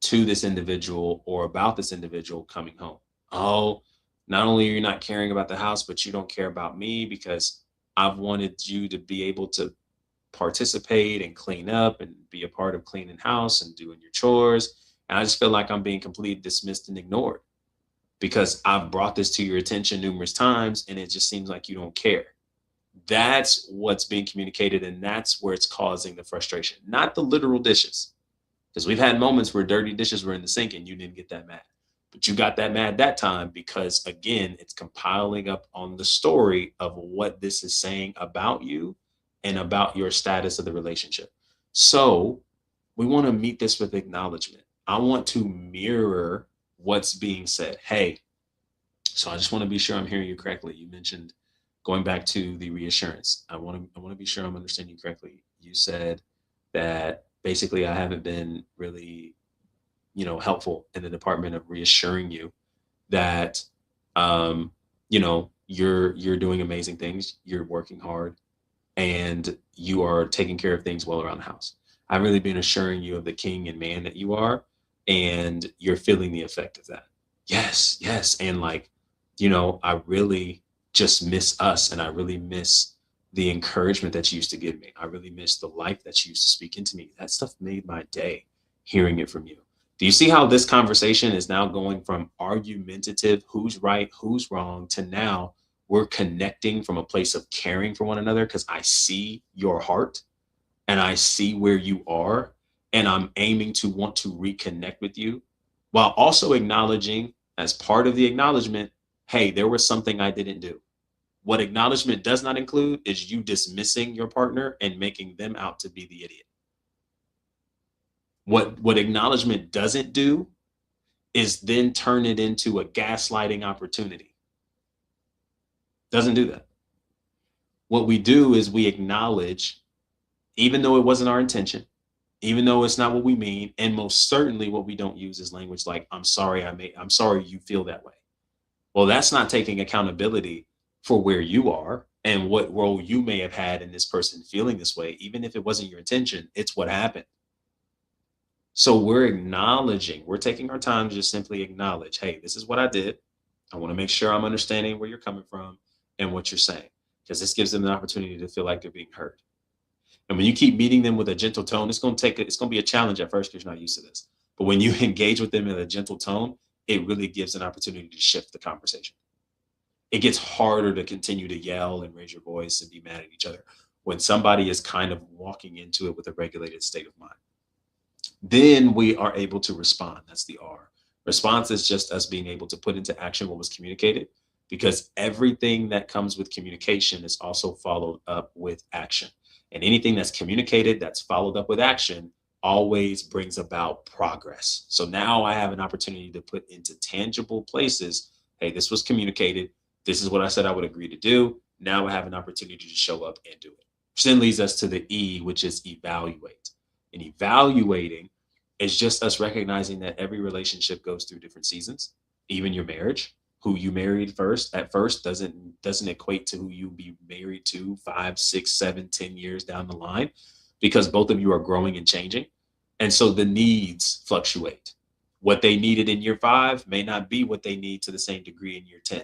to this individual or about this individual coming home. Oh, not only are you not caring about the house, but you don't care about me because I've wanted you to be able to participate and clean up and be a part of cleaning house and doing your chores. And I just feel like I'm being completely dismissed and ignored because I've brought this to your attention numerous times and it just seems like you don't care. That's what's being communicated, and that's where it's causing the frustration, not the literal dishes. Because we've had moments where dirty dishes were in the sink and you didn't get that mad. But you got that mad that time because, again, it's compiling up on the story of what this is saying about you and about your status of the relationship. So we want to meet this with acknowledgement. I want to mirror what's being said. Hey, so I just want to be sure I'm hearing you correctly. You mentioned going back to the reassurance. I want to be sure I'm understanding you correctly. You said that basically I haven't been really, helpful in the department of reassuring you that you're doing amazing things, you're working hard, and you are taking care of things well around the house. I've really been assuring you of the king and man that you are, and you're feeling the effect of that. Yes, yes. And like, I really just miss us, and I really miss the encouragement that you used to give me. I really miss the life that you used to speak into me. That stuff made my day hearing it from you. Do you see how this conversation is now going from argumentative, who's right, who's wrong, to now we're connecting from a place of caring for one another because I see your heart and I see where you are, and I'm aiming to want to reconnect with you while also acknowledging, as part of the acknowledgement, hey, there was something I didn't do. What acknowledgement does not include is you dismissing your partner and making them out to be the idiot. What acknowledgement doesn't do is then turn it into a gaslighting opportunity. Doesn't do that. What we do is we acknowledge, even though it wasn't our intention, even though it's not what we mean, and most certainly what we don't use is language like, I'm sorry you feel that way. Well, that's not taking accountability for where you are and what role you may have had in this person feeling this way. Even if it wasn't your intention, it's what happened. So we're taking our time to just simply acknowledge, hey, this is what I did. I want to make sure I'm understanding where you're coming from and what you're saying, because this gives them the opportunity to feel like they're being heard. And when you keep meeting them with a gentle tone, it's going to be a challenge at first because you're not used to this. But when you engage with them in a gentle tone, it really gives an opportunity to shift the conversation. It gets harder to continue to yell and raise your voice and be mad at each other when somebody is kind of walking into it with a regulated state of mind. Then we are able to respond. That's the R. Response is just us being able to put into action what was communicated, because everything that comes with communication is also followed up with action. And anything that's communicated that's followed up with action always brings about progress. So now I have an opportunity to put into tangible places, hey, this was communicated. This is what I said I would agree to do. Now I have an opportunity to show up and do it. Which then leads us to the E, which is evaluate. And evaluating is just us recognizing that every relationship goes through different seasons, even your marriage. Who you married at first doesn't equate to who you be married to 5, 6, 7, 10 years down the line, because both of you are growing and changing. And so the needs fluctuate. What they needed in year 5 may not be what they need to the same degree in year 10.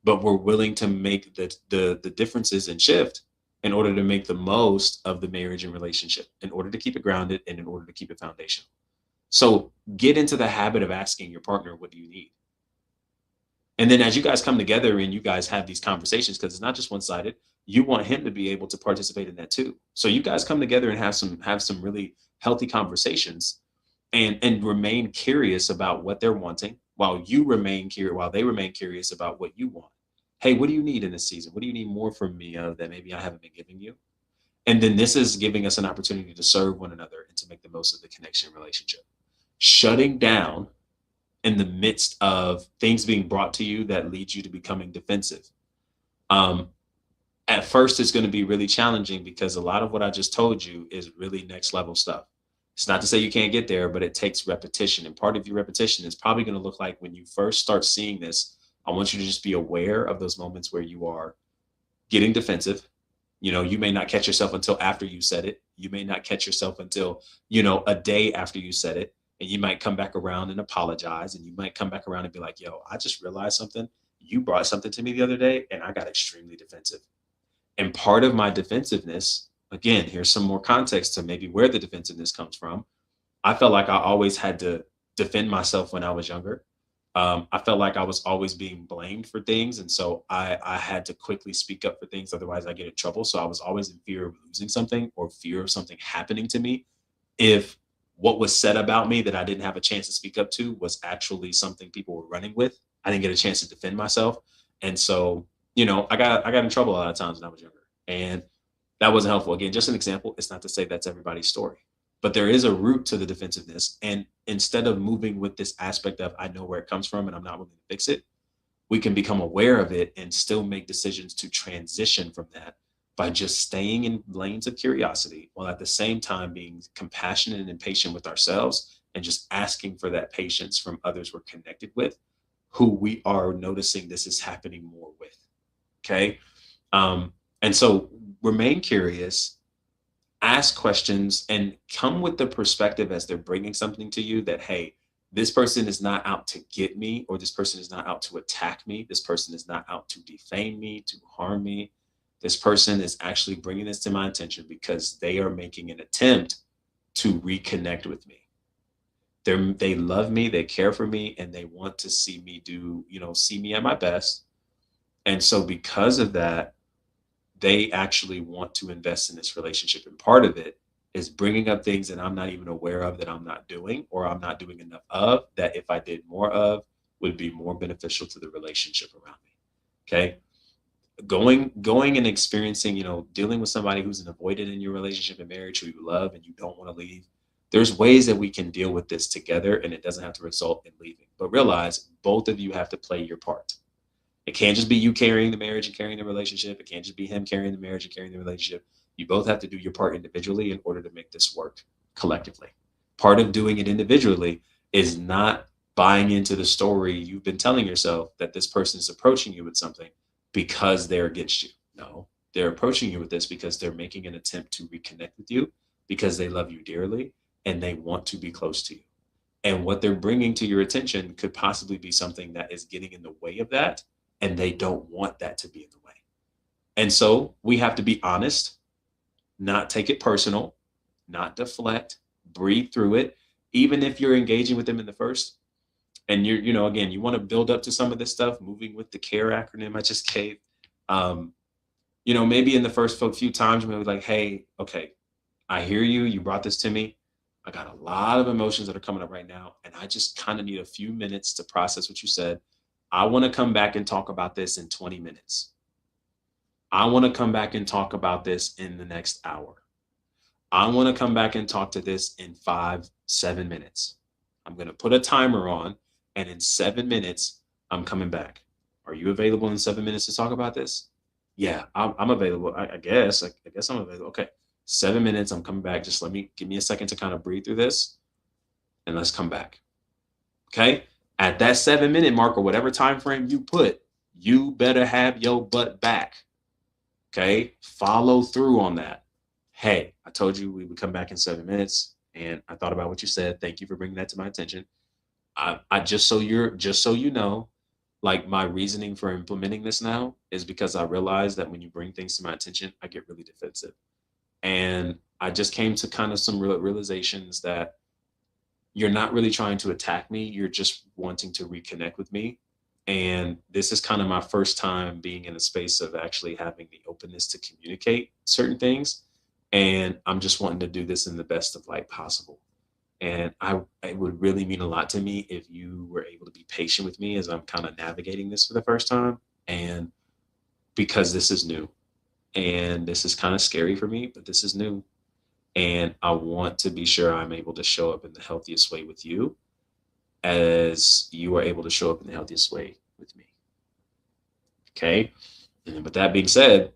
But we're willing to make the differences and shift in order to make the most of the marriage and relationship, in order to keep it grounded and in order to keep it foundational. So get into the habit of asking your partner, what do you need? And then as you guys come together and you guys have these conversations, because it's not just one-sided, you want him to be able to participate in that too. So you guys come together and have some really healthy conversations and remain curious about what they're wanting while they remain curious about what you want. Hey, what do you need in this season? What do you need more from me that maybe I haven't been giving you? And then this is giving us an opportunity to serve one another and to make the most of the connection relationship. Shutting down in the midst of things being brought to you that leads you to becoming defensive. At first, it's going to be really challenging because a lot of what I just told you is really next level stuff. It's not to say you can't get there, but it takes repetition. And part of your repetition is probably going to look like, when you first start seeing this, I want you to just be aware of those moments where you are getting defensive. You may not catch yourself until after you said it, You may not catch yourself until, a day after you said it. And you might come back around and apologize. And you might come back around and be like, yo, I just realized something. You brought something to me the other day and I got extremely defensive. And part of my defensiveness, again, here's some more context to maybe where the defensiveness comes from. I felt like I always had to defend myself when I was younger. I felt like I was always being blamed for things. And so I had to quickly speak up for things. Otherwise, I get in trouble. So I was always in fear of losing something or fear of something happening to me if what was said about me that I didn't have a chance to speak up to was actually something people were running with. I didn't get a chance to defend myself. And so, I got in trouble a lot of times when I was younger. And that wasn't helpful. Again, just an example. It's not to say that's everybody's story. But there is a root to the defensiveness. And instead of moving with this aspect of I know where it comes from and I'm not willing to fix it, we can become aware of it and still make decisions to transition from that by just staying in lanes of curiosity while at the same time being compassionate and patient with ourselves and just asking for that patience from others we're connected with who we are noticing this is happening more with. Okay. And so remain curious, ask questions, and come with the perspective as they're bringing something to you that, hey, this person is not out to get me, or this person is not out to attack me. This person is not out to defame me, to harm me. This person is actually bringing this to my attention because they are making an attempt to reconnect with me. They love me, they care for me, and they want to see me see me at my best. And so because of that, they actually want to invest in this relationship. And part of it is bringing up things that I'm not even aware of that I'm not doing or I'm not doing enough of that if I did more of would be more beneficial to the relationship around me. Okay. Going and experiencing, dealing with somebody who's an avoidant in your relationship and marriage who you love and you don't want to leave. There's ways that we can deal with this together and it doesn't have to result in leaving. But realize both of you have to play your part. It can't just be you carrying the marriage and carrying the relationship. It can't just be him carrying the marriage and carrying the relationship. You both have to do your part individually in order to make this work collectively. Part of doing it individually is not buying into the story you've been telling yourself that this person is approaching you with something because they're against you. No, they're approaching you with this because they're making an attempt to reconnect with you because they love you dearly and they want to be close to you. And what they're bringing to your attention could possibly be something that is getting in the way of that. And they don't want that to be in the way. And so we have to be honest, not take it personal, not deflect, breathe through it. Even if you're engaging with them in the first, and again, you want to build up to some of this stuff, moving with the CARE acronym I just gave. Maybe in the first few times, maybe like, hey, okay, I hear you. You brought this to me. I got a lot of emotions that are coming up right now. And I just kind of need a few minutes to process what you said. I want to come back and talk about this in 20 minutes. I want to come back and talk about this in the next hour. I want to come back and talk to this in 7 minutes. I'm going to put a timer on, and in 7 minutes, I'm coming back. Are you available in 7 minutes to talk about this? Yeah, I'm available. I guess I'm available. Okay, 7 minutes, I'm coming back. Just give me a second to kind of breathe through this, and let's come back. Okay? At that 7-minute mark or whatever time frame you put, you better have your butt back. Okay? Follow through on that. Hey, I told you we would come back in 7 minutes, and I thought about what you said. Thank you for bringing that to my attention. I just so you know, like my reasoning for implementing this now is because I realize that when you bring things to my attention, I get really defensive. And I just came to kind of some realizations that you're not really trying to attack me. You're just wanting to reconnect with me. And this is kind of my first time being in a space of actually having the openness to communicate certain things. And I'm just wanting to do this in the best of light possible. And it would really mean a lot to me if you were able to be patient with me as I'm kind of navigating this for the first time. And because this is new and this is kind of scary for me, but this is new. And I want to be sure I'm able to show up in the healthiest way with you as you are able to show up in the healthiest way with me. Okay. And with that being said,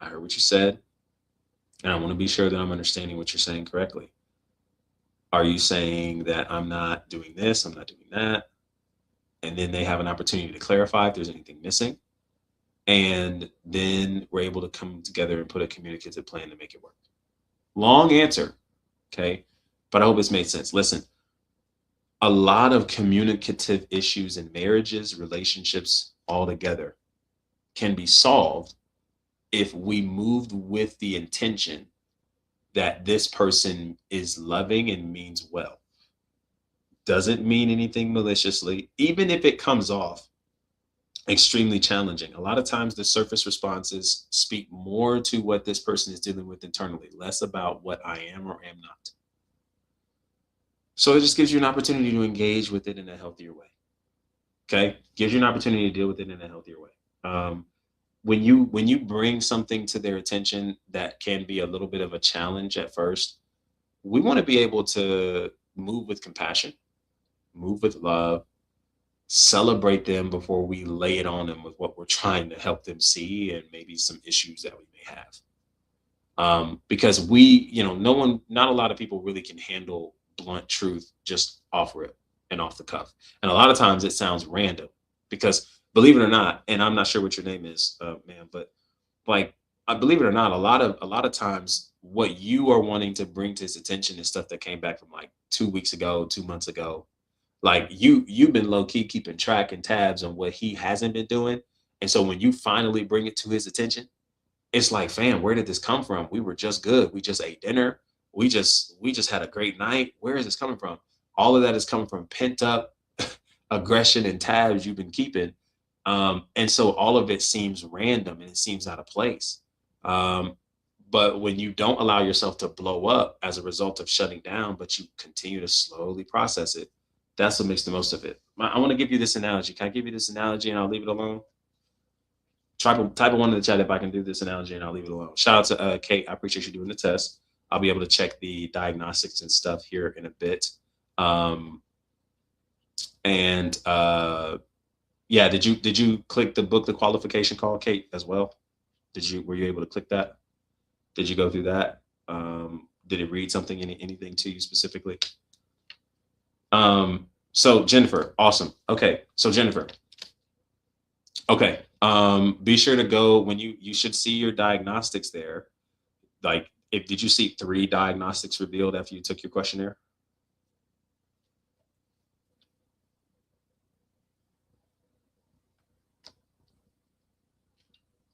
I heard what you said. And I want to be sure that I'm understanding what you're saying correctly. Are you saying that I'm not doing this, I'm not doing that? And then they have an opportunity to clarify if there's anything missing. And then we're able to come together and put a communicative plan to make it work. Long answer. Okay. But I hope it's made sense. Listen, a lot of communicative issues in marriages, relationships altogether can be solved if we moved with the intention that this person is loving and means well. Doesn't mean anything maliciously, even if it comes off extremely challenging. A lot of times the surface responses speak more to what this person is dealing with internally, less about what I am or am not. So it just gives you an opportunity to engage with it in a healthier way. Okay, gives you an opportunity to deal with it in a healthier way. When you bring something to their attention that can be a little bit of a challenge at first, we want to be able to move with compassion, move with love, celebrate them before we lay it on them with what we're trying to help them see and maybe some issues that we may have. Because no one, not a lot of people really can handle blunt truth just off rip and off the cuff. And a lot of times it sounds random because believe it or not, and I'm not sure what your name is, man, but like, I believe it or not, a lot of times what you are wanting to bring to his attention is stuff that came back from like 2 weeks ago, 2 months ago. Like you've been low key keeping track and tabs on what he hasn't been doing. And so when you finally bring it to his attention, it's like, fam, where did this come from? We were just good. We just ate dinner. We just had a great night. Where is this coming from? All of that is coming from pent up aggression and tabs you've been keeping. And so all of it seems random and it seems out of place. Um, but when you don't allow yourself to blow up as a result of shutting down, but you continue to slowly process it, that's what makes the most of it. I want to give you this analogy. Can I give you this analogy and I'll leave it alone? Type of one in the chat if I can do this analogy and I'll leave it alone. Shout out to Kate. I appreciate you doing the test. I'll be able to check the diagnostics and stuff here in a bit. Um, and yeah, did you click the book, the qualification call, Kate, as well? Were you able to click that? Did you go through that? Did it read something, anything to you specifically? So Jennifer, awesome. Okay, so Jennifer, okay. Be sure to go when you should see your diagnostics there. Like, if did you see 3 diagnostics revealed after you took your questionnaire?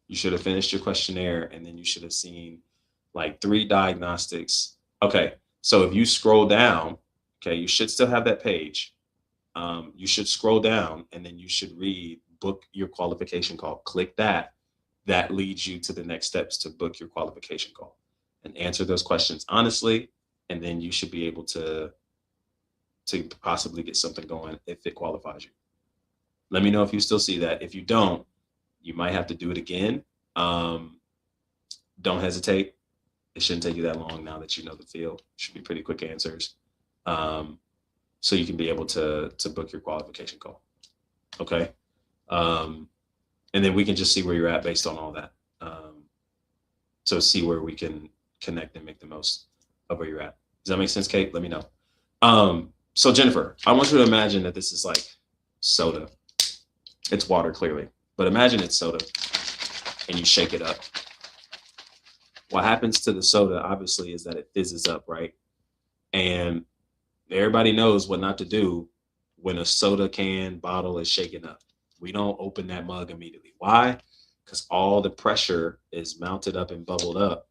You should have finished your questionnaire and then you should have seen like 3 diagnostics. Okay, so if you scroll down, okay, you should still have that page. You should scroll down and then you should read book your qualification call. Click that. That leads you to the next steps to book your qualification call and answer those questions honestly. And then you should be able to possibly get something going if it qualifies you. Let me know if you still see that. If you don't, you might have to do it again. Don't hesitate. It shouldn't take you that long now that you know the field. It should be pretty quick answers. So you can be able to book your qualification call. Okay. And then we can just see where you're at based on all that. So see where we can connect and make the most of where you're at. Does that make sense, Kate? Let me know. So Jennifer, I want you to imagine that this is like soda. It's water clearly, but imagine it's soda and you shake it up. What happens to the soda, obviously, is that it fizzes up, right? And everybody knows what not to do when a soda can bottle is shaken up. We don't open that mug immediately. Why? Because all the pressure is mounted up and bubbled up.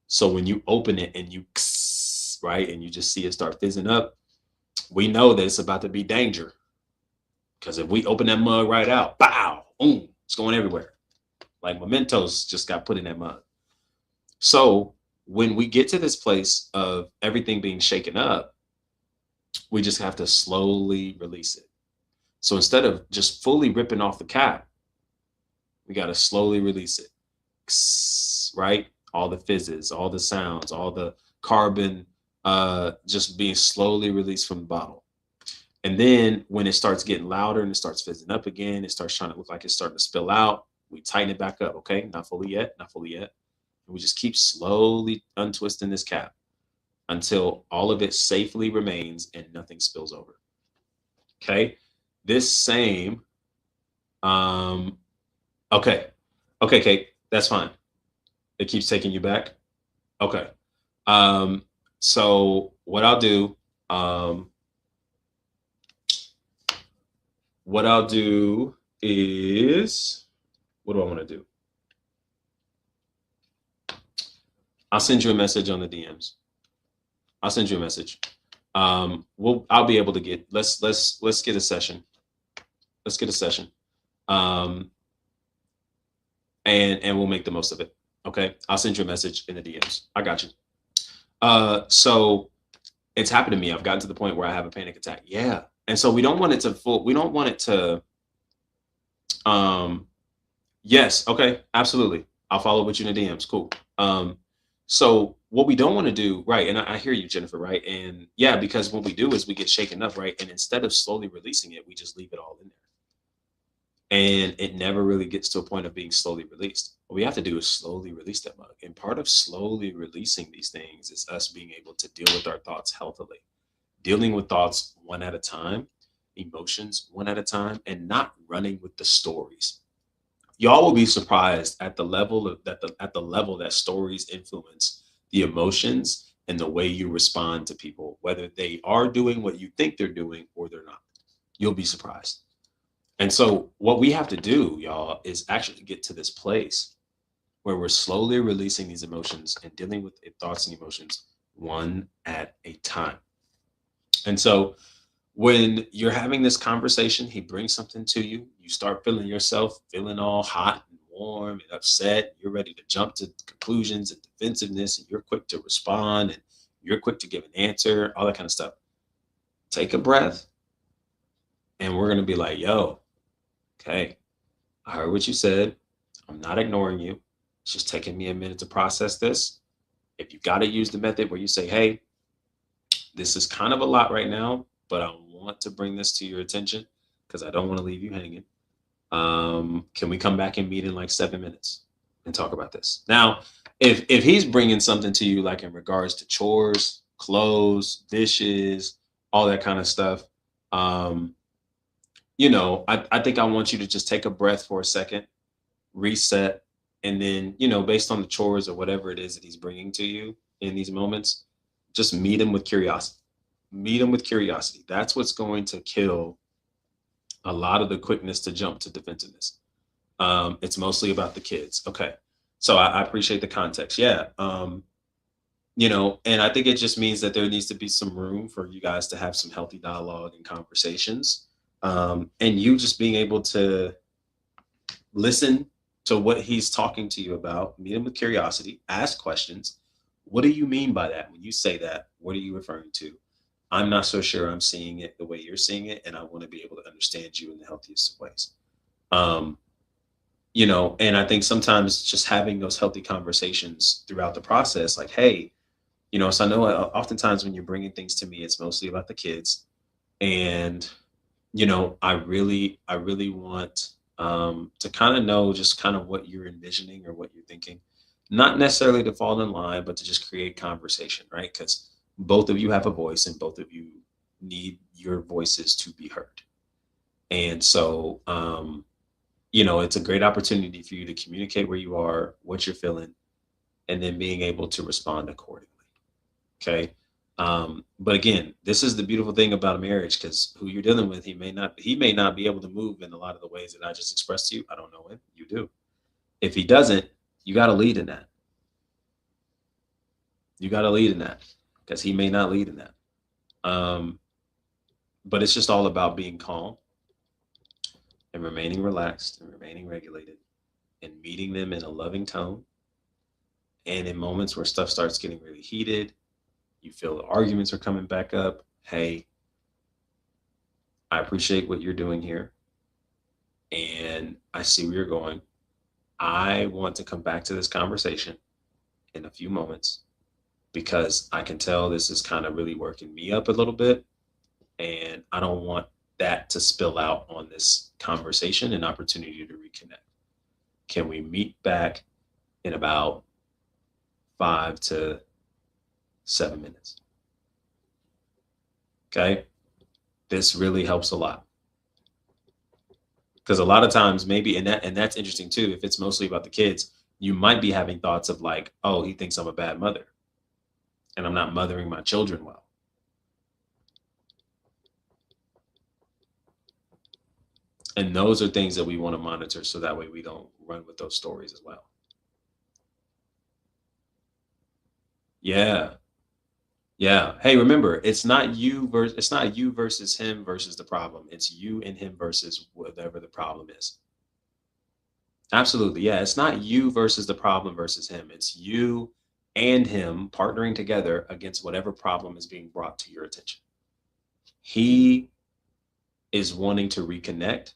So when you open it and you, right, and you just see it start fizzing up, we know that it's about to be danger. Because if we open that mug right out, bow, boom, it's going everywhere. Like mementos just got put in that mug. So when we get to this place of everything being shaken up, we just have to slowly release it. So instead of just fully ripping off the cap, we got to slowly release it, right? All the fizzes, all the sounds, all the carbon just being slowly released from the bottle. And then when it starts getting louder and it starts fizzing up again, it starts trying to look like it's starting to spill out. We tighten it back up. Okay, not fully yet, not fully yet. And we just keep slowly untwisting this cap until all of it safely remains and nothing spills over. Okay, this same, okay, Kate, that's fine. It keeps taking you back. Okay. So what I'll do, um, what I'll do is, what do I want to do? I'll send you a message on the DMs. I'll send you a message. I'll be able to get, let's get a session. Let's get a session. And we'll make the most of it. Okay. I'll send you a message in the DMs. I got you. So it's happened to me. I've gotten to the point where I have a panic attack. Yeah. And so we don't want it to, yes. Okay. Absolutely. I'll follow with you in the DMs. Cool. So what we don't want to do, right? And I hear you, Jennifer, right? And yeah, because what we do is we get shaken up, right? And instead of slowly releasing it, we just leave it all in there. And it never really gets to a point of being slowly released. What we have to do is slowly release that mug. And part of slowly releasing these things is us being able to deal with our thoughts healthily, dealing with thoughts one at a time, emotions one at a time, and not running with the stories. Y'all will be surprised at the level that stories influence the emotions and the way you respond to people, whether they are doing what you think they're doing or they're not. You'll be surprised. And so what we have to do, y'all, is actually get to this place where we're slowly releasing these emotions and dealing with thoughts and emotions one at a time. And so when you're having this conversation, he brings something to you, you start feeling yourself feeling all hot and warm and upset. You're ready to jump to conclusions and defensiveness, and you're quick to respond and you're quick to give an answer, all that kind of stuff. Take a breath. And we're going to be like, yo, okay, I heard what you said. I'm not ignoring you. It's just taking me a minute to process this. If you got to use the method where you say, hey, this is kind of a lot right now, but I want to bring this to your attention because I don't want to leave you hanging. Can we come back and meet in like 7 minutes and talk about this? Now, if he's bringing something to you, like in regards to chores, clothes, dishes, all that kind of stuff, I think I want you to just take a breath for a second, reset, and then, based on the chores or whatever it is that he's bringing to you in these moments, just meet him with curiosity. Meet him with curiosity. That's what's going to kill a lot of the quickness to jump to defensiveness. It's mostly about the kids. Okay. So I appreciate the context. Yeah. And I think it just means that there needs to be some room for you guys to have some healthy dialogue and conversations. And you just being able to listen to what he's talking to you about, meet him with curiosity, ask questions. What do you mean by that? When you say that, what are you referring to? I'm not so sure I'm seeing it the way you're seeing it, and I want to be able to understand you in the healthiest of ways. And I think sometimes just having those healthy conversations throughout the process, like, hey, so I know oftentimes when you're bringing things to me, it's mostly about the kids. And, I really want to kind of know just kind of what you're envisioning or what you're thinking, not necessarily to fall in line, but to just create conversation, right? Because both of you have a voice and both of you need your voices to be heard. And so, it's a great opportunity for you to communicate where you are, what you're feeling, and then being able to respond accordingly. Okay. But again, this is the beautiful thing about a marriage, because who you're dealing with, he may not be able to move in a lot of the ways that I just expressed to you. I don't know him. You do. If he doesn't, you got to lead in that. You got to lead in that, because he may not lead in that. But it's just all about being calm and remaining relaxed and remaining regulated and meeting them in a loving tone. And in moments where stuff starts getting really heated, you feel the arguments are coming back up. Hey, I appreciate what you're doing here. And I see where you're going. I want to come back to this conversation in a few moments, because I can tell this is kind of really working me up a little bit. And I don't want that to spill out on this conversation and opportunity to reconnect. Can we meet back in about 5 to 7 minutes? Okay. This really helps a lot. Because a lot of times maybe, and that's interesting too, if it's mostly about the kids, you might be having thoughts of like, oh, he thinks I'm a bad mother. and I'm not mothering my children well. And those are things that we want to monitor so that way we don't run with those stories as well. Yeah. Yeah. Hey, remember, it's not you versus him versus the problem. It's you and him versus whatever the problem is. Absolutely. Yeah. It's not you versus the problem versus him. It's you and him partnering together against whatever problem is being brought to your attention. He is wanting to reconnect,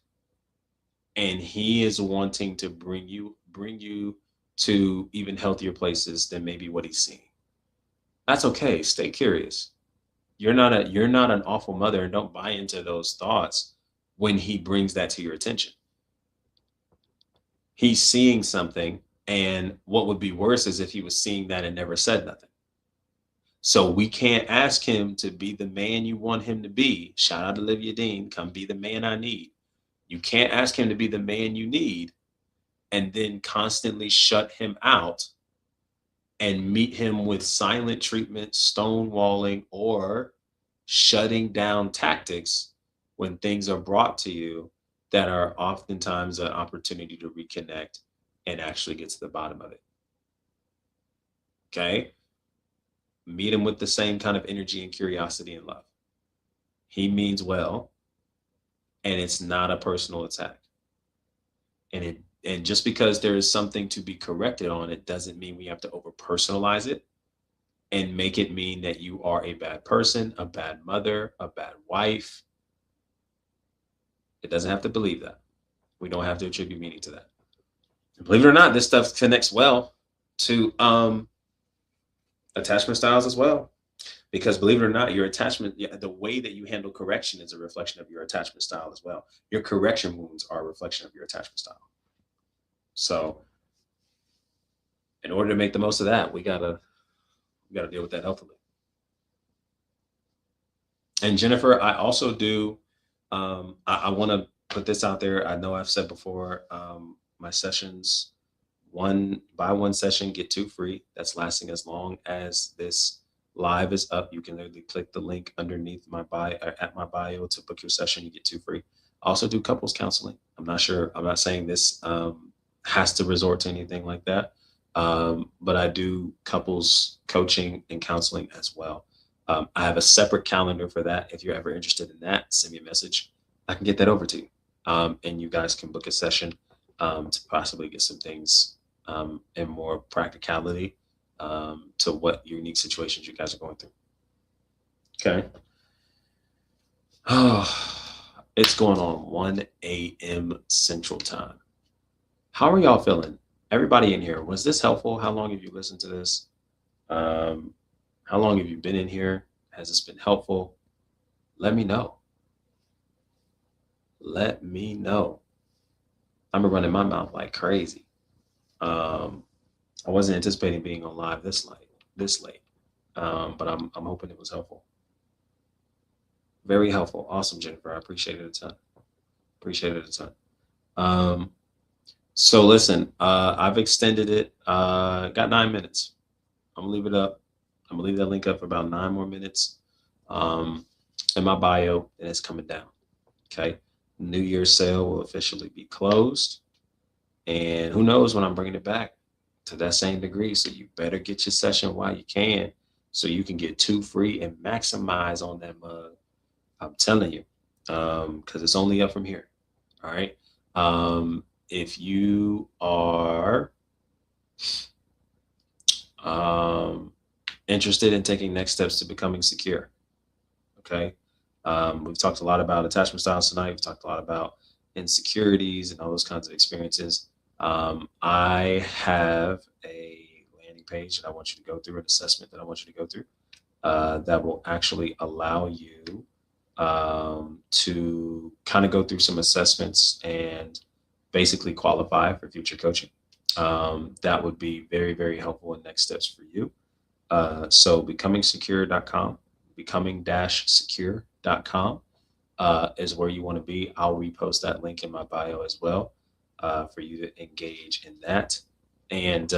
and he is wanting to bring you to even healthier places than maybe what he's seeing. That's okay. Stay curious. You're not an awful mother, and don't buy into those thoughts when he brings that to your attention. He's seeing something, and what would be worse is if he was seeing that and never said nothing. So we can't ask him to be the man you want him to be. Shout out to Olivia Dean. Come be the man I need. You can't ask him to be the man you need and then constantly shut him out and meet him with silent treatment, stonewalling, or shutting down tactics when things are brought to you that are oftentimes an opportunity to reconnect and actually get to the bottom of it. Okay? Meet him with the same kind of energy and curiosity and love. He means well, and it's not a personal attack. And just because there is something to be corrected on, it doesn't mean we have to over personalize it and make it mean that you are a bad person, a bad mother, a bad wife. It doesn't have to believe that. We don't have to attribute meaning to that. And believe it or not, this stuff connects well to attachment styles as well. Because believe it or not, your attachment, the way that you handle correction is a reflection of your attachment style as well. Your correction wounds are a reflection of your attachment style. So in order to make the most of that, we gotta deal with that healthily. And Jennifer, I also do, I want to put this out there. I know I've said before, my sessions, buy one session, get two free. That's lasting as long as this live is up. You can literally click the link underneath my bio, at my bio, to book your session. You get two free. I also do couples counseling. I'm not saying this has to resort to anything like that. But I do couples coaching and counseling as well. I have a separate calendar for that. If you're ever interested in that, send me a message. I can get that over to you. And you guys can book a session to possibly get some things and more practicality to what unique situations you guys are going through. Okay. Oh, it's going on 1 a.m. Central Time. How are y'all feeling? Everybody in here, was this helpful? How long have you listened to this? How long have you been in here? Has this been helpful? Let me know. Let me know. I'm running my mouth like crazy. I wasn't anticipating being on live this late, but I'm hoping it was helpful. Very helpful. Awesome, Jennifer. I appreciate it a ton. So listen, I've extended it. Got 9 minutes. I'm gonna leave it up. I'm gonna leave that link up for about 9 more minutes. In my bio, and it's coming down. Okay. New Year's sale will officially be closed. And who knows when I'm bringing it back to that same degree. So you better get your session while you can, so you can get 2 free and maximize on that mug. I'm telling you, because it's only up from here. All right. If you are interested in taking next steps to becoming secure, okay, we've talked a lot about attachment styles tonight. We've talked a lot about insecurities and all those kinds of experiences. I have a landing page that I want you to go through, an assessment that I want you to go through, that will actually allow you to kind of go through some assessments and basically qualify for future coaching. That would be very, very helpful in next steps for you. So becomingsecure.com, becoming-secure.com is where you want to be. I'll repost that link in my bio as well for you to engage in that. And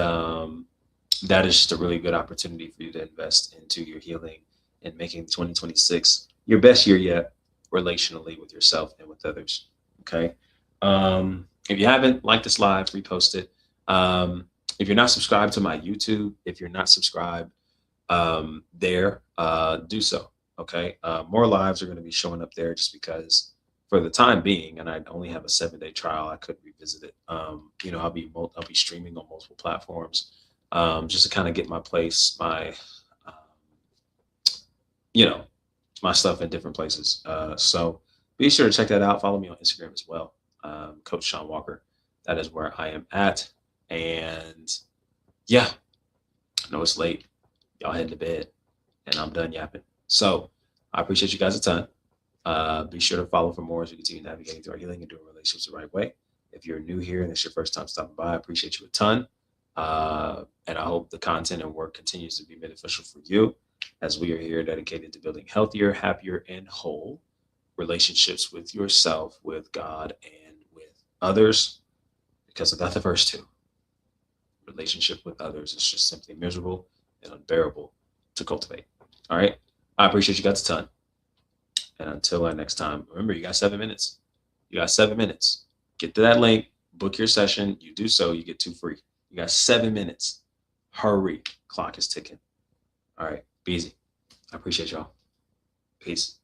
that is just a really good opportunity for you to invest into your healing and making 2026 your best year yet, relationally with yourself and with others. Okay. If you haven't liked this live, repost it. If you're not subscribed to my YouTube, if you're not subscribed there, do so. Okay. More lives are going to be showing up there just because for the time being, and I only have a 7-day trial, I could revisit it. I'll be streaming on multiple platforms, just to kind of get my place, um, you know, my stuff in different places. So be sure to check that out. Follow me on Instagram as well, Coach Sean Walker. That is where I am at. And yeah, I know it's late. Y'all heading to bed, and I'm done yapping. So I appreciate you guys a ton. Be sure to follow for more as we continue navigating through our healing and doing relationships the right way. If you're new here and it's your first time stopping by, I appreciate you a ton. And I hope the content and work continues to be beneficial for you as we are here dedicated to building healthier, happier, and whole relationships with yourself, with God, and with others. Because without the first two, relationship with others is just simply miserable and unbearable to cultivate. All right. I appreciate you guys a ton. And until our next time, remember, you got 7 minutes. You got 7 minutes. Get to that link, book your session. You do so, you get 2 free. You got 7 minutes. Hurry. Clock is ticking. All right. Be easy. I appreciate y'all. Peace.